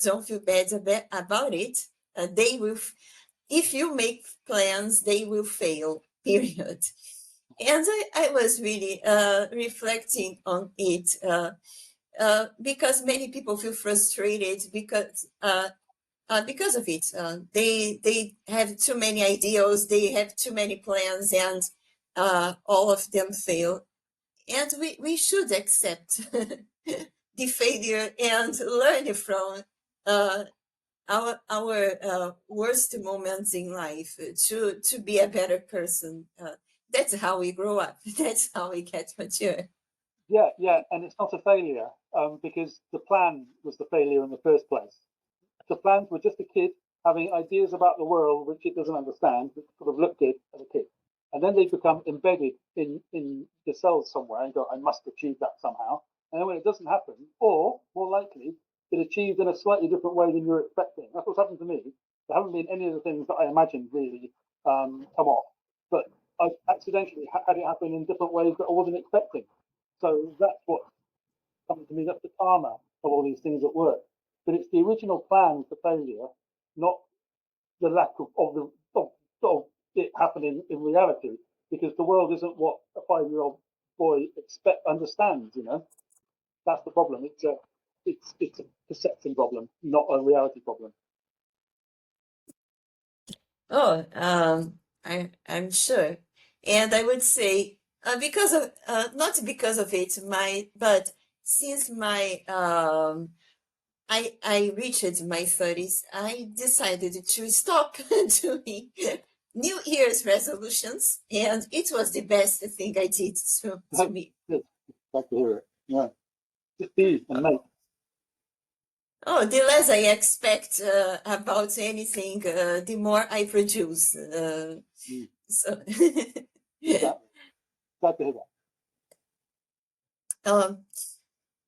don't feel bad about it. They will, if you make plans, they will fail. Period. And I was really reflecting on it. Because many people feel frustrated because of it. They have too many ideals, they have too many plans, and all of them fail. And we should accept the failure and learn from uh, our worst moments in life to be a better person. That's how we grow up. That's how we get mature. Yeah, and it's not a failure because the plan was the failure in the first place. The plans were just a kid having ideas about the world which it doesn't understand, which sort of look good as a kid. And then they become embedded in the cells somewhere and go, I must achieve that somehow. And then when it doesn't happen, or more likely, it achieved in a slightly different way than you're expecting. That's what's happened to me. There haven't been any of the things that I imagined really come off. But I accidentally had it happen in different ways that I wasn't expecting. So that's what comes to me. That's the karma of all these things at work. But it's the original plan for failure, not the lack of it happening in reality. Because the world isn't what a 5-year-old boy understands. You know. That's the problem. It's a perception problem, not a reality problem. Oh, I'm sure. And I would say, because of, not because of it, but since I reached my 30s, I decided to stop doing New Year's resolutions, and it was the best thing I did to me. Good. Like to hear it. Yeah. Just be and make. Oh, the less I expect about anything, the more I produce. So, Exactly. Glad to hear that.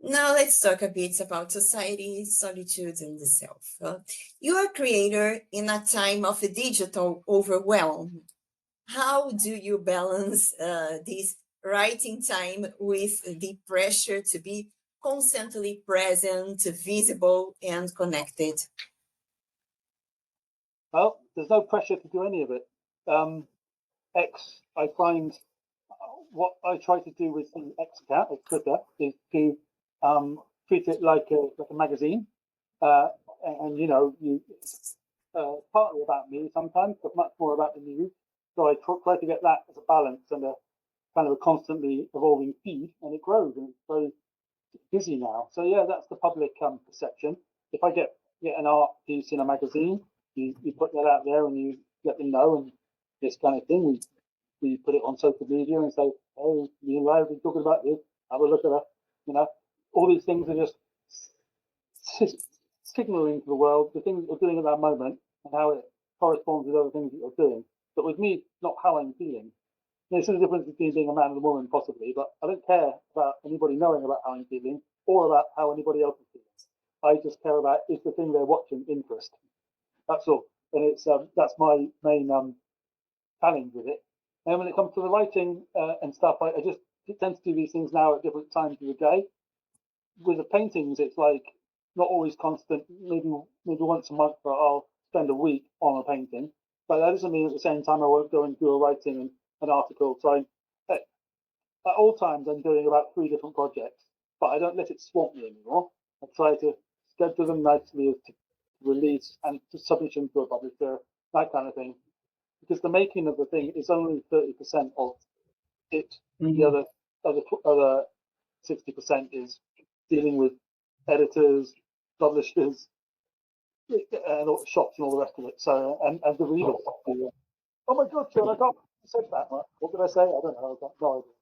now let's talk a bit about society, solitude, and the self. You are a creator in a time of digital overwhelm. How do you balance this writing time with the pressure to be constantly present, visible, and connected? Well, there's no pressure to do any of it. X, I find what I try to do with the X account, or Twitter, is to treat it like a magazine. And you know, it's partly about me sometimes, but much more about the news. So I try to get that as a balance and a kind of a constantly evolving feed, and it grows and it's very busy now. So yeah, that's the public perception. If I get an art piece in a magazine, you put that out there and you let them know, and this kind of thing. We put it on social media and say, "Hey, me and Ray have been talking about this. Have a look at it." You know, all these things are just signaling to the world the things that you're doing at that moment and how it corresponds with other things that you're doing. But with me, not how I'm feeling. There's a difference between being a man and a woman, possibly, but I don't care about anybody knowing about how I'm feeling or about how anybody else is feeling. I just care about is the thing they're watching interest. That's all, and it's that's my main challenge with it. And when it comes to the writing and stuff, I just tend to do these things now at different times of the day. With the paintings, it's like not always constant. Maybe once a month, I'll spend a week on a painting. But that doesn't mean at the same time I won't go and do a writing and an article. So at all times, I'm doing about 3 different projects, but I don't let it swamp me anymore. I try to schedule them nicely to release and to submission to a publisher, that kind of thing. Because the making of the thing is only 30% of it. Mm-hmm. The other 60% is dealing with editors, publishers, and all, shops and all the rest of it. So and the readers. Oh my God, Sean, I can't say that. What did I say? I don't know. I've got no idea.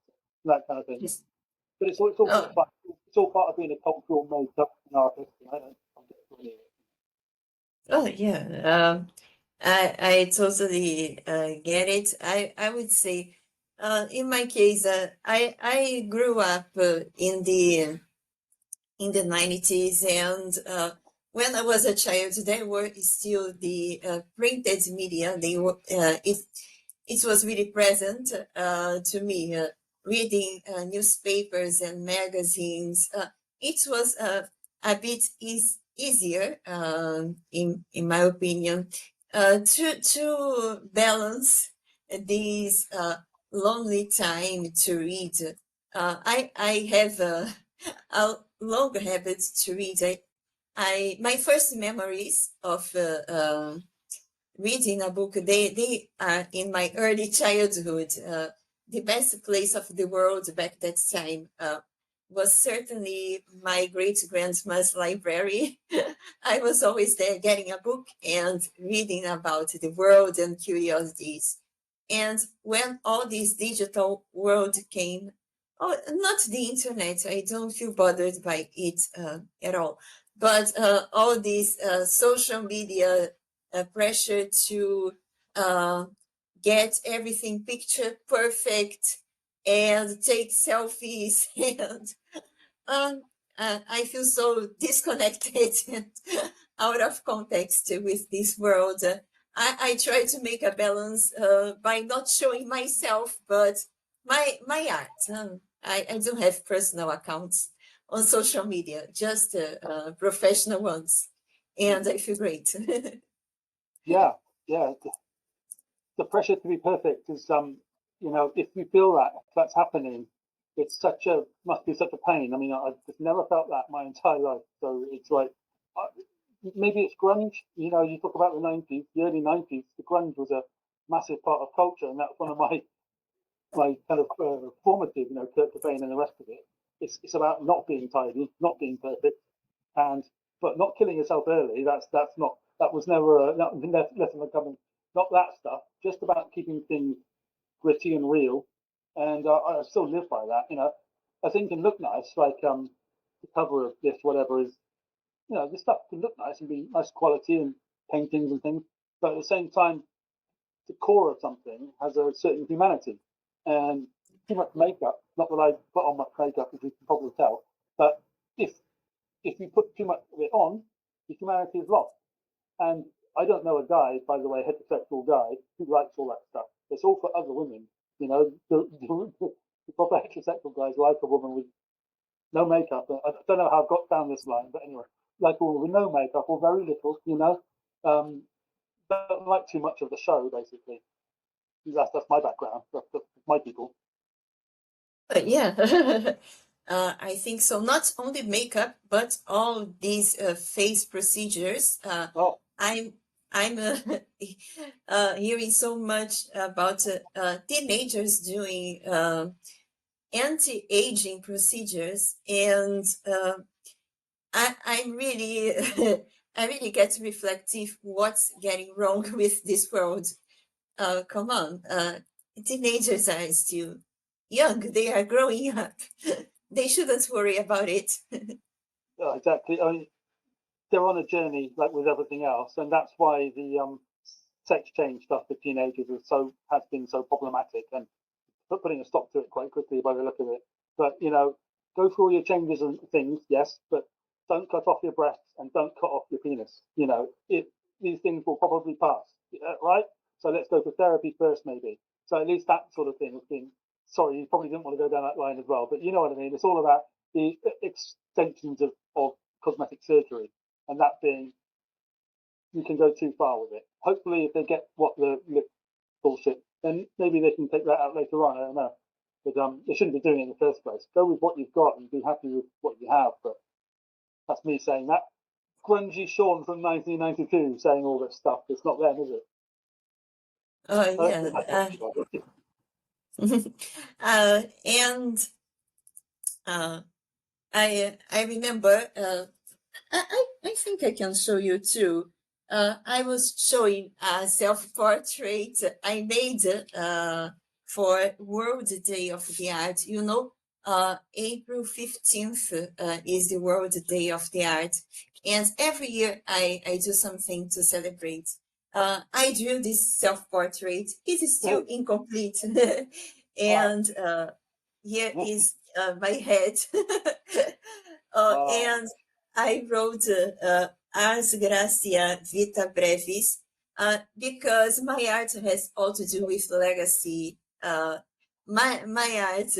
That kind of thing. Yes. But it's all part of being a cultural makeup artist. I don't get it. Oh yeah. I totally get it. I would say, in my case, I grew up in the 90s, and when I was a child, there were still the printed media. They were it was really present to me. Reading newspapers and magazines, it was a bit easier, in my opinion, to balance this lonely time to read. I have a long habit to read. My first memories of reading a book, they are in my early childhood. The best place of the world back that time was certainly my great-grandma's library. I was always there getting a book and reading about the world and curiosities. And when all this digital world came, not the internet, I don't feel bothered by it at all, but all these social media pressure to get everything picture perfect and take selfies, and I feel so disconnected and out of context with this world. I try to make a balance by not showing myself, but my art. I don't have personal accounts on social media, just professional ones, and I feel great. Yeah. The pressure to be perfect is, if you feel that that's happening, it's must be such a pain. I mean, I've just never felt that my entire life. So it's like, maybe it's grunge. You know, you talk about the 90s, the early 90s, the grunge was a massive part of culture. And that's one of my kind of formative, you know, Kurt Cobain and the rest of it. It's about not being tidy, not being perfect, but not killing yourself early. That was never lesson of coming. Not that stuff. Just about keeping things gritty and real. And I still live by that. You know, I think can look nice, like the cover of this, whatever is, you know, this stuff can look nice and be nice quality and paintings and things. But at the same time, the core of something has a certain humanity. And too much makeup, not that I put on much makeup, as you can probably tell, but if you put too much of it on, the humanity is lost. And I don't know a guy, by the way, heterosexual guy, who likes all that stuff. It's all for other women. You know, the proper heterosexual guys like a woman with no makeup. I don't know how I've got down this line, but anyway, like a woman with no makeup or very little, you know. Don't like too much of the show, basically. That's my background. That's my people. Yeah, I think so. Not only makeup, but all these face procedures. Oh, I'm hearing so much about teenagers doing anti-aging procedures, and I'm really, I really get reflective. What's getting wrong with this world? Come on, teenagers are still young. They are growing up. They shouldn't worry about it. yeah, exactly. I mean, they're on a journey, like with everything else, and that's why the sex change stuff for teenagers has been so problematic, and putting a stop to it quite quickly by the look of it. But you know, go through all your changes and things, yes, but don't cut off your breasts and don't cut off your penis. You know, these things will probably pass, right? So let's go for therapy first, maybe. So at least that sort of thing has been. Sorry, you probably didn't want to go down that line as well, but you know what I mean. It's all about the extensions of cosmetic surgery, and that being you can go too far with it. Hopefully, if they get what the lip bullshit, then maybe they can take that out later on. I don't know, but they shouldn't be doing it in the first place. Go with what you've got and be happy with what you have. But that's me saying that. Grungy Sean from 1992 saying all this stuff. It's not them, is it? Yeah. And I remember. I think I can show you too. I was showing a self-portrait I made for World Day of the Art. You know, April 15th is the World Day of the Art. And every year I do something to celebrate. I drew this self-portrait. It is still incomplete. And here is my head. And I wrote Ars Gracia Vita Brevis because my art has all to do with legacy. My art,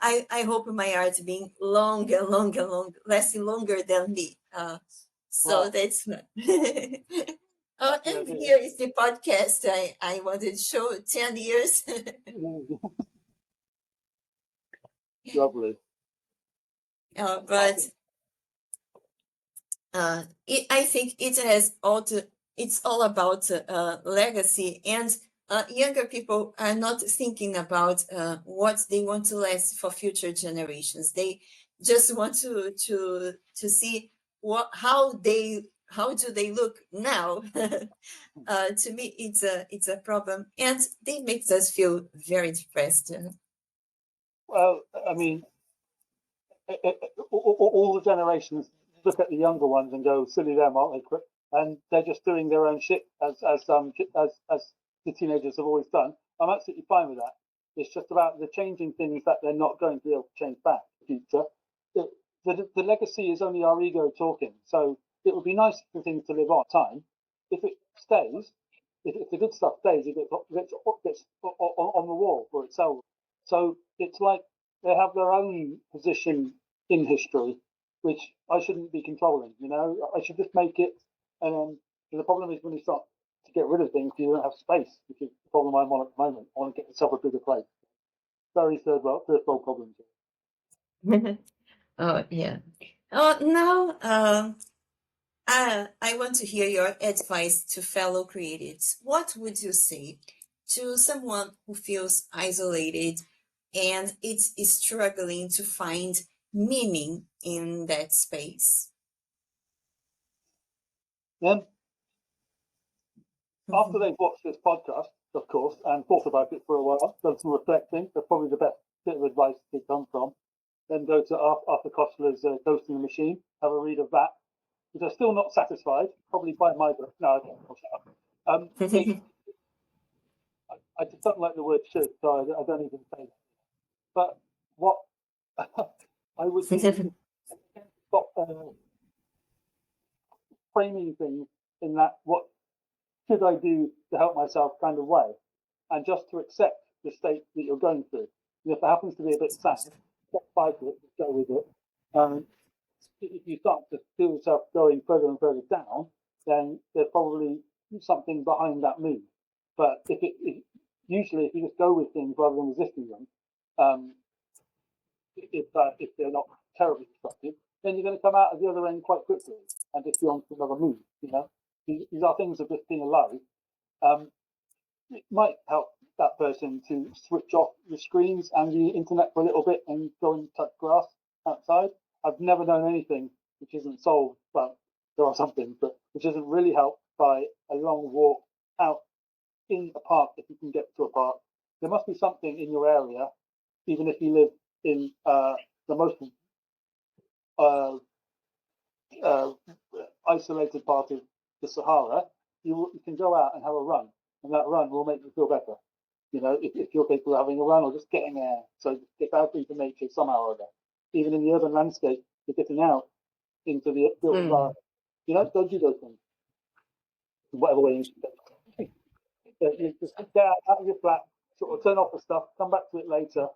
I hope my art being long and long and long, lasting longer than me. So that's and here is the podcast I wanted to show 10 years. Lovely. But I think it has it's all about legacy, and younger people are not thinking about what they want to last for future generations. They just want to see how do they look now. To me, it's a problem, and they make us feel very depressed. Well, I mean, all the generations look at the younger ones and go, "Silly them, aren't they?" And they're just doing their own shit as the teenagers have always done. I'm absolutely fine with that. It's just about the changing things that they're not going to be able to change back in the future. The legacy is only our ego talking. So it would be nice for things to live on time. If it stays, if the good stuff stays, it gets on the wall for itself. So it's like they have their own position in history, which I shouldn't be controlling. You know, I should just make it. And the problem is when you start to get rid of things, you don't have space, which is the problem I'm on at the moment. I want to get myself a bigger place. Very first world problems. Oh, yeah. Now, I want to hear your advice to fellow creatives. What would you say to someone who feels isolated and is struggling to find meaning in that space? Then, after they've watched this podcast, of course, and thought about it for a while, done some reflecting, that's probably the best bit of advice to come from. Then go to Arthur Koestler's Ghost in the Machine, have a read of that. If they're still not satisfied, probably buy my book. No, I don't. I just don't like the word should, so I don't even say that. But what I would do is stop framing things in that what should I do to help myself kind of way, and just to accept the state that you're going through. And if it happens to be a bit sad, don't fight it, just go with it. If you start to feel yourself going further and further down, then there's probably something behind that move. But usually if you just go with things rather than resisting them, if they're not terribly destructive, then you're going to come out of the other end quite quickly and just be on to another move. You know, these are things of just being alive. It might help that person to switch off the screens and the internet for a little bit and go and touch grass outside. I've never known anything which isn't solved, but there are some things, but which isn't really helped by a long walk out in a park if you can get to a park. There must be something in your area, even if you live in the most isolated part of the Sahara. You can go out and have a run, and that run will make you feel better. You know, if you're capable of having a run or just getting air, so get out into nature somehow or other. Even in the urban landscape, you're getting out into the built environment. You know, don't do those things. Whatever way you just get out of your flat, sort of turn off the stuff, come back to it later,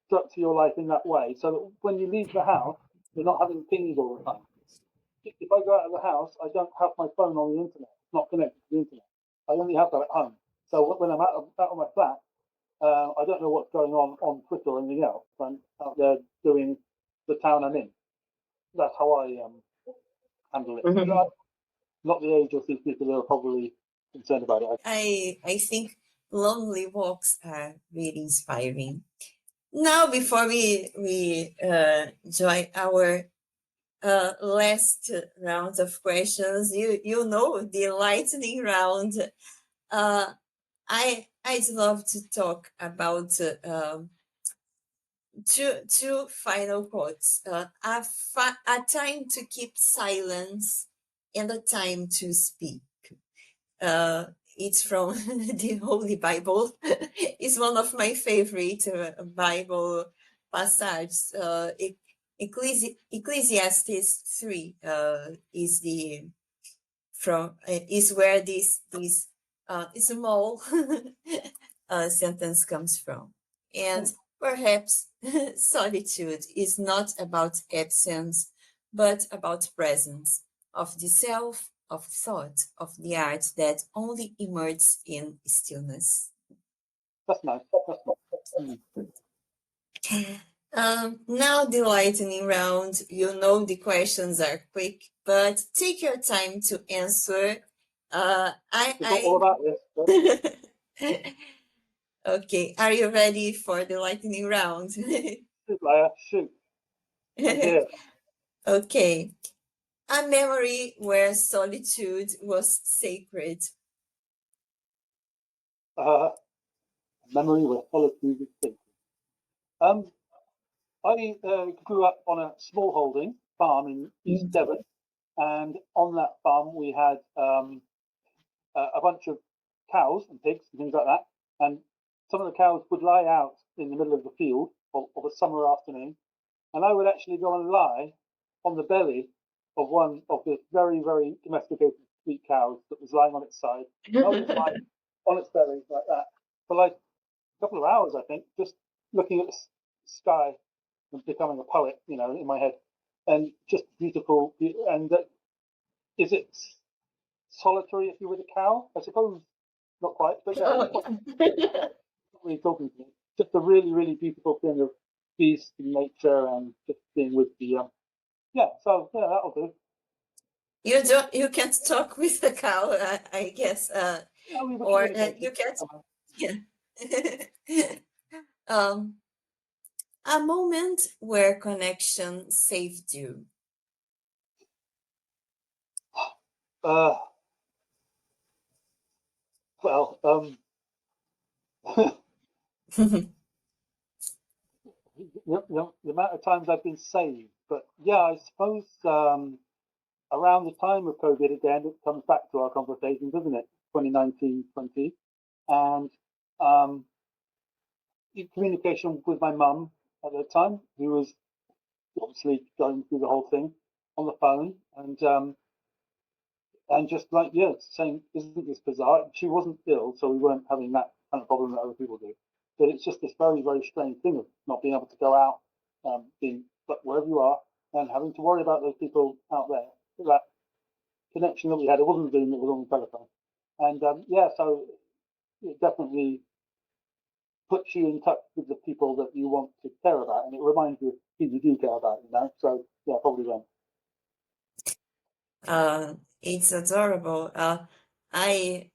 structure your life in that way, so that when you leave the house, you're not having pings all the time. If I go out of the house, I don't have my phone on the internet. It's not connected to the internet. I only have that at home. So when I'm out of my flat, I don't know what's going on Twitter or anything else. I'm out there doing the town I'm in. That's how I handle it. Not the age of these people that are probably concerned about it. I think lonely walks are really inspiring. Now, before we join our last round of questions, you know the lightning round. I'd love to talk about two final quotes. A time to keep silence and a time to speak. It's from the Holy Bible. It's one of my favorite Bible passages. Ecclesiastes 3 is where this small sentence comes from. And perhaps solitude is not about absence, but about presence of the self, of thought, of the art that only emerges in stillness. That's nice. Now the lightning round. You know the questions are quick, but take your time to answer. All about this. Okay, are you ready for the lightning round? Shoot. Yeah. Okay. A memory where solitude was sacred. Memory where solitude is sacred. I grew up on a small holding farm in East Devon, and on that farm we had a bunch of cows and pigs and things like that. And some of the cows would lie out in the middle of the field of a summer afternoon, and I would actually go and lie on the belly of one of the very, very domesticated sweet cows that was lying on its side. I would just lie on its belly like that for like a couple of hours, I think, just looking at the sky and becoming a poet, you know, in my head. And just beautiful. And is it solitary if you're with a cow? I suppose not quite, but yeah, not really talking to me. Just a really, really beautiful thing of peace in nature and just being with the so yeah, that'll do. You can't talk with a cow, I guess. Or you can't. Yeah. A moment where connection saved you. Well, the amount of times I've been saved, but yeah, I suppose around the time of COVID again, it comes back to our conversation, doesn't it? 2019, 20, and communication with my mum at the time, who was obviously going through the whole thing on the phone, and just like saying, "Isn't this bizarre?" She wasn't ill, so we weren't having that kind of problem that other people do. But it's just this very, very strange thing of not being able to go out, being but wherever you are, and having to worry about those people out there. That connection that we had, it wasn't Zoom, it was on the telephone, and so it definitely puts you in touch with the people that you want to care about, and it reminds you who you do care about. So yeah, probably them. It's adorable. I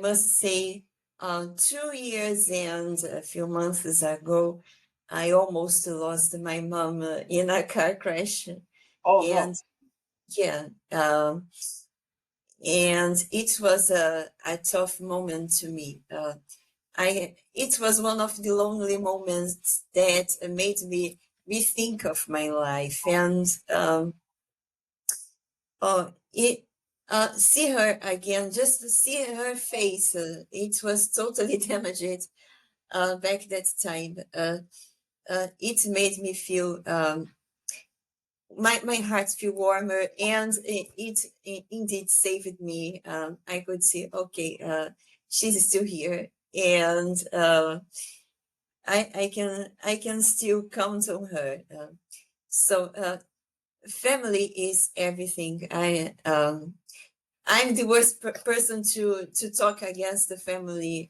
must say, 2 years and a few months ago, I almost lost my mom in a car crash. Oh and no! Yeah, and it was a tough moment to me. It was one of the lonely moments that made me rethink of my life, and see her again, just to see her face. It was totally damaged back that time. It made me feel my heart feel warmer, and it indeed saved me. I could see, okay, she's still here, and I can still count on her. So family is everything. I'm the worst person to talk against the family.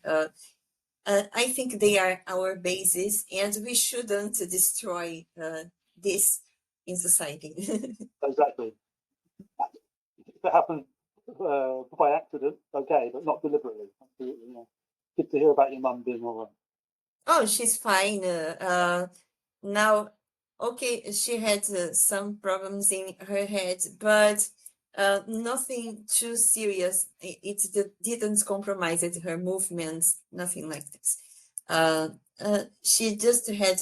I think they are our basis, and we shouldn't destroy this in society. Exactly. If it happened by accident, okay, but not deliberately. Absolutely, yeah. Good to hear about your mum being all right. Oh, she's fine. Now, okay, she had some problems in her head, but nothing too serious. It didn't compromise her movements, nothing like this. She just had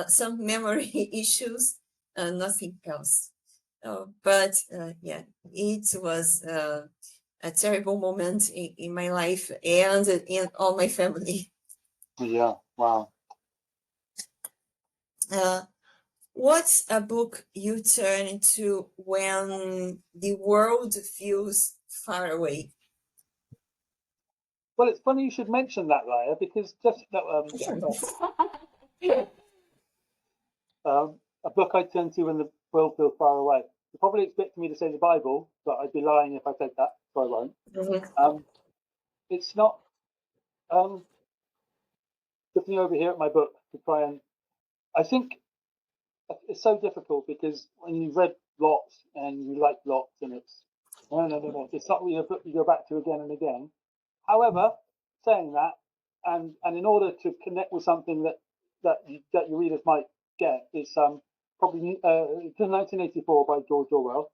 some memory issues, nothing else. But yeah, it was a terrible moment in my life and in all my family. Yeah, wow. What's a book you turn to when the world feels far away? Well, it's funny you should mention that, Laia, because just a book I turn to when the world feels far away. You're probably expecting me to say the Bible, but I'd be lying if I said that, so I won't. Mm-hmm. It's not. Looking over here at my book to try and, I think it's so difficult because when you've read lots and you like lots, and it's no, it's not really a book you go back to again and again. However, saying that, and in order to connect with something that your readers might get, is probably 1984 by George Orwell.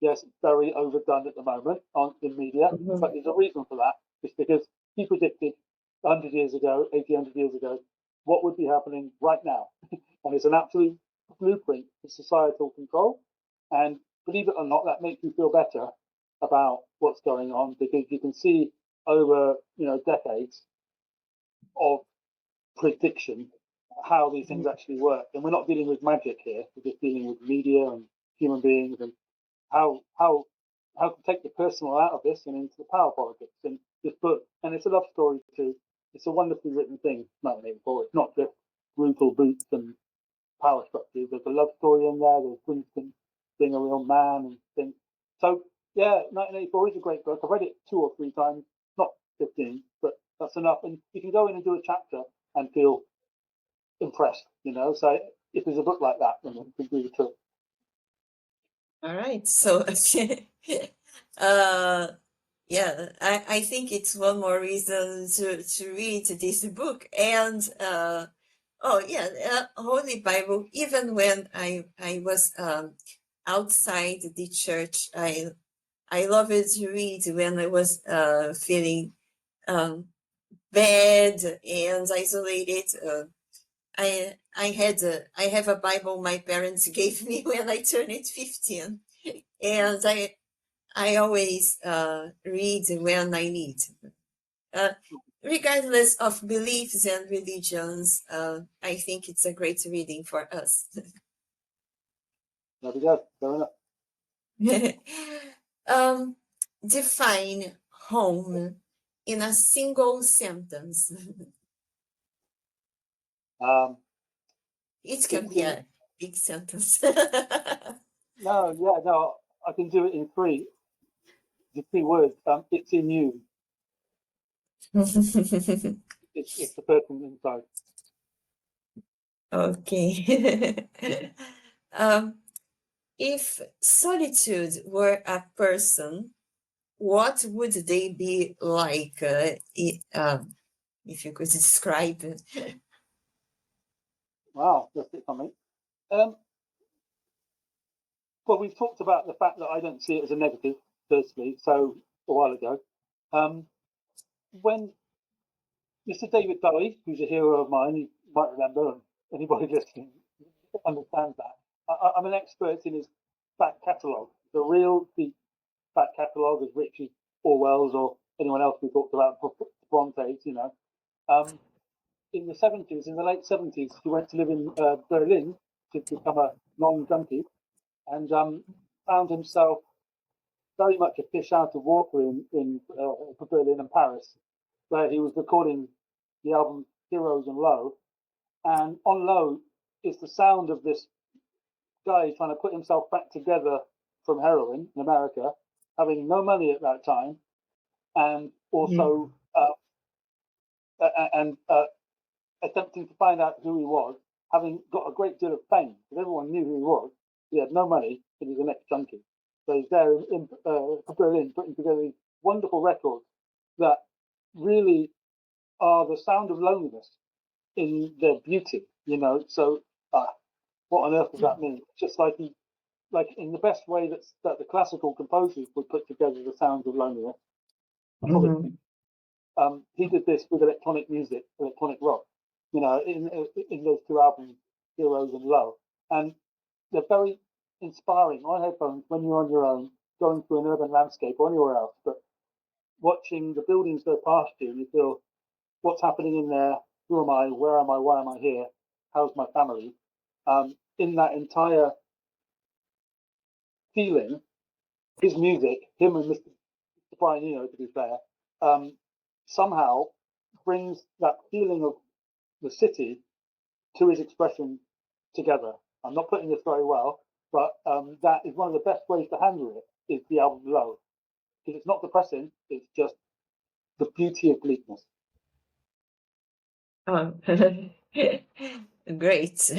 Yes, very overdone at the moment in media, Mm-hmm. but there's a reason for that. It's because he predicted 100 years ago, 100 years ago, what would be happening right now. And it's an absolute blueprint for societal control. And believe it or not, that makes you feel better about what's going on, because you can see over decades of prediction how these things actually work. And we're not dealing with magic here; we're just dealing with media and human beings, and how to take the personal out of this and into the power politics. And this book, and it's a love story too. It's a wonderfully written thing, 1984. It's not just brutal boots and power structures. There's a love story in there. There's Winston being a real man and things. So yeah, 1984 is a great book. I've read it 2 or 3 times, not 15, but that's enough. And you can go in and do a chapter and feel impressed, So if there's a book like that, then it could be the trick. All right. So, yeah, I think it's one more reason to read this book. And Holy Bible. Even when I was outside the church, I loved to read when I was feeling bad and isolated. I have a Bible my parents gave me when I turned 15, and I always read when I need. Regardless of beliefs and religions, I think it's a great reading for us. There we go. Fair enough. Define home in a single sentence. It can be a big sentence. No, I can do it in three. The 3 words. It's in you. It's the person inside. Okay. If solitude were a person, what would they be like? If you could describe it. Wow, that's it something. Well, we've talked about the fact that I don't see it as a negative, firstly, so a while ago. When Mr. David Bowie, who's a hero of mine, you might remember, and anybody listening understands that. I'm an expert in his back catalogue, the real deep back catalogue, as rich as Orwell's or anyone else we talked about, Bronte's, In the 70s, in the late 70s, he went to live in Berlin to become a non-junkie, and found himself very much a fish out of water in Berlin and Paris, where he was recording the album Heroes and Low. And on Low is the sound of this guy trying to put himself back together from heroin in America, having no money at that time, and also attempting to find out who he was, having got a great deal of fame, because everyone knew who he was. He had no money, but he was an ex-junkie. So he's there in Berlin putting together these wonderful records that really are the sound of loneliness in their beauty, So what on earth does that mean? Just like in the best way that the classical composers would put together the sounds of loneliness. He did this with electronic music, electronic rock, in those 2 albums, Heroes and Low. And they're very inspiring on headphones when you're on your own, going through an urban landscape or anywhere else, but watching the buildings go past you and you feel, what's happening in there? Who am I? Where am I? Why am I here? How's my family? In that entire feeling, his music, him and Mr. Brian Eno, to be fair, somehow brings that feeling of the city to his expression together. I'm not putting this very well, but that is one of the best ways to handle it, is the album Low. Because it's not depressing, it's just the beauty of bleakness. Great.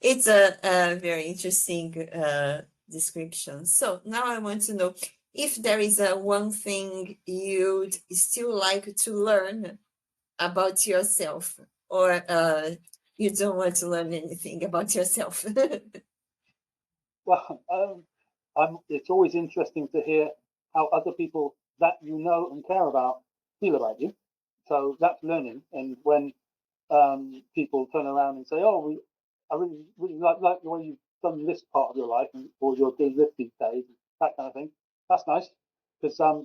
It's a very interesting description. So now I want to know if there is one thing you'd still like to learn about yourself, or you don't want to learn anything about yourself. Well, it's always interesting to hear how other people that you know and care about feel about you. So that's learning. And when people turn around and say, "Oh, I really like the way you've done this part of your life, or you're doing this these days," that kind of thing. That's nice, because I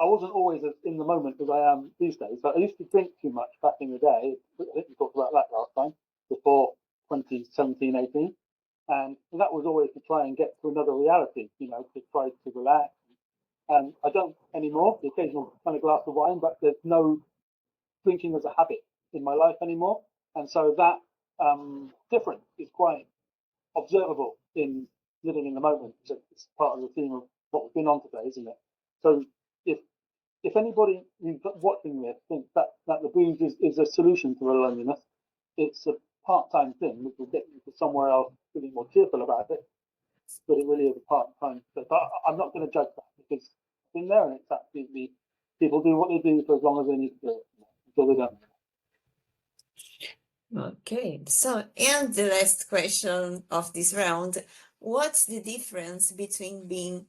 wasn't always as in the moment as I am these days. But I used to drink too much back in the day. I think we talked about that last time, before 2017, 18. And that was always to try and get to another reality, to try to relax. And I don't anymore, the occasional kind of glass of wine, but there's no drinking as a habit in my life anymore. And so that difference is quite observable in living in the moment. So it's part of the theme of what we've been on today, isn't it? So if anybody who's watching this thinks that the booze is a solution to the loneliness, it's a part-time thing which will get you to somewhere else feeling more cheerful about it. But it really is a part-time thing. But I'm not going to judge that because it's in there and it's absolutely, people do what they do for as long as they need to do it until they don't. Okay, so, and the last question of this round, what's the difference between being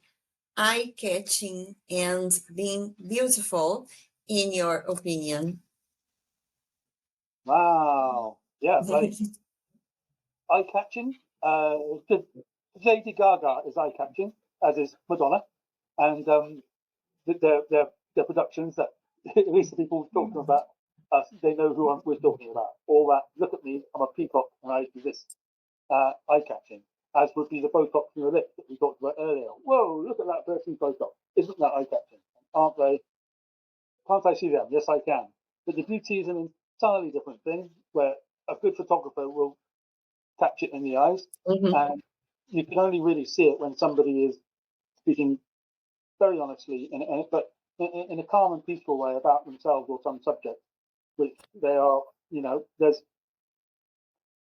eye-catching and being beautiful, in your opinion? Wow. Yeah, like eye-catching. Lady Gaga is eye-catching, as is Madonna. And their productions that at least the people talking about us, they know who we're talking about. All that, look at me, I'm a peacock and I do this, eye-catching, as would be the Botox in the lips that we talked about earlier. Whoa, look at that person's Botox. Isn't that eye-catching? Aren't they? Can't I see them? Yes, I can. But the beauty is an entirely different thing, where a good photographer will catch it in the eyes, and you can only really see it when somebody is speaking very honestly, but in a calm and peaceful way about themselves or some subject, which they are, there's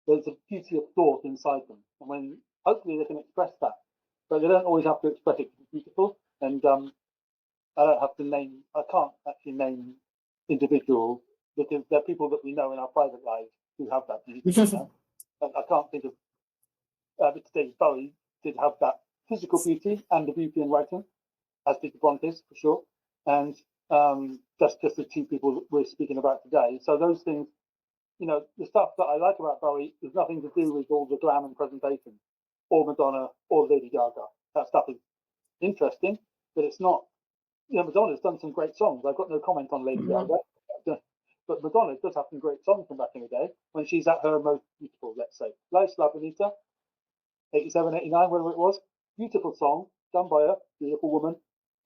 a beauty of thought inside them, and when hopefully they can express that, but they don't always have to express it to be beautiful. And I can't actually name individuals because they're people that we know in our private lives who have that beauty. And I can't think of David Bowie did have that physical beauty and the beauty in writing, as did the Brontes for sure. And that's just the two people that we're speaking about today. So those things, the stuff that I like about Bowie has nothing to do with all the glam and presentation, or Madonna, or Lady Gaga. That stuff is interesting, but it's not. Madonna's done some great songs. I've got no comment on Lady Gaga, but Madonna does have some great songs from back in the day when she's at her most beautiful, let's say. Like La Bonita, 87, 89, whatever it was. Beautiful song, done by a beautiful woman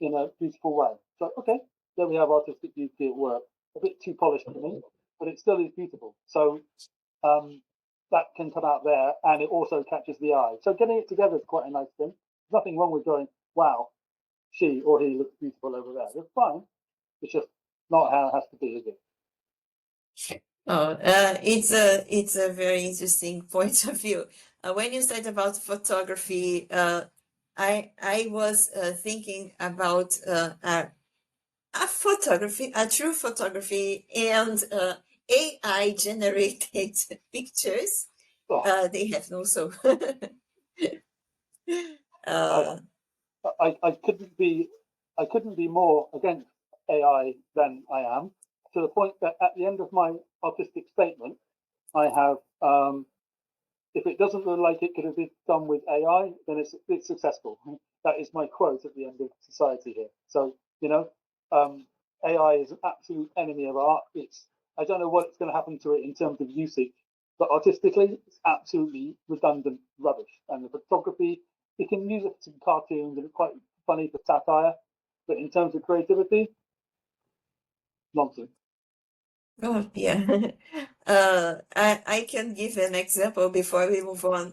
in a beautiful way. So, okay, there we have artistic beauty at work. A bit too polished for me, but it still is beautiful. So that can come out there, and it also catches the eye. So getting it together is quite a nice thing. There's nothing wrong with going, wow, she or he looks beautiful over there. That's fine. It's just not how it has to be, is it? Oh, it's a very interesting point of view. When you said about photography, I was thinking about a photography, a true photography, and AI generated pictures. They have no soul. I couldn't be more against AI than I am, to the point that at the end of my artistic statement, I have, if it doesn't look like it could have been done with AI, then it's successful. That is my quote at the end of society here. So, AI is an absolute enemy of art. I don't know what's going to happen to it in terms of usage, but artistically, it's absolutely redundant rubbish. And the photography, you can use it for some cartoons and it's quite funny for satire, but in terms of creativity, nonsense. Oh, yeah. I can give an example before we move on.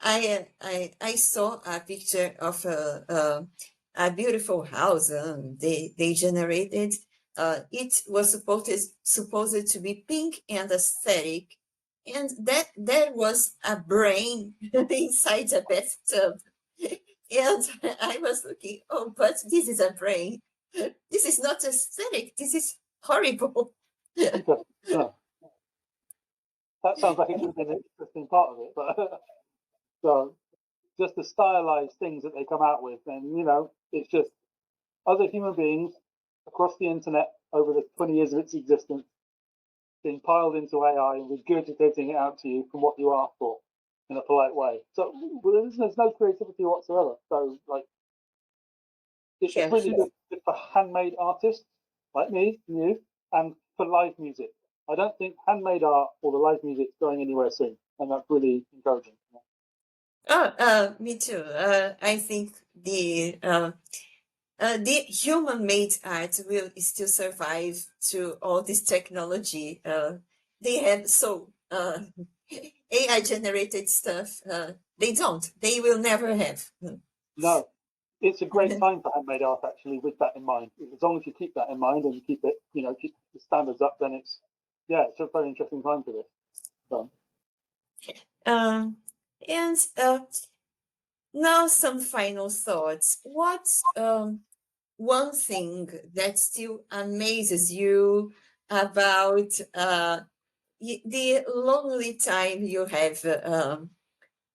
I saw a picture of a beautiful house. They generated. It was supposed to be pink and aesthetic, and that there was a brain inside a bathtub. And I was looking, oh, but this is a brain. This is not aesthetic. This is horrible. Yeah. That sounds like it would have been an interesting part of it, but so just the stylized things that they come out with, and it's just other human beings across the internet over the 20 years of its existence being piled into AI and regurgitating it out to you from what you asked for in a polite way. So there's no creativity whatsoever. So it's really good for handmade artists like me and you, and for live music. I don't think handmade art or the live music is going anywhere soon, and that's really encouraging. Me too. I think the human-made art will still survive to all this technology. They have AI-generated stuff. They don't. They will never have. No, it's a great time for handmade art, actually, with that in mind. As long as you keep that in mind and you keep it, keep the standards up, then it's a very interesting time for this. And now some final thoughts. What's one thing that still amazes you about the lonely time you have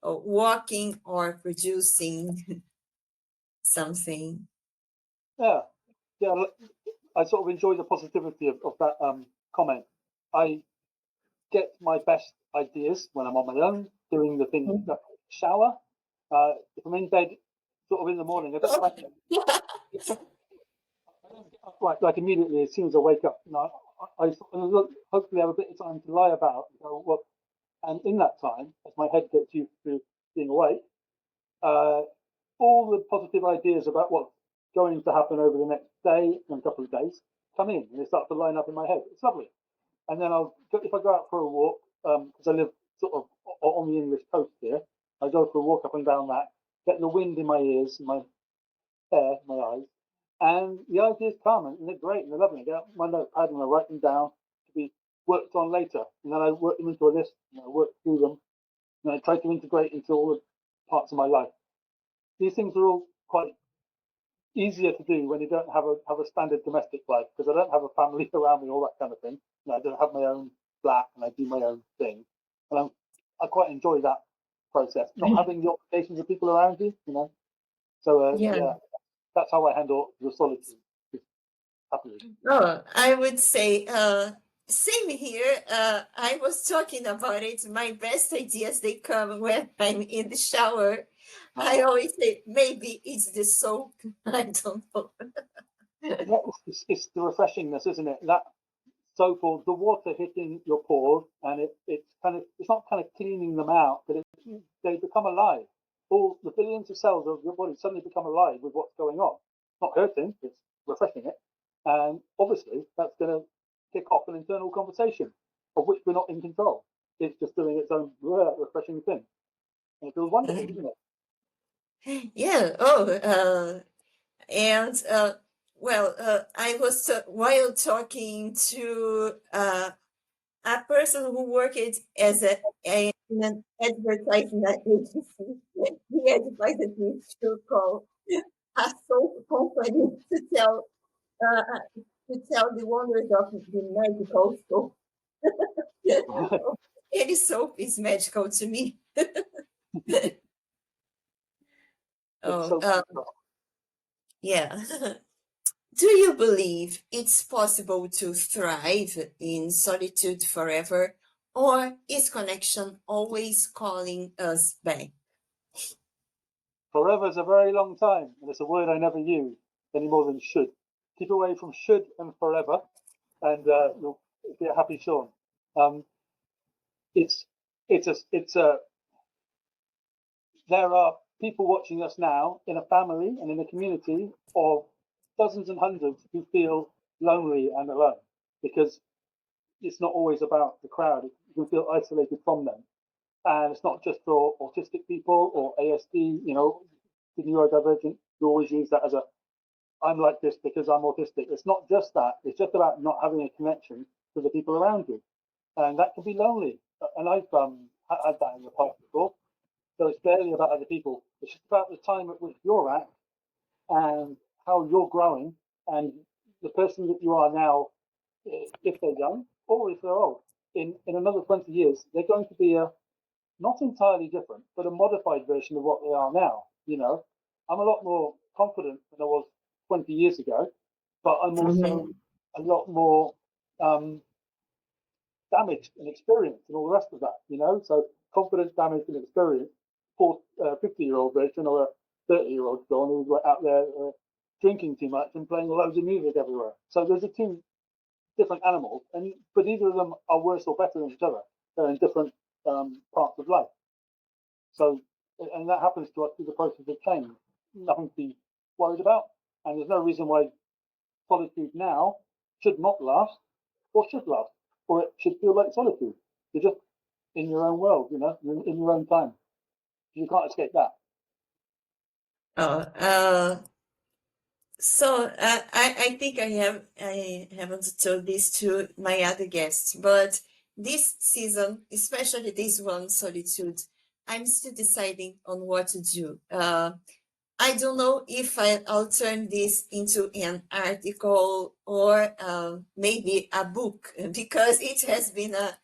working or producing something? Yeah, I sort of enjoy the positivity of that comment. I get my best ideas when I'm on my own, doing the things that shower. If I'm in bed, sort of in the morning, I don't like like immediately as soon as I wake up. I hopefully have a bit of time to lie about. And in that time, as my head gets used to being awake, all the positive ideas about what's going to happen over the next day and a couple of days come in, and they start to line up in my head. It's lovely. And then if I go out for a walk, because I live sort of on the English coast here, I go for a walk up and down that, get the wind in my ears, my hair, my eyes, and the ideas come, and they're great, and they're lovely. I get my notepad and I write them down to be worked on later, and then I work them into a list, and I work through them, and I try to integrate into all the parts of my life. These things are all quite easier to do when you don't have a standard domestic life, because I don't have a family around me, all that kind of thing. I don't have my own flat, and I do my own thing, and I quite enjoy that process, not having the obligations of people around you. So that's how I handle the solitude. Happily. Oh, I would say same here. I was talking about it. My best ideas, they come when I'm in the shower. I always say maybe it's the soap. I don't know. It's the refreshingness, isn't it? That soap or the water hitting your pores, and it's not kind of cleaning them out, but they become alive. All the billions of cells of your body suddenly become alive with what's going on. It's not hurting, it's refreshing it. And obviously, that's going to kick off an internal conversation of which we're not in control. It's just doing its own refreshing thing. And it feels wonderful, doesn't it? Yeah. Oh, and I was while talking to a person who worked as in an advertising agency. He advised me to call a soap company uh, to tell the wonders of the medical soap. Any soap is magical to me. Yeah. Do you believe it's possible to thrive in solitude forever, or is connection always calling us back? Forever is a very long time, and it's a word I never use any more than should. Keep away from should and forever, and you'll be a happy Sean. There are people watching us now in a family and in a community of dozens and hundreds who feel lonely and alone, because it's not always about the crowd. You can feel isolated from them. And it's not just for autistic people or ASD, the neurodivergent. You always use that as I'm like this because I'm autistic. It's not just that. It's just about not having a connection to the people around you. And that can be lonely. And I've had that in the past before. So it's barely about other people. It's just about the time at which you're at and how you're growing, and the person that you are now, if they're young or if they're old. In another 20 years, they're going to be not entirely different, but a modified version of what they are now. I'm a lot more confident than I was 20 years ago, but I'm also a lot more damaged and experienced and all the rest of that. So confidence, damage, and experience for a 50-year-old version or a 30-year-old John who's out there drinking too much and playing loads of music everywhere. So there's a two different animals, but neither of them are worse or better than each other. They're in different parts of life. So, and that happens to us through the process of change. Nothing to be worried about, and there's no reason why solitude now should not last or should last, or it should feel like solitude. You're just in your own world, you're in your own time. You can't escape that. Oh, so I think I haven't told this to my other guests, but this season, especially this one, Solitude, I'm still deciding on what to do. I don't know if I'll turn this into an article or maybe a book, because it has been a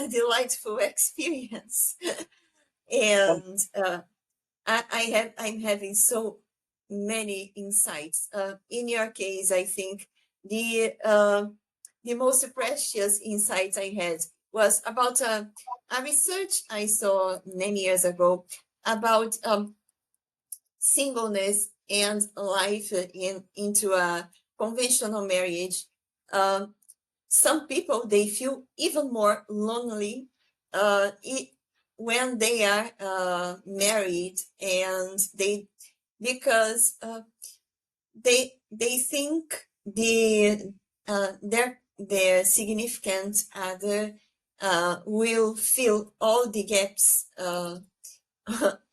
delightful experience. And I'm having so many insights. In your case, I think the most precious insight I had was about a research I saw many years ago about singleness and life into a conventional marriage. Some people, they feel even more lonely when they are married, and because they think their significant other will fill all the gaps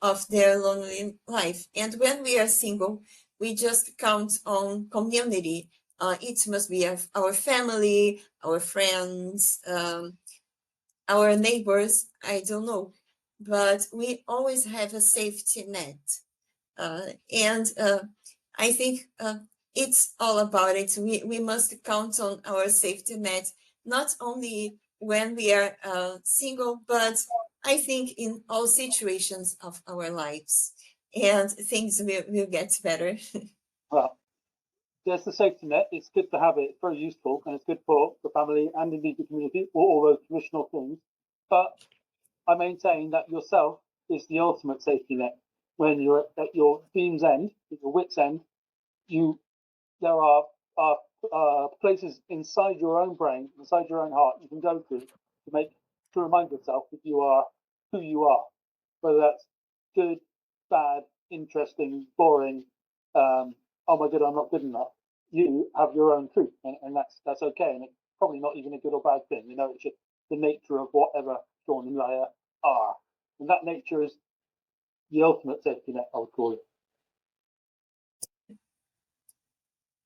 of their lonely life. And when we are single, we just count on community. It must be our family, our friends, our neighbors, I don't know. But we always have a safety net. And I think it's all about it. We must count on our safety net, not only when we are single, but I think in all situations of our lives, and things will get better. Well, there's the safety net. It's good to have it. It's very useful, and it's good for the family and indeed the community, all those traditional things. But I maintain that yourself is the ultimate safety net. When you're at your beam's end, at your wit's end, there are places inside your own brain, inside your own heart, you can go to remind yourself that you are who you are, whether that's good, bad, interesting, boring. Oh my God, I'm not good enough. You have your own truth, and that's okay, and it's probably not even a good or bad thing. It's just the nature of whatever Sean and Leia are, and that nature is the ultimate safety net, I would call it.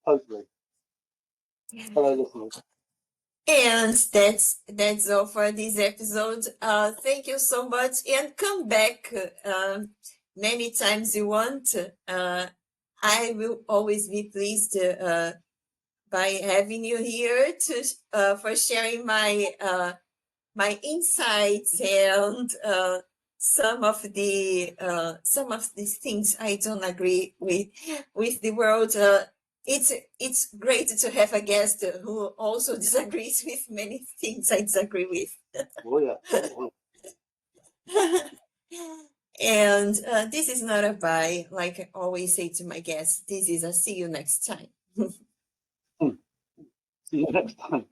Totally. Hello, listeners. And that's all for this episode. Thank you so much, and come back many times you want. I will always be pleased by having you here for sharing my insights and some of these things I don't agree with the world. It's great to have a guest who also disagrees with many things I disagree with. Oh yeah. And this is not a bye, like I always say to my guests. This is a see you next time. See you next time.